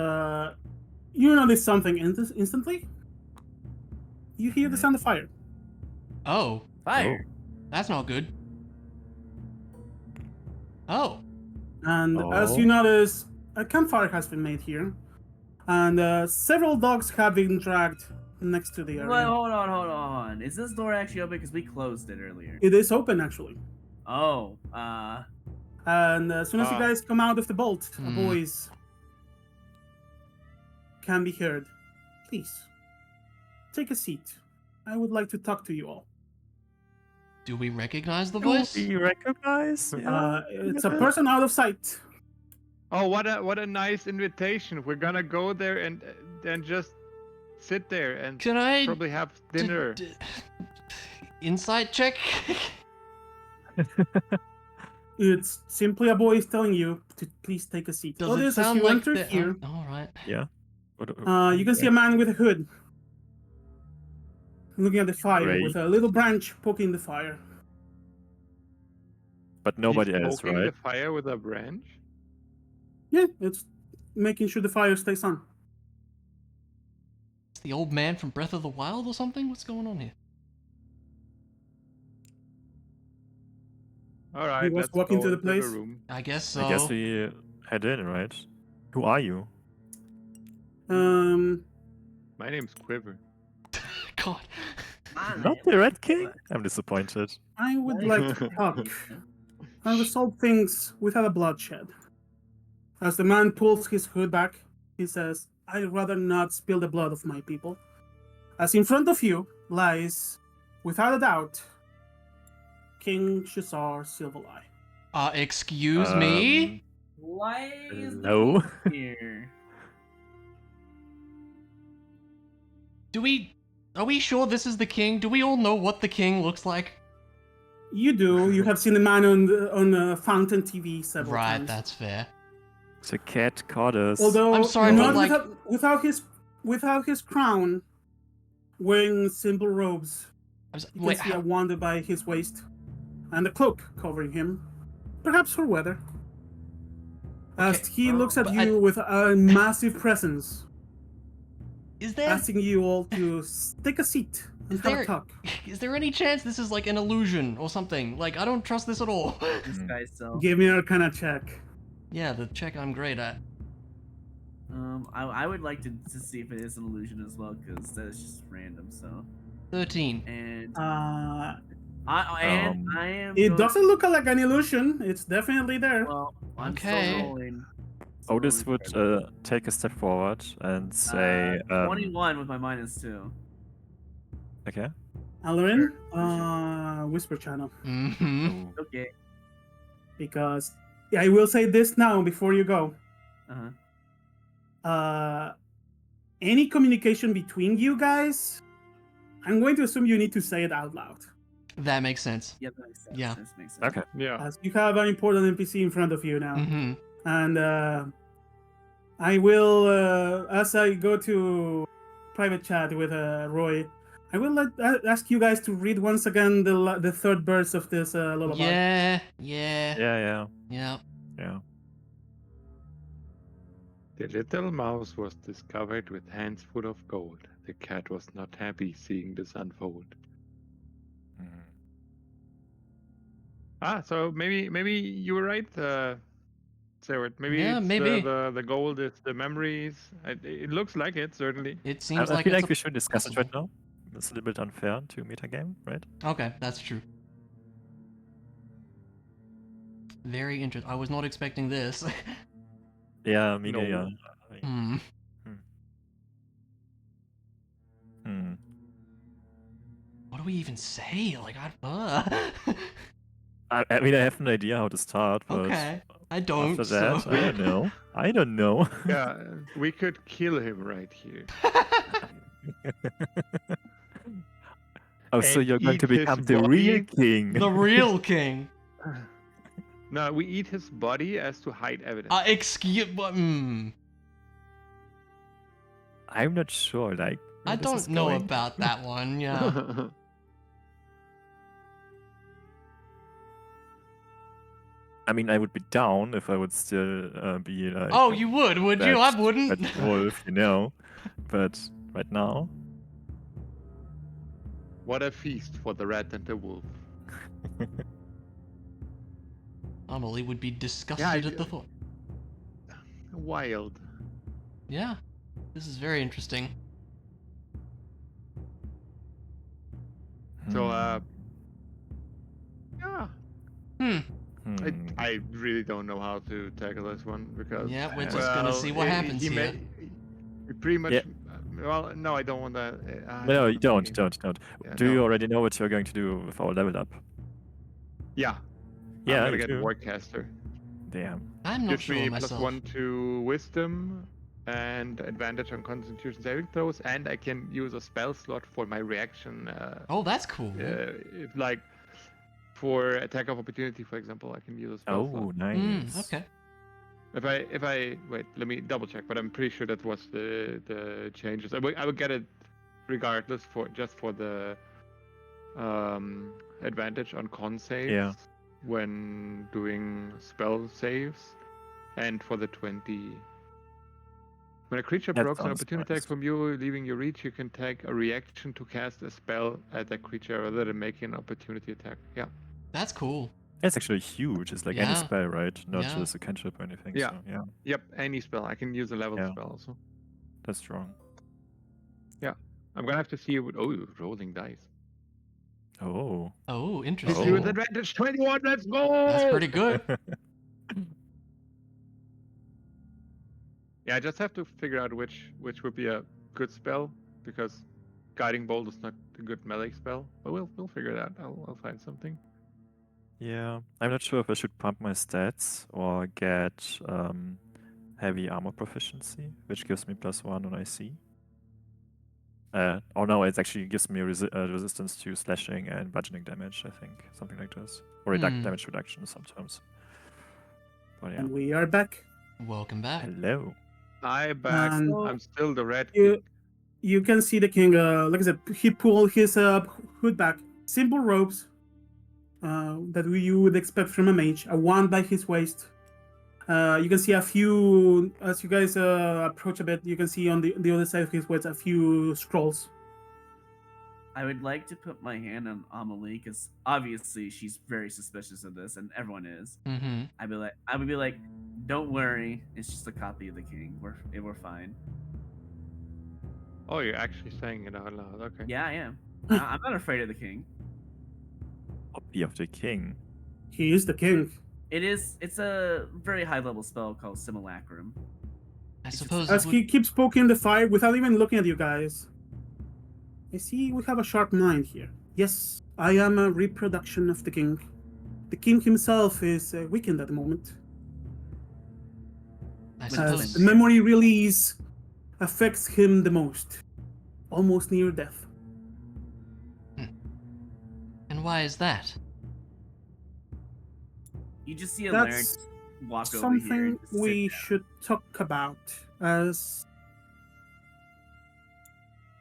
you notice something instantly. You hear the sound of fire. Oh, Fire. that's not good. Oh. And as you notice, a campfire has been made here. And several dogs have been dragged next to the area. Well, hold on. Is this door actually open? Because we closed it earlier. It is open, actually. Oh, And as soon as you Ah. guys come out of the bolt, a Hmm. voice can be heard. Please, take a seat. I would like to talk to you all. Do we recognize the Do voice? we recognize? Yeah. It's a person out of sight. Oh, what a nice invitation. We're gonna go there and then just sit there and Can I probably have dinner. Insight check? It's simply a voice telling you to please take a seat. Does Oh, it this, as sound you like enter the... here, all right. Yeah. you can see a man with a hood looking at the fire Great. with a little branch poking the fire. But nobody He's else, poking right? the fire with a branch. Yeah, it's making sure the fire stays on. It's the old man from Breath of the Wild or something? What's going on here? All right, was let's walking go to the into place? I room. guess so. I guess we head in, right? Who are you? My name's Quiver. God. Not the Red King? I'm disappointed. I would like to talk and resolve things without a bloodshed. As the man pulls his hood back, he says, I'd rather not spill the blood of my people. As in front of you lies, without a doubt, King Shazar Silvereye. Excuse me? why is Hello? the king here? Are we sure this is the king? Do we all know what the king looks like? You do. You have seen the man on Fountain TV several Right, times. that's fair. The cat caught us. Although I'm sorry, not but, like- without his crown, wearing simple robes. You can Wait, see a wand by his waist, and a cloak covering him, perhaps for weather. As Okay, he looks at but you with a massive presence, is there asking you all to take a seat and have a talk. is there any chance this is like an illusion or something? Like, I don't trust this at all. This guy's self. Give me an Arcana check. Yeah, the check I'm great at. I would like to see if it is an illusion as well, because that is just random. So, 13. and Uh, I am. it going- doesn't look like an illusion. It's definitely there. Well, I'm Okay. still rolling. Otis would take a step forward and say, 21 with my -2. okay. Alarin, Whisper Channel. Mm-hmm. Oh, Okay. Because I will say this now before you go. Uh-huh. Any communication between you guys, I'm going to assume you need to say it out loud. That makes sense. Yeah, that makes sense. Yeah. This makes sense. Okay. Yeah. As you have an important NPC in front of you now. Mm-hmm. And I will, as I go to private chat with Roy, I will ask you guys to read once again the third verse of this lullaby. Yeah. Yeah. Yeah. The little mouse was discovered with hands full of gold. The cat was not happy seeing this unfold. Mm. So maybe you were right, Sarah. Maybe Yeah, it's maybe. the gold is the memories. It looks like it, certainly. It I seems like feel it's like we should discuss it possible. right now. It's a little bit unfair to metagame, right? Okay, that's true. Very interesting. I was not expecting this. Yeah, me No. yeah. Hmm. Hmm. What do we even say? Like, I mean, I have an idea how to start, but Okay. I don't. after that, so. I don't know. I don't know. Yeah, we could kill him right here. Oh, so And you're going to eat his become the real body. king. The real king. No, we eat his body as to hide evidence. Excuse. I'm not sure. Like, I where this is don't know going. about that one. Yeah. I mean, I would be down if I would still be like. Oh, you would you? I wouldn't. That wolf, you know. But right now, What a feast for the rat and the wolf. Amelie would be disgusted I- at the thought. Wild. Yeah. This is very interesting. So, hmm, yeah. hmm. I really don't know how to tackle this one because. Yeah, we're just gonna see what happens here. He pretty much. Yeah. Well, no, I don't want that. No, you don't. Yeah, Do you no. already know what you're going to do with our level up? Yeah. Yeah, I'm gonna me get too. Warcaster. Damn. I'm not Gives sure me myself. +1 to Wisdom and advantage on Constitution saving throws, and I can use a spell slot for my reaction. Oh, that's cool. If like for attack of opportunity, for example, I can use a spell slot. Oh, nice. Okay. If I wait, let me double check, but I'm pretty sure that was the changes. I would get it regardless for just for the advantage on con saves Yeah. when doing spell saves, and for the 20. When a creature That provokes an sounds opportunity nice. attack from you, leaving your reach, you can take a reaction to cast a spell at that creature rather than making an opportunity attack. Yeah. That's cool. That's actually huge. It's like any Yeah. spell, right? Not Yeah. just a cantrip or anything. Yeah. So, yeah, Yep. Any spell. I can use a level Yeah. spell also. that's strong. I'm gonna have to see what. Oh, rolling dice. Oh. Oh, Gives interesting. you Oh. an advantage 21. Let's go. That's pretty good. Yeah, I just have to figure out which would be a good spell because guiding bolt is not a good melee spell. But we'll figure it out. I'll find something. Yeah, I'm not sure if I should pump my stats or get heavy armor proficiency, which gives me +1 on IC. Oh no, it actually gives me resistance to slashing and bludgeoning damage, I think. Something like this. Or damage reduction sometimes. But yeah. And we are back. Welcome back. Hello. I back. And I'm still the red you, king. you can see the king. Like I said, he pulled his hood back. Simple robes that you would expect from a mage. A wand by his waist. You can see a few as you guys approach a bit. You can see on the other side of his waist a few scrolls. I would like to put my hand on Amelie because obviously she's very suspicious of this, and everyone is. Mm-hmm. I would be like, don't worry, it's just a copy of the king. We're fine. Oh, you're actually saying it out loud. Okay. Yeah, I am. I'm not afraid of the king. Copy of the king. He is the king. It's a very high level spell called Simulacrum. I suppose As it he would... keeps poking the fire without even looking at you guys. I see we have a sharp mind here. Yes, I am a reproduction of the king. The king himself is weakened at the moment. I As suppose... the memory release affects him the most. Almost near death. And And why is that? You just see a That's larynx walk over here. something And just sit we down. should talk about. As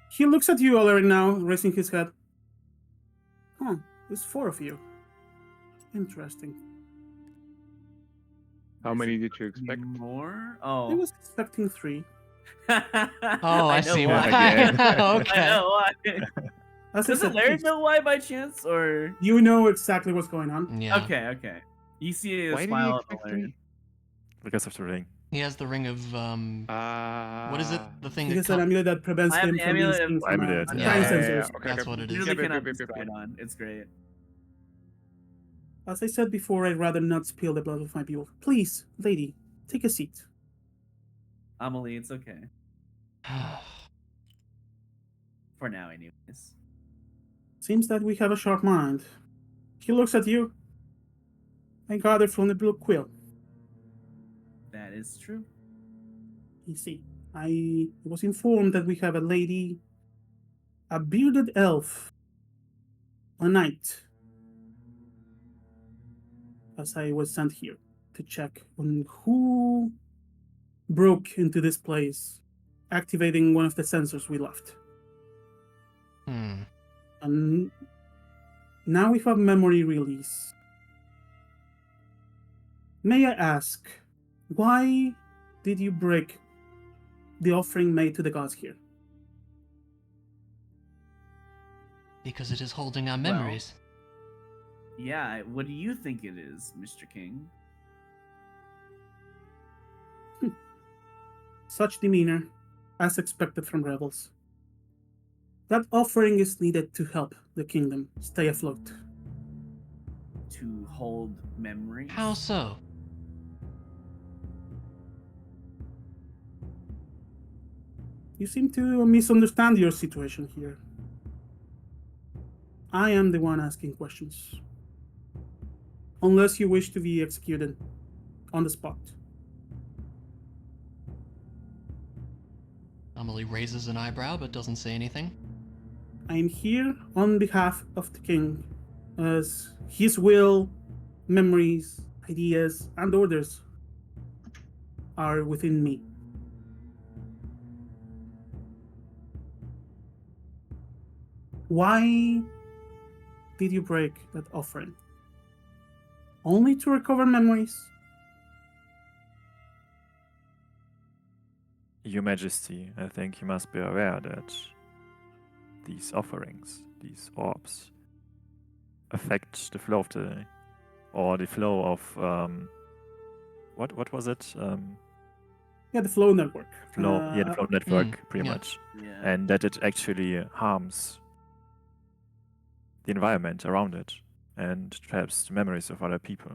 he looks at you already now, raising his head. Huh, there's 4 of you. Interesting. How Is many it did you expect? More? I Oh. was expecting 3. Oh, I know see why. why. I Okay. know why. As I Does said, it Larry please, know why by chance, or? you know exactly what's going on. Yeah. Okay. You see a Why did you smile on expect Larry. 3? Because of the ring. He has the ring of what is it? The thing He that has an amulet that prevents I have him the from being amulet seen of from Amulet, a yeah. time Yeah. sensors. Okay, That's okay. what it is. Literally Yep, yep, cannot yep, be yep, yep, spied yep. on. It's great. As I said before, I'd rather not spill the blood of my people. Please, lady, take a seat. Amelie, it's okay. For now, anyways. Seems that we have a sharp mind. He looks at you. I gather from the blue quill. That is true. You see, I was informed that we have a lady, a bearded elf, a knight, as I was sent here to check on who broke into this place, activating one of the sensors we left. Hmm. And now we have memory release. May I ask, why did you break the offering made to the gods here? Because it is holding our Well- memories. Yeah, what do you think it is, Mr. King? Such demeanor, as expected from rebels. That offering is needed to help the kingdom stay afloat. To hold memories? How so? You seem to misunderstand your situation here. I am the one asking questions. Unless you wish to be executed on the spot. Amelie raises an eyebrow but doesn't say anything. I am here on behalf of the king, as his will, memories, ideas, and orders are within me. Why did you break that offering? Only to recover memories? Your Majesty, I think you must be aware that these offerings, these orbs, affect the flow of the flow of what was it? Yeah, the flow network. The flow network, pretty yeah. much, Yeah. and that it actually harms the environment around it and traps the memories of other people.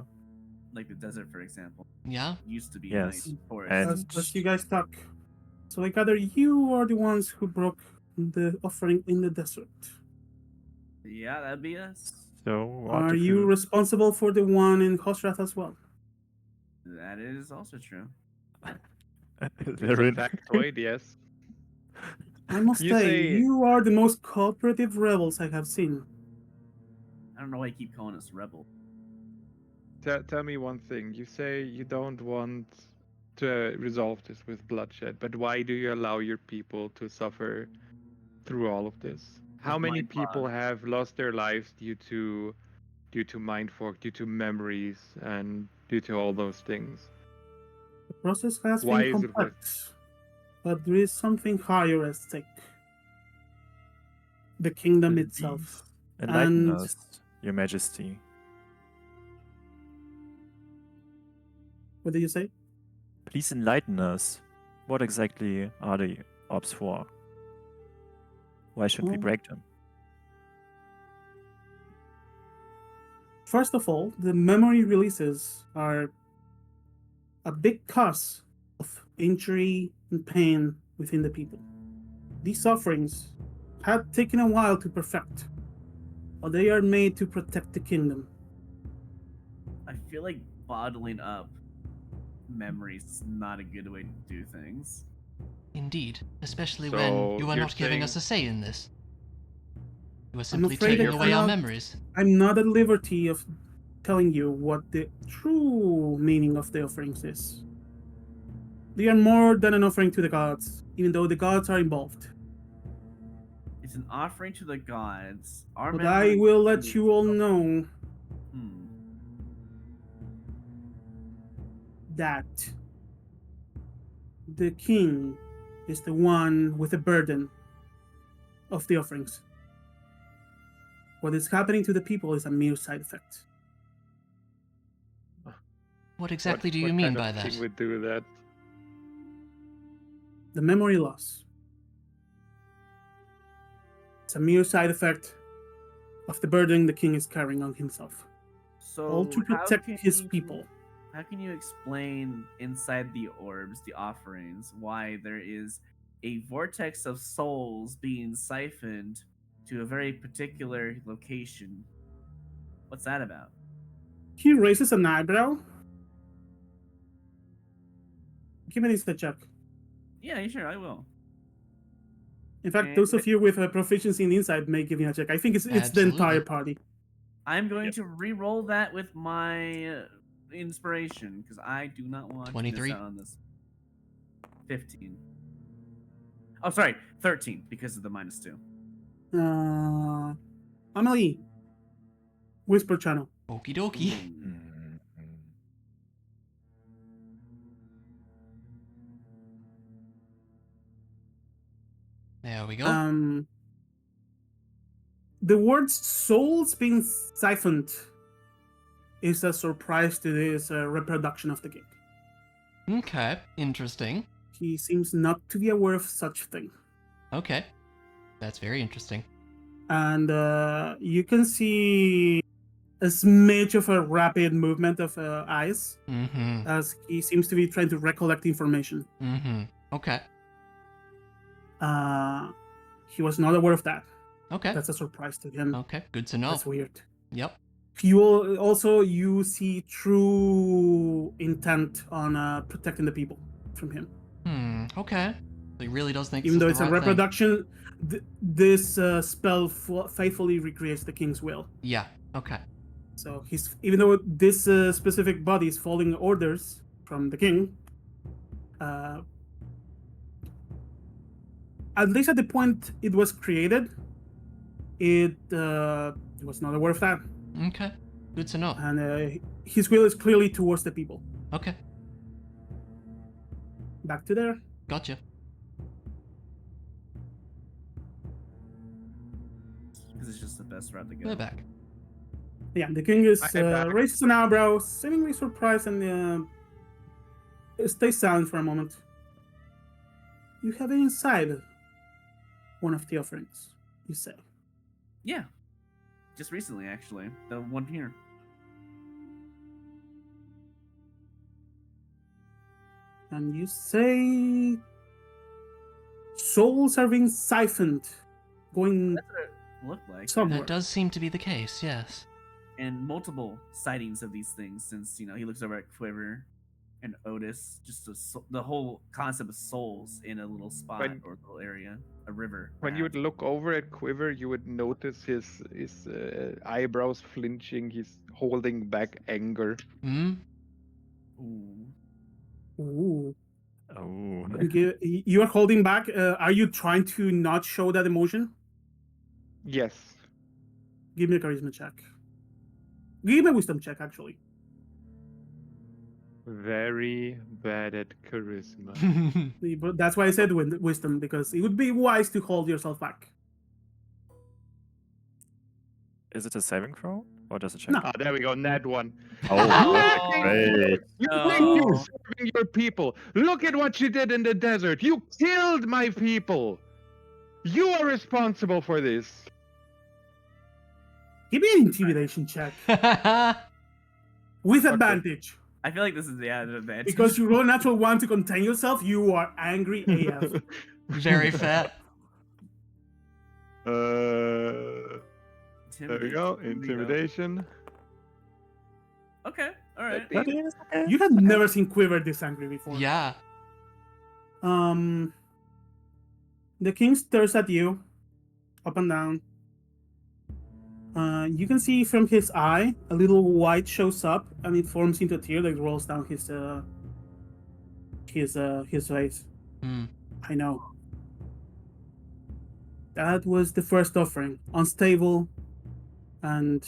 Like the desert, for example. Yeah? Used to be Yes. nice forest. And- As you guys talk. So I gather you are the ones who broke the offering in the desert. Yeah, that'd be us. So what Are if you responsible for the one in Hosrath as well? That is also true. It's They're a in- factoid, yes. I must You say, say- you are the most cooperative rebels I have seen. I don't know why you keep calling us rebel. Tell me one thing. You say you don't want to resolve this with bloodshed, but why do you allow your people to suffer through all of this? How With many mind people fog. have lost their lives due to mind fog, due to memories, and due to all those things? The process has Why been is it worth complex, but there is something higher at stake. The kingdom Please itself. enlighten And- us, Your Majesty? What did you say? Please enlighten us. What exactly are the orbs for? Why should we Well, break them? First of all, the memory releases are a big cause of injury and pain within the people. These offerings had taken a while to perfect, but they are made to protect the kingdom. I feel like bottling up memories is not a good way to do things. Indeed. Especially So when you are you're not giving saying- us a say in this. He was I'm simply afraid taking I away our cannot- memories. I'm not at liberty of telling you what the true meaning of the offerings is. They are more than an offering to the gods, even though the gods are involved. It's an offering to the gods. Our But I memory will let is- you all know Hmm. that the king is the one with the burden of the offerings. What is happening to the people is a mere side effect. What exactly do you what mean kind by of that? king would do that? The memory loss. It's a mere side effect of the burden the king is carrying on himself. So All to how protect can his you- people. How can you explain inside the orbs, the offerings, why there is a vortex of souls being siphoned to a very particular location? What's that about? He raises an eyebrow. Give me this check. Yeah, sure, I will. In fact, And those of you with a proficiency in insight may give me a check. I think it's the entire Absolutely. party. I'm going to re-roll that with my inspiration because I do not want to 23? miss out on this. 15. Oh, sorry, 13 because of the -2. Amelie, whisper channel. Okie dokie. Ooh. There we go. The words souls being siphoned is a surprise to this reproduction of the king. Okay, interesting. He seems not to be aware of such thing. Okay, that's very interesting. And you can see a smidge of a rapid movement of eyes Mm-hmm. as he seems to be trying to recollect information. Mm-hmm. Okay. He was not aware of that. Okay. That's a surprise to him. Okay, good to know. That's weird. Yep. You see true intent on protecting the people from him. Okay. So he really does think Even this though is it's the a right thing. reproduction, this spell faithfully recreates the king's will. Yeah. Okay. So even though this specific body is following orders from the king, at least at the point it was created, it was not aware of that, Okay. Good to know. and his will is clearly towards the people. Okay. Back to there. Gotcha. Because it's just the best route to go. We're back. Yeah, the king is I'm back. raises an eyebrow, seemingly surprised, and stays silent for a moment. You have it inside one of the offerings, you say. Yeah. Just recently, actually. The one here. And you say souls are being siphoned, going That's what it looked like. somewhere. That does seem to be the case, yes. And multiple sightings of these things since, he looks over at Quiver and Otis. Just the whole concept of souls in a little spot or a little area. A river. When you would perhaps. look over at Quiver, you would notice his eyebrows flinching. He's holding back anger. Hmm? Ooh. Ooh. Oh. You are holding back. Are you trying to not show that emotion? Yes. Give me a charisma check. Give me a wisdom check, actually. Very bad at charisma. That's why I said wisdom, because it would be wise to hold yourself back. Is it a saving throw or just a check? No. Ah, there we go. Nat one. Oh, Oh. great. You No. think you're serving your people? Look at what you did in the desert. You killed my people. You are responsible for this. Give me an intimidation check with advantage. I feel like this is the advantage. Because you roll a natural 1 to contain yourself, you are angry AF. Very fair. There we go. Intimidation. Intimidation. Okay, alright. Let me- You have never seen Quiver this angry before. Yeah. The king stares at you, up and down. You can see from his eye a little white shows up, and it forms into a tear that rolls down his face. Hmm. I know. That was the first offering, unstable, and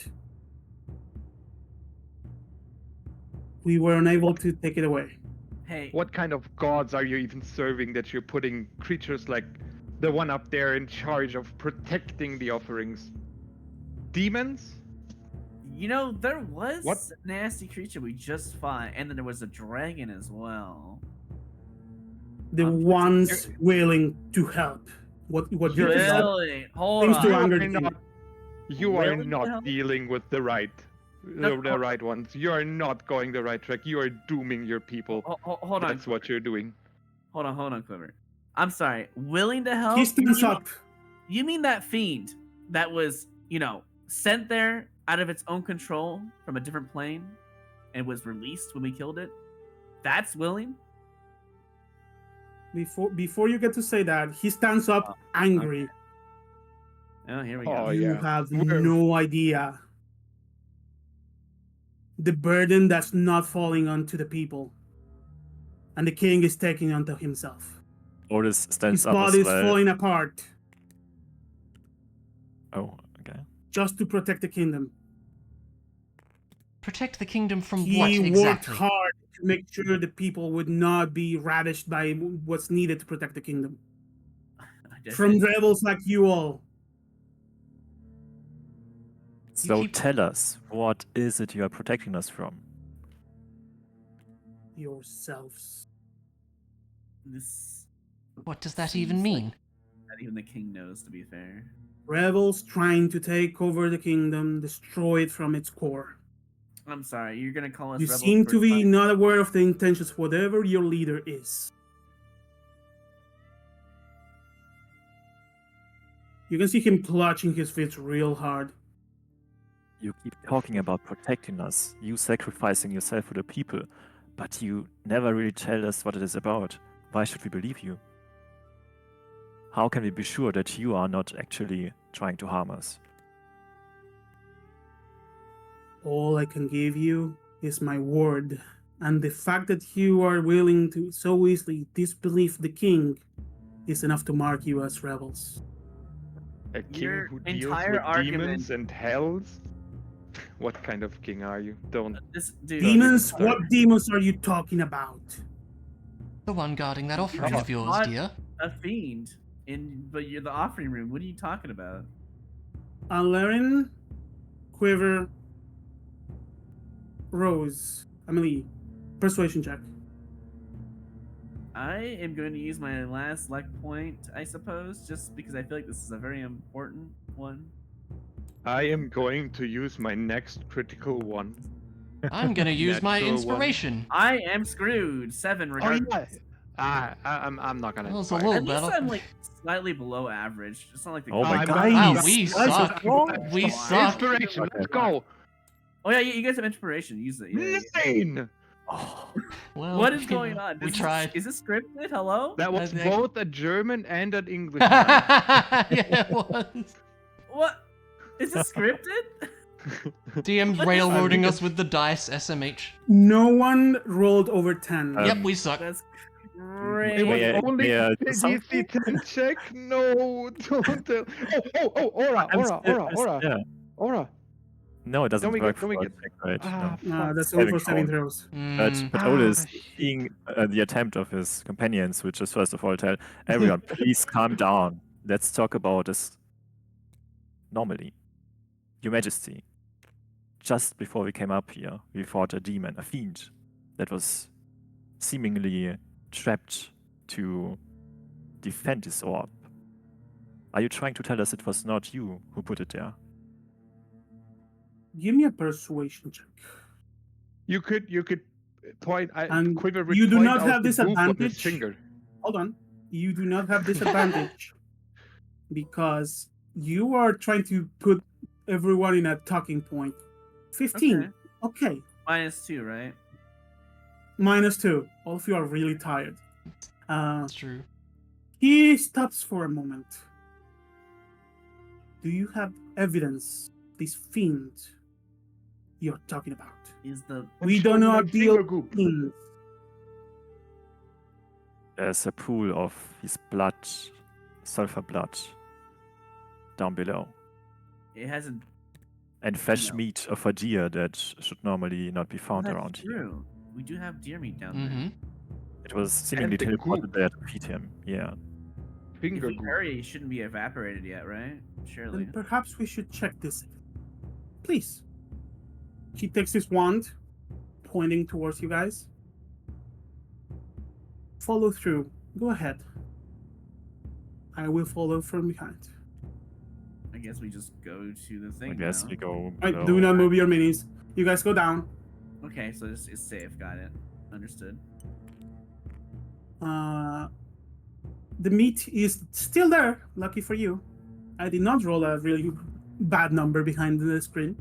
we were unable to take it away. Hey, What kind of gods are you even serving that you're putting creatures like the one up there in charge of protecting the offerings? Demons? you know, there was What? a nasty creature we just fought, and then there was a dragon as well. The Um, ones willing to help. What you just said Really? Hold seems to on. You anger are the king. not, you are Willing to not help? dealing with the right, No, the right ones. You are not going the right track. You are dooming your people. Hold on. That's what you're doing. Hold on, Quiver. I'm sorry. Willing to help? He stands up. You mean that fiend that was, sent there out of its own control from a different plane and was released when we killed it? That's willing? Before you get to say that, he stands up angry. Oh, here we Oh, go. You yeah. have We're- no idea the burden that's not falling onto the people, and the king is taking onto himself. Otis stands His up as body is well. falling apart Oh, okay. just to protect the kingdom. Protect the kingdom from He what worked exactly? hard to make sure the people would not be ravished by what's needed to protect the kingdom. From rebels like you all. So keep- tell us, what is it you are protecting us from? Yourselves. This What does that Seems even like- mean? not even the king knows, to be fair. Rebels trying to take over the kingdom, destroy it from its core. I'm sorry, you're gonna call us You rebels seem for to be trying- not aware of the intentions of whatever your leader is. You can see him clutching his fists real hard. You keep talking about protecting us, you sacrificing yourself for the people, but you never really tell us what it is about. Why should we believe you? How can we be sure that you are not actually trying to harm us? All I can give you is my word, and the fact that you are willing to so easily disbelieve the king is enough to mark you as rebels. A king Your who deals entire with argument- demons and hells? What kind of king are you? Don't. This dude. Demons? sorry. What demons are you talking about? The one guarding that offering just of yours, fought dear. a fiend but you're the offering room. What are you talking about? Alarin, Quiver, Rose, Emily, persuasion check. I am going to use my last luck point, I suppose, just because I feel like this is a very important one. I am going to use my next critical one. I'm gonna use my Natural one. inspiration. I am screwed. 7 regardless. I'm not gonna. That was a try. little At least better. I'm like slightly below average. It's not like the Oh my I'm god! not- Wow, we Guys, guys, suck. what's We wrong? suck. Inspiration. Let's go. Oh yeah, you guys have inspiration. Use it. Yeah, yeah. 9. Oh, Well, What is you going know, on? We Is this- tried. Is this scripted? Hello? That was think- both a German and an English. man. Yeah, it was. What? Is this scripted? DM's What is- railroading us with the dice, SMH. No one rolled over 10. Um, Yep, we suck. That's It great. was May I- only may I a do DC something? 10 check. No, don't tell. Aura, I'm Aura, still- Aura, Aura, yeah. Aura. No, it doesn't Don't we work get- don't we for get- a check, right? Ah, No. No, fuck. that's only for Saving saving throw. throws. But Ah, Otis, shit. seeing the attempt of his companions, which is first of all tell everyone, please calm down. Let's talk about this normally. Your Majesty, just before we came up here, we fought a demon, a fiend, that was seemingly trapped to defend his orb. Are you trying to tell us it was not you who put it there? Give me a persuasion check. You could point. And Quiver would you do point not out have the goof of his disadvantage. finger. Hold on. You do not have disadvantage because you are trying to put everyone in a talking point. 15. Okay. -2, right? -2. All of you are really tired. That's true. He stops for a moment. Do you have evidence this fiend you're talking about. Is the We do not deal with fiends. There's a pool of his blood, sulfur blood, down below. it hasn't? And fresh No. meat of a deer that should normally not be found That's around here. true. We do have deer meat down Mm-hmm. It was seemingly the teleported goop. there to feed him. Yeah. there. Finger If we goop. hurry, it shouldn't be evaporated yet, right? Surely. Then perhaps we should check this. Please. He takes his wand, pointing towards you guys. Follow through. Go ahead. I will follow from behind. I guess we just go to the thing I guess now. we go. Right, below. do not move your minis. You guys go down. Okay, so it's safe. Got it. Understood. The meat is still there. Lucky for you. I did not roll a really bad number behind the screen.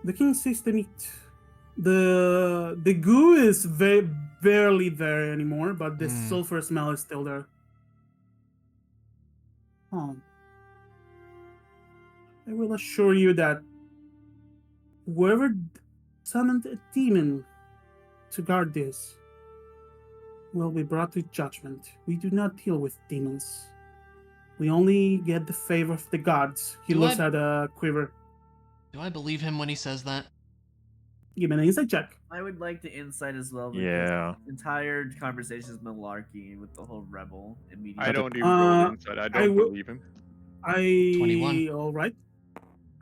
The king sees the meat. The goo is barely there anymore, but the sulfur smell is still there. I will assure you that whoever summoned a demon to guard this will be brought to judgment. We do not deal with demons. We only get the favor of the gods. He Do looks I- at a quiver. Do I believe him when he says that? Give me an insight check. I would like to insight as well. Because Yeah. this entire conversation is malarkey with the whole rebel immediately. I don't even roll Uh, inside. I I don't will- believe him. 21. All right.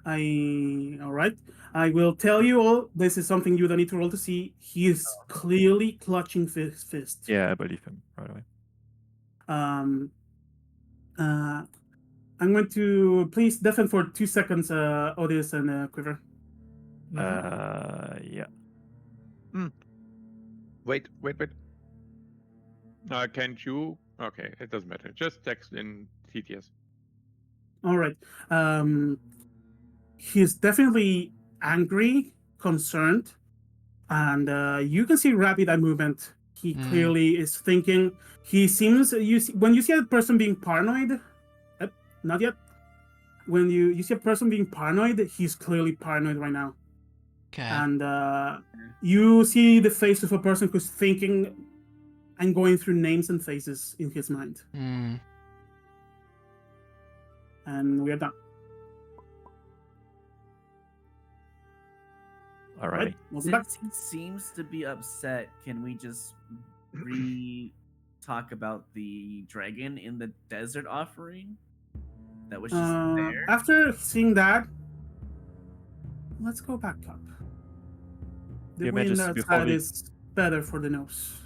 All right. I will tell you all. This is something you don't need to roll to see. He is clearly clutching his fist. Yeah, I believe him right away. I'm going to please deafen for 2 seconds, Odys and Quiver. Yeah. Wait. Can't you? Okay, it doesn't matter. Just text in TTS. All right. He's definitely angry, concerned, and you can see rapid eye movement. He clearly is thinking. He seems when you see a person being paranoid. Not yet. When you see a person being paranoid, he's clearly paranoid right now. Okay. And you see the face of a person who's thinking and going through names and faces in his mind. And we are done. All right. Welcome back. Since he seems to be upset, can we just talk about the dragon in the desert offering? That was just there. After seeing that, let's go back up. The Your wind Majesty, before outside we- is better for the nose.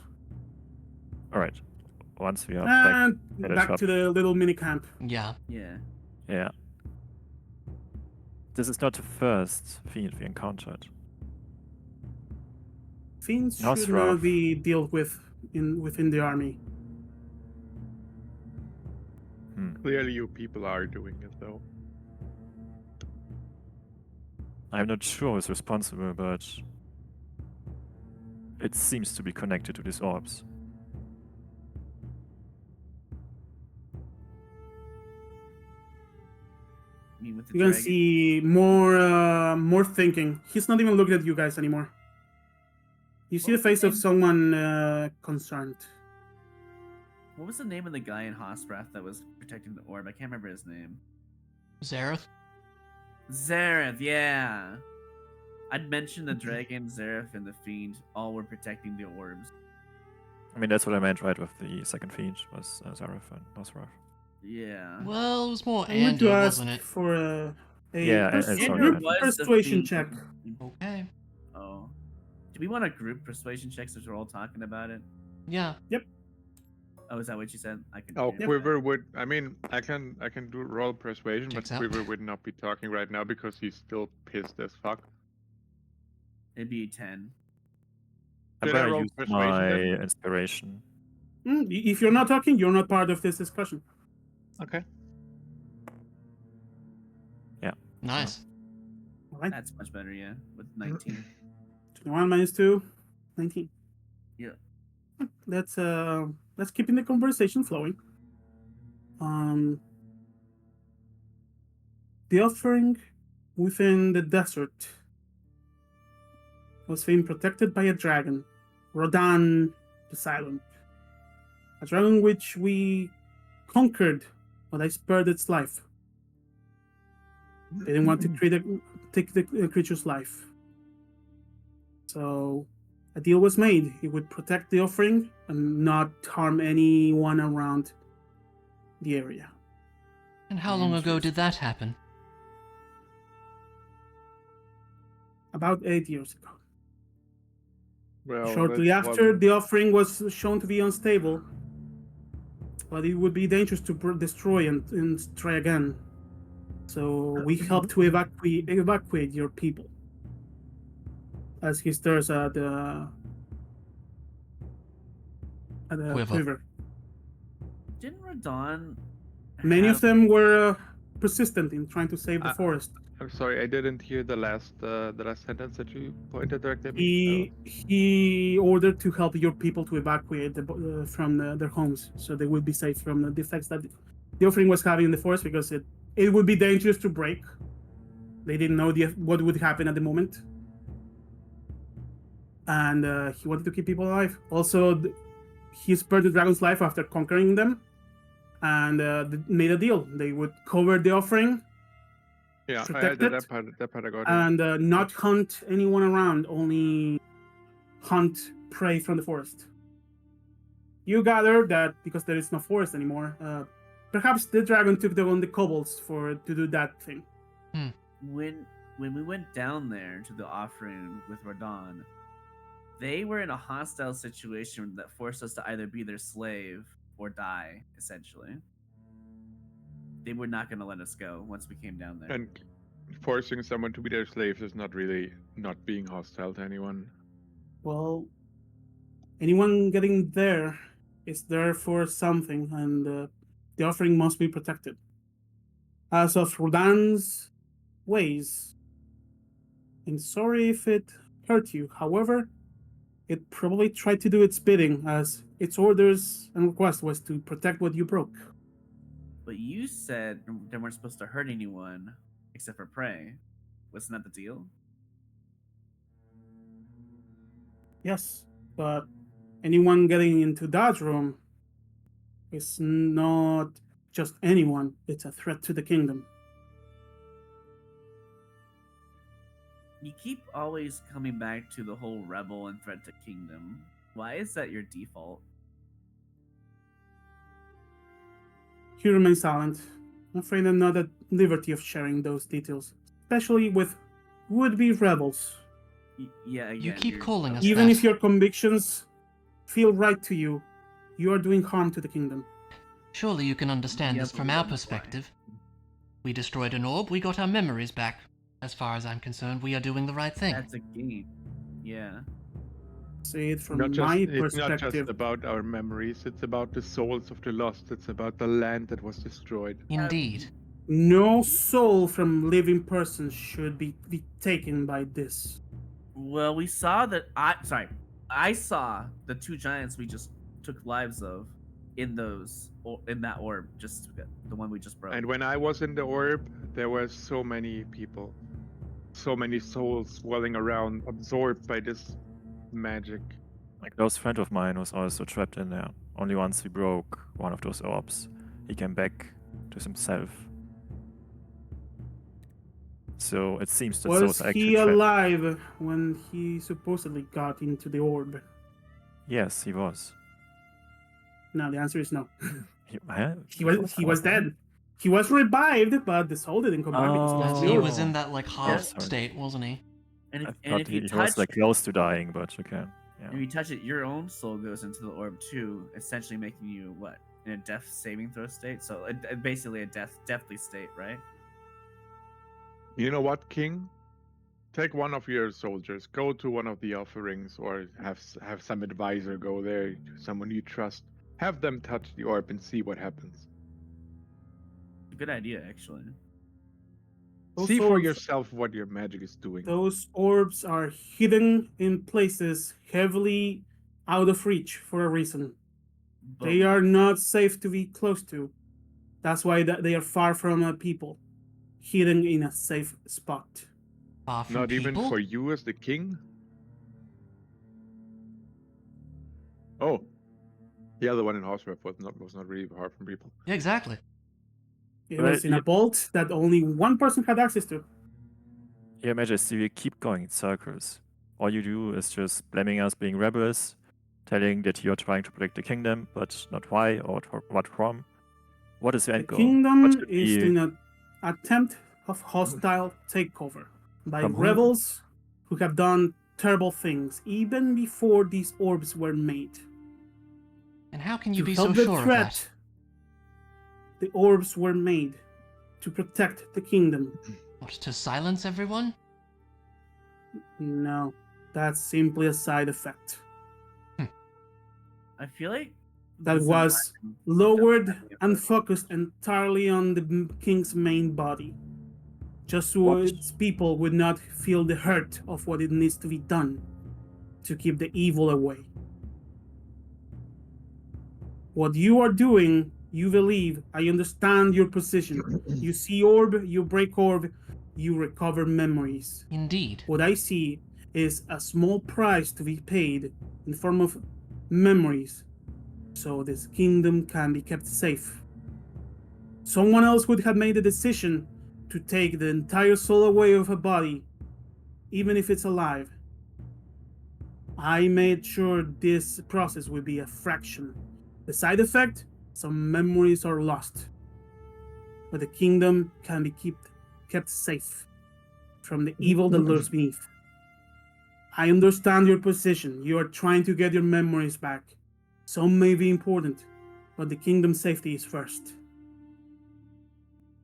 All right. Once we are back. And at the back shop. to the little mini camp. Yeah. Yeah. Yeah. This is not the first fiend we encountered. Fiends That's should not rough. be dealt with within the army. Clearly, you people are doing it though. I'm not sure who's responsible, but it seems to be connected to these orbs. I mean, with the You can dragon. see more thinking. He's not even looking at you guys anymore. You see the What was the face of name? someone concerned. What was the name of the guy in Hosprath that was protecting the orb? I can't remember his name. Zareth? Zareth, yeah. I'd mentioned the dragon, Zareth, and the fiend all were protecting the orbs. I mean, that's what I meant, right, with the second fiend, was Zareth and Nosrath. Yeah. Well, it was more I'm going to Ando, ask wasn't it? for a Yeah, sorry, group Andrew. was the persuasion fiend. check. Okay. Oh. Do we want a group persuasion check since we're all talking about it? Yeah. Oh, is that what you said? I can. Oh, yeah. Quiver would. I mean, I can do roll persuasion, Checks but out. Quiver would not be talking right now because he's still pissed as fuck. It'd be 10. I'm Did I gonna roll use persuasion my then? inspiration. If you're not talking, you're not part of this discussion. Okay. Nice. All right. That's much better, yeah. With 19. 21 minus 2, 19. Yeah. Let's keep in the conversation flowing. the offering within the desert was being protected by a dragon, Rodan the Silent. A dragon which we conquered, but I spared its life. They didn't want to take the creature's life. So a deal was made. He would protect the offering and not harm anyone around the area. And how long ago did that happen? About 8 years ago. Well, Shortly that after, wasn't- the offering was shown to be unstable, but it would be dangerous to destroy and try again. So we helped to evacuate your people. As he stares at the Quiver. quiver. Didn't Radon? Many of have- them were persistent in trying to save the forest. I'm sorry, I didn't hear the last sentence that you pointed directly at me. He ordered to help your people to evacuate from their homes, so they would be safe from the effects that the offering was having in the forest, because it would be dangerous to break. They didn't know what would happen at the moment, and he wanted to keep people alive. Also, he spared the dragon's life after conquering them, and made a deal. They would cover the offering Yeah, protect that it, part I got. Yeah. and not hunt anyone around, only hunt prey from the forest. You gather that because there is no forest anymore, perhaps the dragon took on the kobolds to do that thing. When we went down there to the offering with Radon, they were in a hostile situation that forced us to either be their slave or die, essentially. They were not going to let us go once we came down there. And forcing someone to be their slave is not really not being hostile to anyone. Well, anyone getting there is there for something, and the offering must be protected. As of Rodan's ways, I'm sorry if it hurt you. However, it probably tried to do its bidding, as its orders and request was to protect what you broke. But you said they weren't supposed to hurt anyone except for prey. Wasn't that the deal? Yes, but anyone getting into that room is not just anyone, it's a threat to the kingdom. You keep always coming back to the whole rebel and threat to kingdom. Why is that your default? He remains silent. I'm afraid I'm not at liberty of sharing those details, especially with would-be rebels. Yeah, again, You keep you're- calling us Even that. if your convictions feel right to you, you are doing harm to the kingdom. Surely you can understand Yeah, this but from we our don't know why. perspective. We destroyed an orb, we got our memories back. As far as I'm concerned, we are doing the right thing. That's a game. Yeah. Say it from Not just, my it's not perspective. just about our memories, it's about the souls of the lost, it's about the land that was destroyed. Indeed. No soul from living persons should be taken by this. Well, we saw that. I saw the two giants we just took lives of in that orb, just the one we just broke. And when I was in the orb, there were so many people, so many souls swirling around, absorbed by this magic. A close friend of mine was also trapped in there. Only once we broke one of those orbs, he came back to himself. So it seems that Was those are actually he trapped. alive when he supposedly got into the orb? Yes, he was. No, the answer is no. Huh? He was dead. He was revived, but the soul didn't come back because he was Yes, Oh. he the orb. was in that like half sorry. state, wasn't he? and I if, thought if you he touch, was like close to dying, but okay. if Yeah. you touch it, your own soul goes into the orb too, essentially making you what, in a death saving throw state. So basically a deathly state, right? You know what, King? Take one of your soldiers, go to one of the offerings, or have some advisor go there, someone you trust. Have them touch the orb and see what happens. Good idea, actually. Those See for orbs- yourself what your magic is doing. Those orbs are hidden in places heavily out of reach for a reason. But They are not safe to be close to. That's why they are far from people. hidden in a safe spot. Far from Not people. even for you as the king? Oh. Yeah, the one in Horsworth was not really far from people. Yeah, exactly. It Well, was in a vault that only one person had access to. Your Majesty, we keep going in circles. All you do is just blaming us being rebels, telling that you're trying to protect the kingdom, but not why or what from. What is your The end goal? What kingdom should is be in an attempt of hostile takeover by From who? rebels who have done terrible things even before these orbs were made. And how can you To be help so the sure of threat, that? the orbs were made to protect the kingdom. What, to silence everyone? No, that's simply a side effect. I feel like That this was environment lowered doesn't have any and authority. focused entirely on the king's main body, just so What? its people would not feel the hurt of what it needs to be done to keep the evil away. What you are doing, you believe, I understand your position. You see orb, you break orb, you recover memories. Indeed. What I see is a small price to be paid in form of memories, so this kingdom can be kept safe. Someone else would have made the decision to take the entire soul away of a body, even if it's alive. I made sure this process would be a fraction. The side effect? Some memories are lost. But the kingdom can be kept safe from the evil that lurks beneath. I understand your position. You are trying to get your memories back. Some may be important, but the kingdom's safety is first.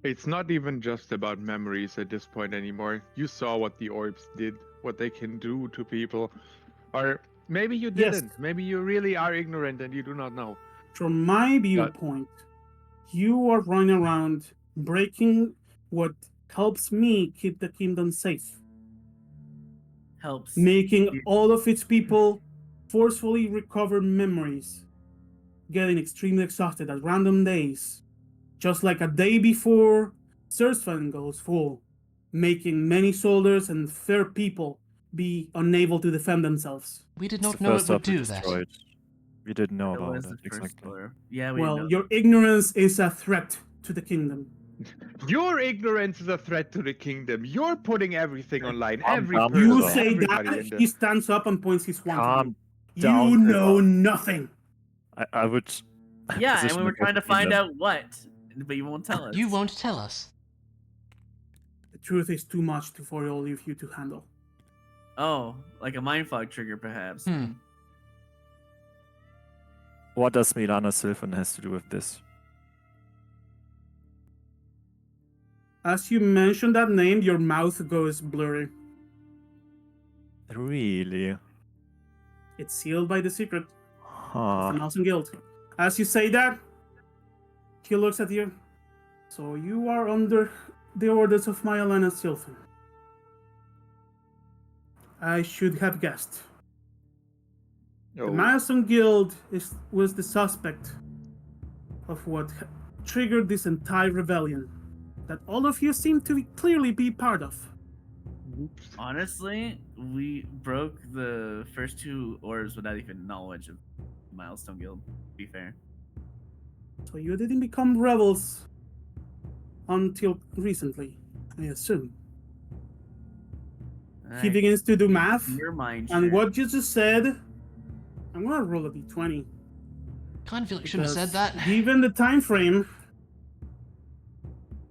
It's not even just about memories at this point anymore. You saw what the orbs did, what they can do to people. Or maybe you Yes. didn't. Maybe you really are ignorant and you do not know. From my viewpoint, you are running around breaking what helps me keep the kingdom safe, Helps. making all of its people forcefully recover memories, getting extremely exhausted at random days, just like a day before Surfan goes full, making many soldiers and fair people be unable to defend themselves. We did It's not the know it first would orb we do that. destroyed. We didn't know That about was it, the first exactly. orb. Yeah, we Well, know. your ignorance is a threat to the kingdom. Your ignorance is a threat to the kingdom. You're putting everything online. Calm Every down, You person, sir. say everybody that, in he the... stands up and points his wand Calm to you. down, You know sir. nothing. I would. Yeah, and position we were myself trying to between find them. out what, but you won't tell us. You won't tell us. The truth is too much for all of you to handle. Oh, like a mindfuck trigger, perhaps. Hmm. What does Milana Sylvan has to do with this? As you mention that name, your mouth goes blurry. Really? It's sealed by the secret of the Huh. Mouse and Guild. As you say that, he looks at you. So you are under the orders of Myelana Sylvan. I should have guessed. The Oh, Milestone Guild was the suspect of what triggered this entire rebellion that all of you seem to clearly be part of. Honestly, we broke the first two orbs without even knowledge of Milestone Guild, to be fair. So you didn't become rebels until recently, I assume. He I- begins to do math, Your mind and share. what you just said, I'm gonna roll a d20. Kind of feel like you shouldn't have said because that. Given the time frame,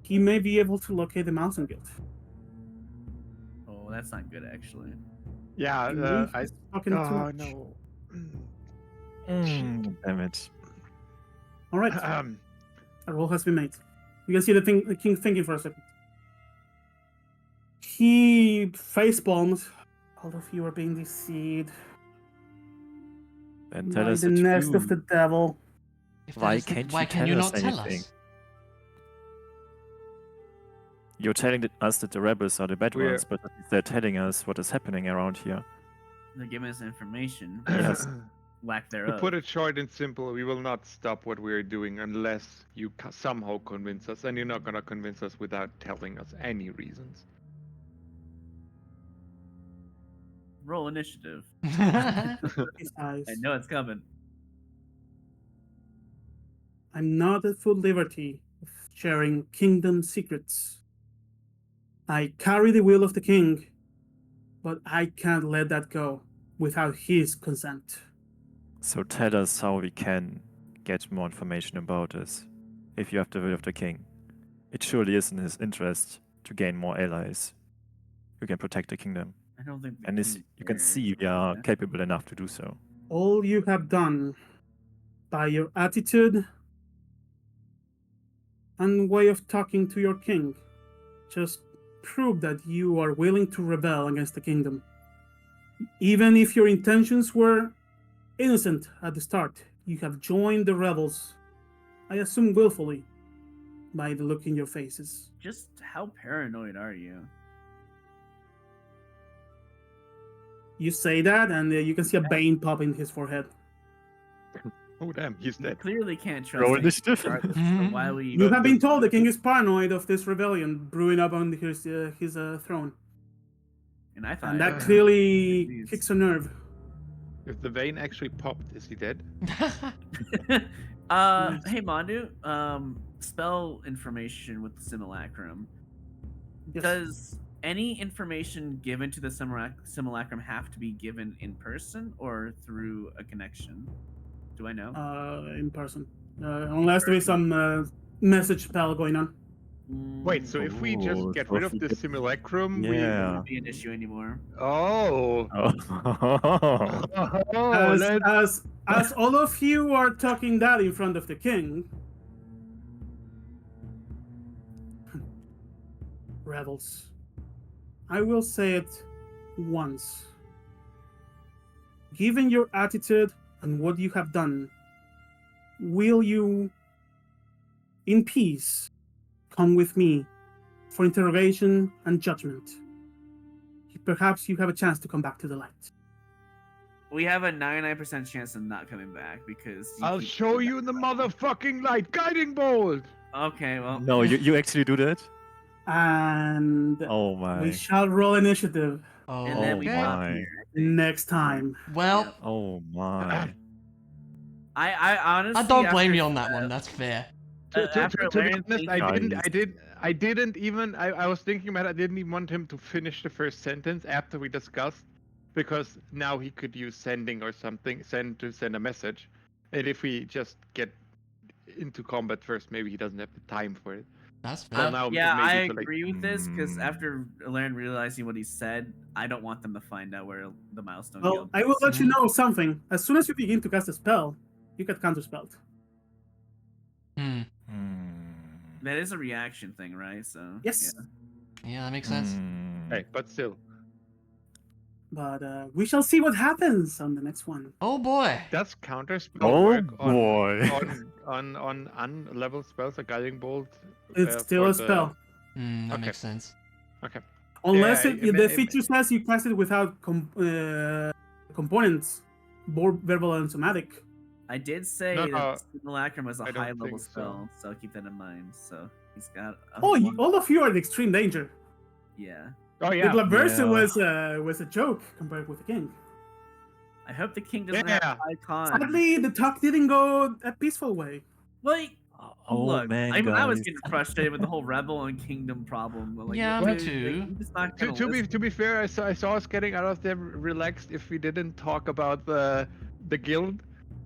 he may be able to locate the Mountain Guild. Oh, that's not good, actually. yeah. You believe I. he's talking too Oh much. no. Damn it. All right, a roll has been made. You can see the king thinking for a second. He face palms. All of you are being deceived Then tell by us the the nest of the truth. devil. If that Why is the- can't why you can tell you us not tell anything? us? You're telling us that the rebels are the bad We're- ones, but they're telling us what is happening around here. They're giving us information. Yes. lack To thereof. put it short and simple, we will not stop what we're doing unless you somehow convince us, and you're not gonna convince us without telling us any reasons. Roll initiative. His eyes. I know it's coming. I'm not at full liberty of sharing kingdom secrets. I carry the will of the king, but I can't let that go without his consent. So tell us how we can get more information about this. If you have the will of the king, it surely is in his interest to gain more allies who can protect the kingdom. I don't think. The And king you can cares see we about are that. capable enough to do so. All you have done by your attitude and way of talking to your king just prove that you are willing to rebel against the kingdom. Even if your intentions were innocent at the start, you have joined the rebels, I assume willfully, by the look in your faces. Just how paranoid are you? You say that, and you can see a vein pop in his forehead. Oh damn, he's You dead. clearly can't trust Roll him initiative. regardless, so why would You But have been told the king is paranoid of this rebellion brewing up on his throne, And I thought and that it- clearly Jeez. kicks a nerve. If the vein actually popped, is he dead? Hey Mandu, spell information with the simulacrum. Yes. Does any information given to the simulacrum have to be given in person or through a connection? Do I know? In person, unless there is some message spell going on. Wait, so if we just Ooh, get so rid if of we the get- simulacrum, Yeah. won't be an issue anymore. Oh. Oh. Oh, let's... As all of you are talking that in front of the king, rebels, I will say it once. Given your attitude and what you have done, will you, in peace, come with me for interrogation and judgment? Perhaps you have a chance to come back to the light. We have a 99% chance of not coming back because I'll keep show coming you the back. motherfucking light. Guiding bolt. Okay, well. No, you actually do that? And Oh my. we shall roll initiative And then we Oh pop my. here. I think. next time. Well, Yep. Oh my. I honestly. I don't blame after, you on that one. That's fair. After To be Laren honest, thinking- I didn't even. I was thinking about. I didn't even want him to finish the first sentence after we discussed, because now he could use sending or something, send a message, and if we just get into combat first, maybe he doesn't have the time for it. That's Well, fair. now yeah, I maybe too late. agree with this because Hmm. after Laren realizing what he said, I don't want them to find out where the milestone Well, guild I will is. let you know something. As soon as you begin to cast a spell, you get counterspelled. Hmm. That is a reaction thing, right? So Yes. Yeah, that makes sense. Hey, but still, But we shall see what happens on the next one. Oh boy. does counterspell Oh work on boy. on unlevel spells like guiding bolt? It's still for a spell. Hmm, that Okay. makes sense. Okay. Unless Yeah, the feature says you cast it without components, both verbal and somatic. I did say No, that Simulacrum was a I don't high level think so. spell, so keep that in mind. So he's got. All of you are in extreme danger. Yeah. Oh The yeah. Glaversa Yeah. was a joke compared with the king. I hope the king doesn't Yeah. have high con. Sadly, the talk didn't go a peaceful way. Like, Oh look, man, I was guys. getting frustrated with the whole rebel and kingdom problem. Like, Yeah, dude, me like, too. you're just not To, gonna to be listen. to be fair, I saw us getting out of there relaxed if we didn't talk about the guild.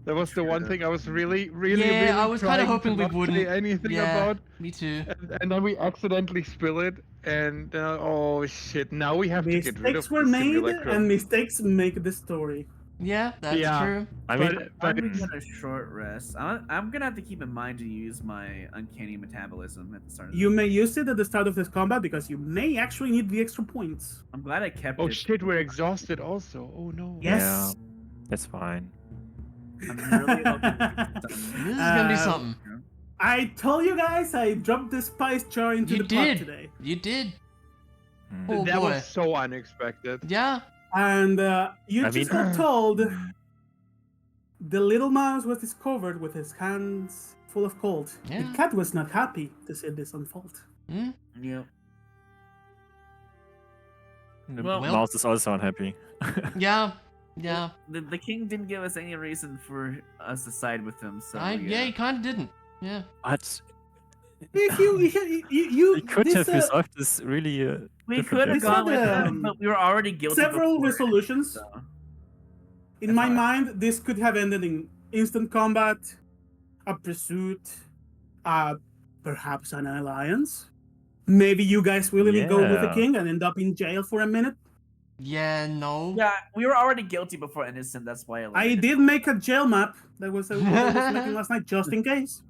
That was the one True. thing I was really Yeah, I was kinda trying to hoping we not say wouldn't. anything Yeah, about, me too. and then we accidentally spill it, and oh shit! Now we have to get rid of Mistakes were the made, simulacrum. and mistakes make the story. Yeah, that's Yeah. true. I mean, I'm but gonna a short rest. I'm gonna have to keep in mind to use my uncanny metabolism at the start of You this. may use it at the start of this combat because you may actually need the extra points. I'm glad I kept oh it. shit, we're exhausted also. Oh no. Yes. yeah, that's fine. I'm really hoping This is gonna be something. I told you guys I dropped the spice jar into You the pot did. today. You did. Hmm. Oh that boy. was so unexpected. Yeah. And you I just mean- got told the little mouse was discovered with his hands full of cold. Yeah. The cat was not happy to see this unfold. Hmm? Yep. The Well- mouse is also unhappy. Yeah. Yeah. The king didn't give us any reason for us to side with him, so Yeah, he kind of didn't. Yeah. But If you we could this, have resolved this really. we different could have This way. gone with had, him, but we were already guilty. several before, resolutions. so. In my That's all mind, this could have ended in instant combat, a pursuit, perhaps an alliance. Maybe you guys will even go with the Yeah. king and end up in jail for a minute. Yeah, no. Yeah, we were already guilty before innocent. That's why I did make a jail map that was what I was making last night, just in case.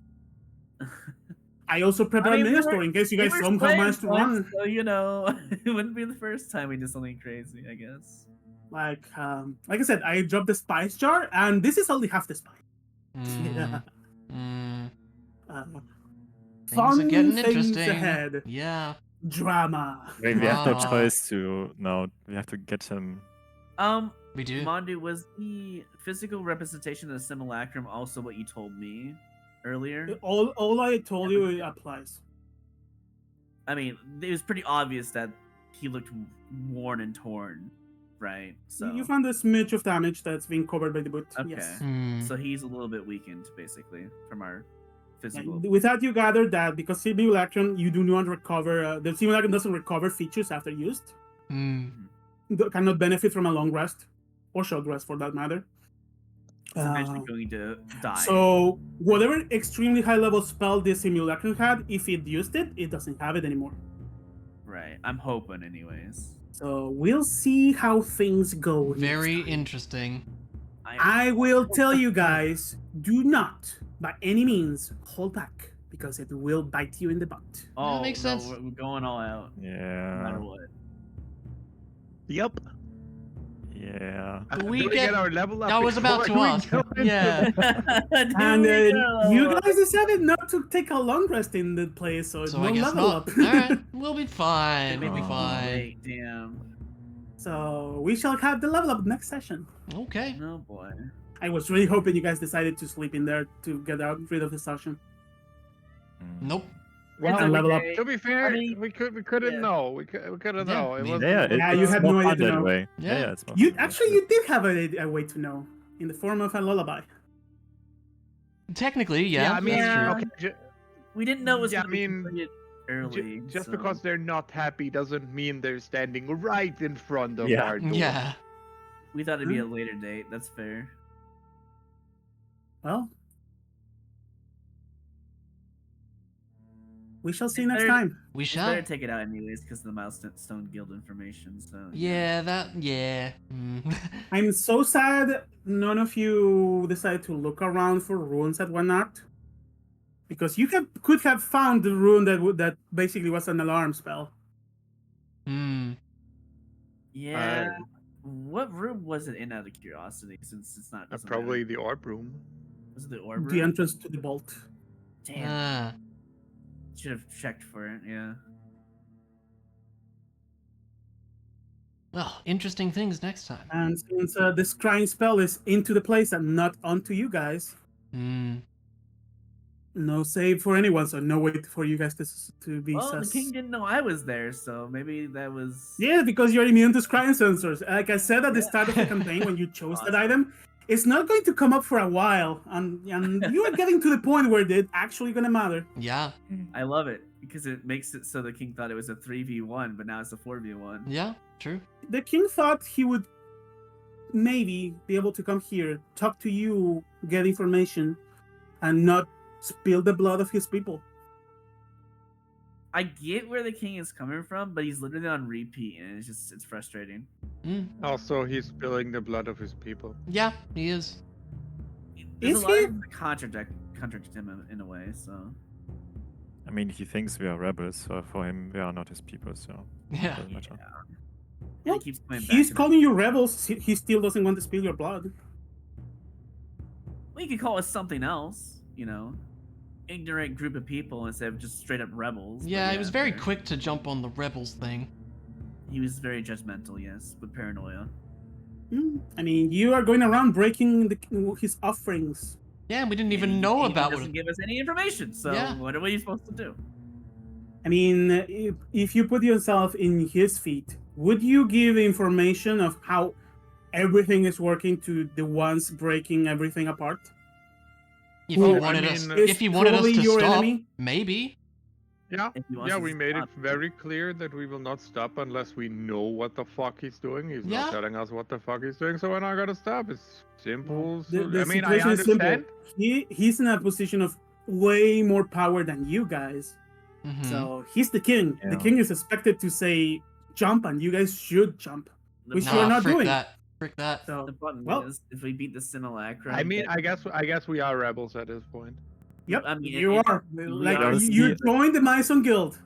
I also prepared I mean, a we mini were- story in case you we guys were somehow playing managed to once, run. So you know, it wouldn't be the first time we did something crazy. I guess. Like I said, I dropped the spice jar, and this is only half the spice. Mm, Yeah. mm. Things Fun are getting things interesting. ahead. Yeah. Drama. We have no Drama. choice to now. We have to get him. We do. Mondu, was the physical representation of the simulacrum also what you told me earlier? All I told you applies. I mean, it was pretty obvious that he looked worn and torn, right? So, You found a smidge of damage that's been covered by the boot. Okay. Yes. Hmm. so he's a little bit weakened, basically, from our physical. Without you gather that because simulacrum, you do not recover. The simulacrum doesn't recover features after used. Hmm. Cannot benefit from a long rest or short rest for that matter. It's eventually going to die. So whatever extremely high level spell this simulacrum had, if it used it, it doesn't have it anymore. Right. I'm hoping, anyways. So we'll see how things go. next Very time. interesting. I will tell you guys, do not by any means hold back because it will bite you in the butt. Oh, makes no, sense. We're going all out, no matter Yeah. what. Yep. Yeah. Do we Do get- our level up I was about to before we ask. go into- Yeah. And Here we go. you guys decided not to take a long rest in the place, so, So no I guess level not. up. Alright, we'll be fine. It We'll made be me fine. wait, damn. So we shall have the level up next session. Okay. Oh boy. I was really hoping you guys decided to sleep in there to get rid of the session. Mm. Nope. Well, It's level up. okay. To be fair, I mean, we couldn't yeah. know. We couldn't Yeah, know. I It mean, was Yeah, Yeah, it's you had more no idea fun to that know. way. Yeah. Yeah, it's more You fun that actually way. you did have a way to know in the form of a lullaby. Technically, yeah. I mean, that's true. okay, We didn't know it was Yeah, going to I be mean, completed early. just so- because they're not happy doesn't mean they're standing right in front of Yeah. our door. Yeah. we thought it'd be a later date. That's fair. Well, we shall see It's next better- time. We It's shall. better to take it out anyways because of the Milestone Guild information. So Yeah, yeah. Mm. I'm so sad none of you decided to look around for runes and whatnot. Because you could have found the rune that basically was an alarm spell. Hmm. Yeah. What room was it in out of curiosity? Since it's not doesn't matter. Probably the orb room. Was it the orb The room? entrance to the vault. Damn. Ah. Should have checked for it. Yeah. Well, interesting things next time. And since the scrying spell is into the place and not onto you guys, Hmm. no save for anyone, so no way for you guys to be Well, the sus. king didn't know I was there, so maybe that was. Yeah, because you're immune to scrying sensors. Like I said at the start of the campaign when you chose that item, it's not going to come up for a while, and you are getting to the point where it's actually gonna matter. Yeah. I love it because it makes it so the king thought it was a 3v1, but now it's a 4v1. Yeah. True. The king thought he would maybe be able to come here, talk to you, get information, and not spill the blood of his people. I get where the king is coming from, but he's literally on repeat, and it's frustrating. Hmm. Also, he's spilling the blood of his people. Yeah, he is. There's Is a lot he? of things that contradict him in a way. So I mean, he thinks we are rebels, so for him, we are not his people, so it Yeah. doesn't matter. and he keeps coming back. He's to calling you rebels. He still doesn't want to spill your blood. Well, you could call us something else, you know, ignorant group of people instead of just straight up rebels. but Yeah, he was very fair. quick to jump on the rebels thing. He was very judgmental, yes, with paranoia. I mean, you are going around breaking his offerings. Yeah, we didn't even And know he about doesn't what. give us any information. So Yeah. what are we supposed to do? I mean, if you put yourself in his feet, would you give information of how everything is working to the ones breaking everything apart? If Who he I wanted us, mean, is if he wanted us probably to your stop, enemy? maybe. Yeah, If he wants yeah, us we to made it stop, very clear that we will not stop unless we know what the fuck he's doing. He's Yeah. not telling us what the fuck he's doing, so we're not gonna stop. It's simple. The I mean, I situation is simple. understand. He's in a position of way more power than you guys. Mhm. So he's the king. The Yeah. king is expected to say jump, and you guys should jump, the which Nah, you are not frick doing. that. Frick that. So The button well, is if we beat the simulacrum. I mean, then- I guess we are rebels at this point. yep, I mean, you if are. we Like are you joined the Mason Guild,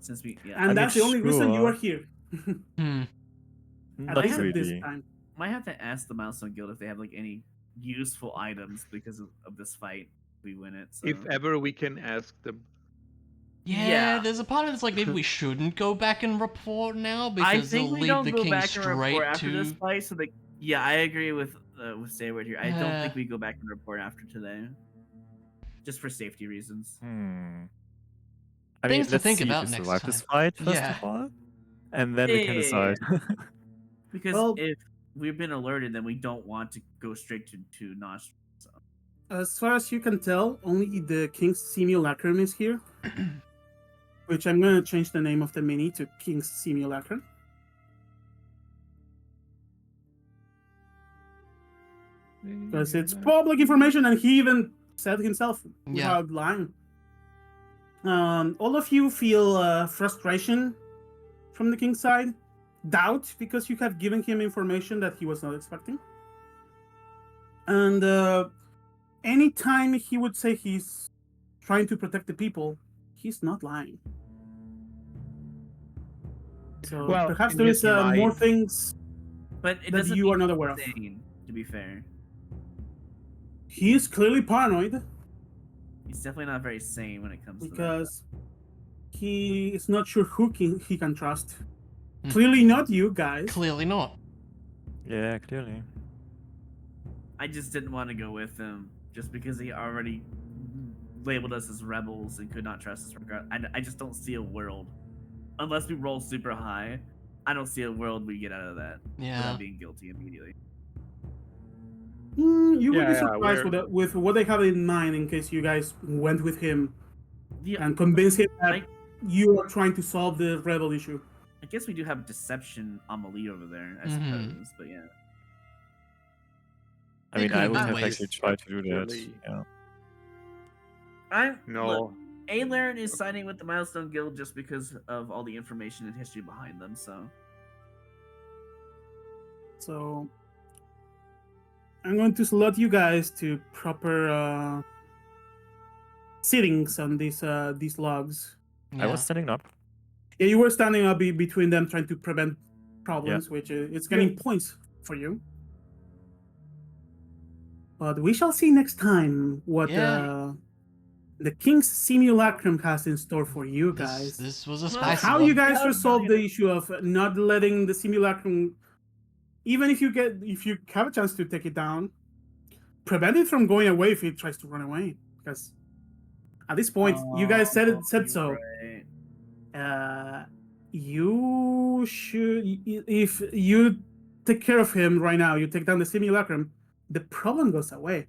since we yeah. and I mean, that's the only reason you sure. are here. Hmm. At Not least at this really. time. Might have to ask the Milestone Guild if they have like any useful items because of this fight. If we win it. So. If ever we can ask them. Yeah, Yeah. there's a part of it's like maybe we shouldn't go back and report now I because think they'll we lead don't the go king back and report straight after this to. fight. So like, yeah, I agree with Sayward here. I don't think we go back and report after today, just for safety reasons. I Things mean, to let's think see about if we next survive this time. fight first Yeah. of all, and then we can Yeah. decide. Because Well- if we've been alerted, then we don't want to go straight to Nostril. So. As far as you can tell, only the King's Simulacrum is here. Which I'm gonna change the name of the mini to King's Simulacrum. Because it's public information, and he even said himself Yeah. without lying. All of you feel frustration from the king's side, doubt because you have given him information that he was not expecting, and anytime he would say he's trying to protect the people, he's not lying. So Well, perhaps in there his is more mind- things But it that doesn't you mean are not he's aware of. insane, to be fair. He is clearly paranoid. He's definitely not very sane when it comes to that. Because he is not sure who he can trust. Hmm. Clearly not you guys. Clearly not. Yeah, clearly. I just didn't want to go with him just because he already labeled us as rebels and could not trust us regard. I just don't see a world, unless we roll super high. I don't see a world we get out of that Yeah. without being guilty immediately. You would be Yeah, surprised we're- with what they have in mind in case you guys went with him Yeah, and convinced him that I- you are trying to solve the rebel issue. I guess we do have deception Amelie over there, I Mhm. suppose. But yeah, I mean, could I have would been have ways. actually tried to do that. Really? Yeah. No. Look, Alern is signing with the Milestone Guild just because of all the information and history behind them. So I'm going to slot you guys to proper sittings on these logs. I was standing up. Yeah, you were standing up between them trying to prevent problems, which it's getting points for you. But we shall see next time what Yeah. the King's Simulacrum has in store for you This, guys. this was a Well, spicy How one. you guys Yeah, resolve yeah. the issue of not letting the Simulacrum, even if you have a chance to take it down, prevent it from going away if it tries to run away. Because at this point, you guys said you're so. right. You should, if you take care of him right now, you take down the Simulacrum, the problem goes away.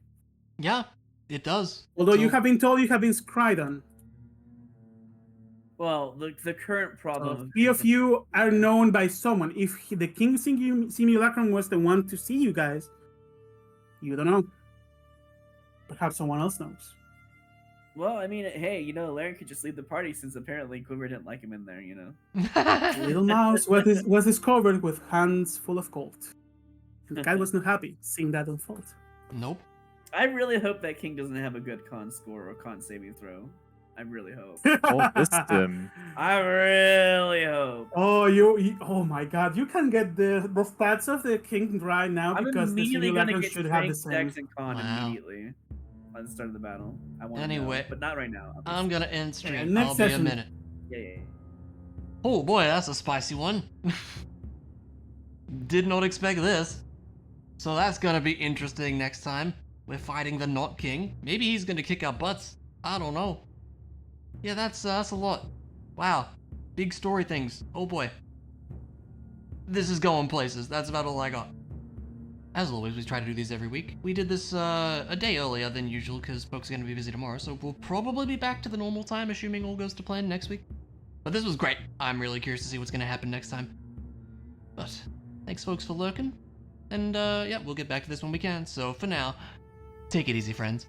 Yeah, it does. Although you So- have been told you have been scried on. Well, the current problem. Three of you are known by someone. If the King Simulacrum was the one to see you guys, you don't know. Perhaps someone else knows. Well, I mean, hey, Larry could just leave the party since apparently Quiver didn't like him in there. Little Mouse was discovered with hands full of gold. And the guy was not happy seeing that unfold. Nope. I really hope that King doesn't have a good con score or con saving throw. I really hope. Oh, wisdom. I really hope. Oh my God! You can get the stats of the king right now I'm because the immediately gonna Simulacrum get should have the strength, same. dex, and con Wow. immediately at the start of the battle. I want Anyway, but not right now. I'm gonna end stream. next I'll session. be a minute. Yeah. Oh boy, that's a spicy one. Did not expect this. So that's gonna be interesting next time. We're fighting the Not King. Maybe he's gonna kick our butts. I don't know. Yeah, that's a lot. Wow. Big story things. Oh boy. This is going places. That's about all I got. As always, we try to do these every week. We did this a day earlier than usual because folks are going to be busy tomorrow, so we'll probably be back to the normal time, assuming all goes to plan next week. But this was great. I'm really curious to see what's going to happen next time. But thanks, folks, for lurking. And yeah, we'll get back to this when we can. So for now, take it easy, friends.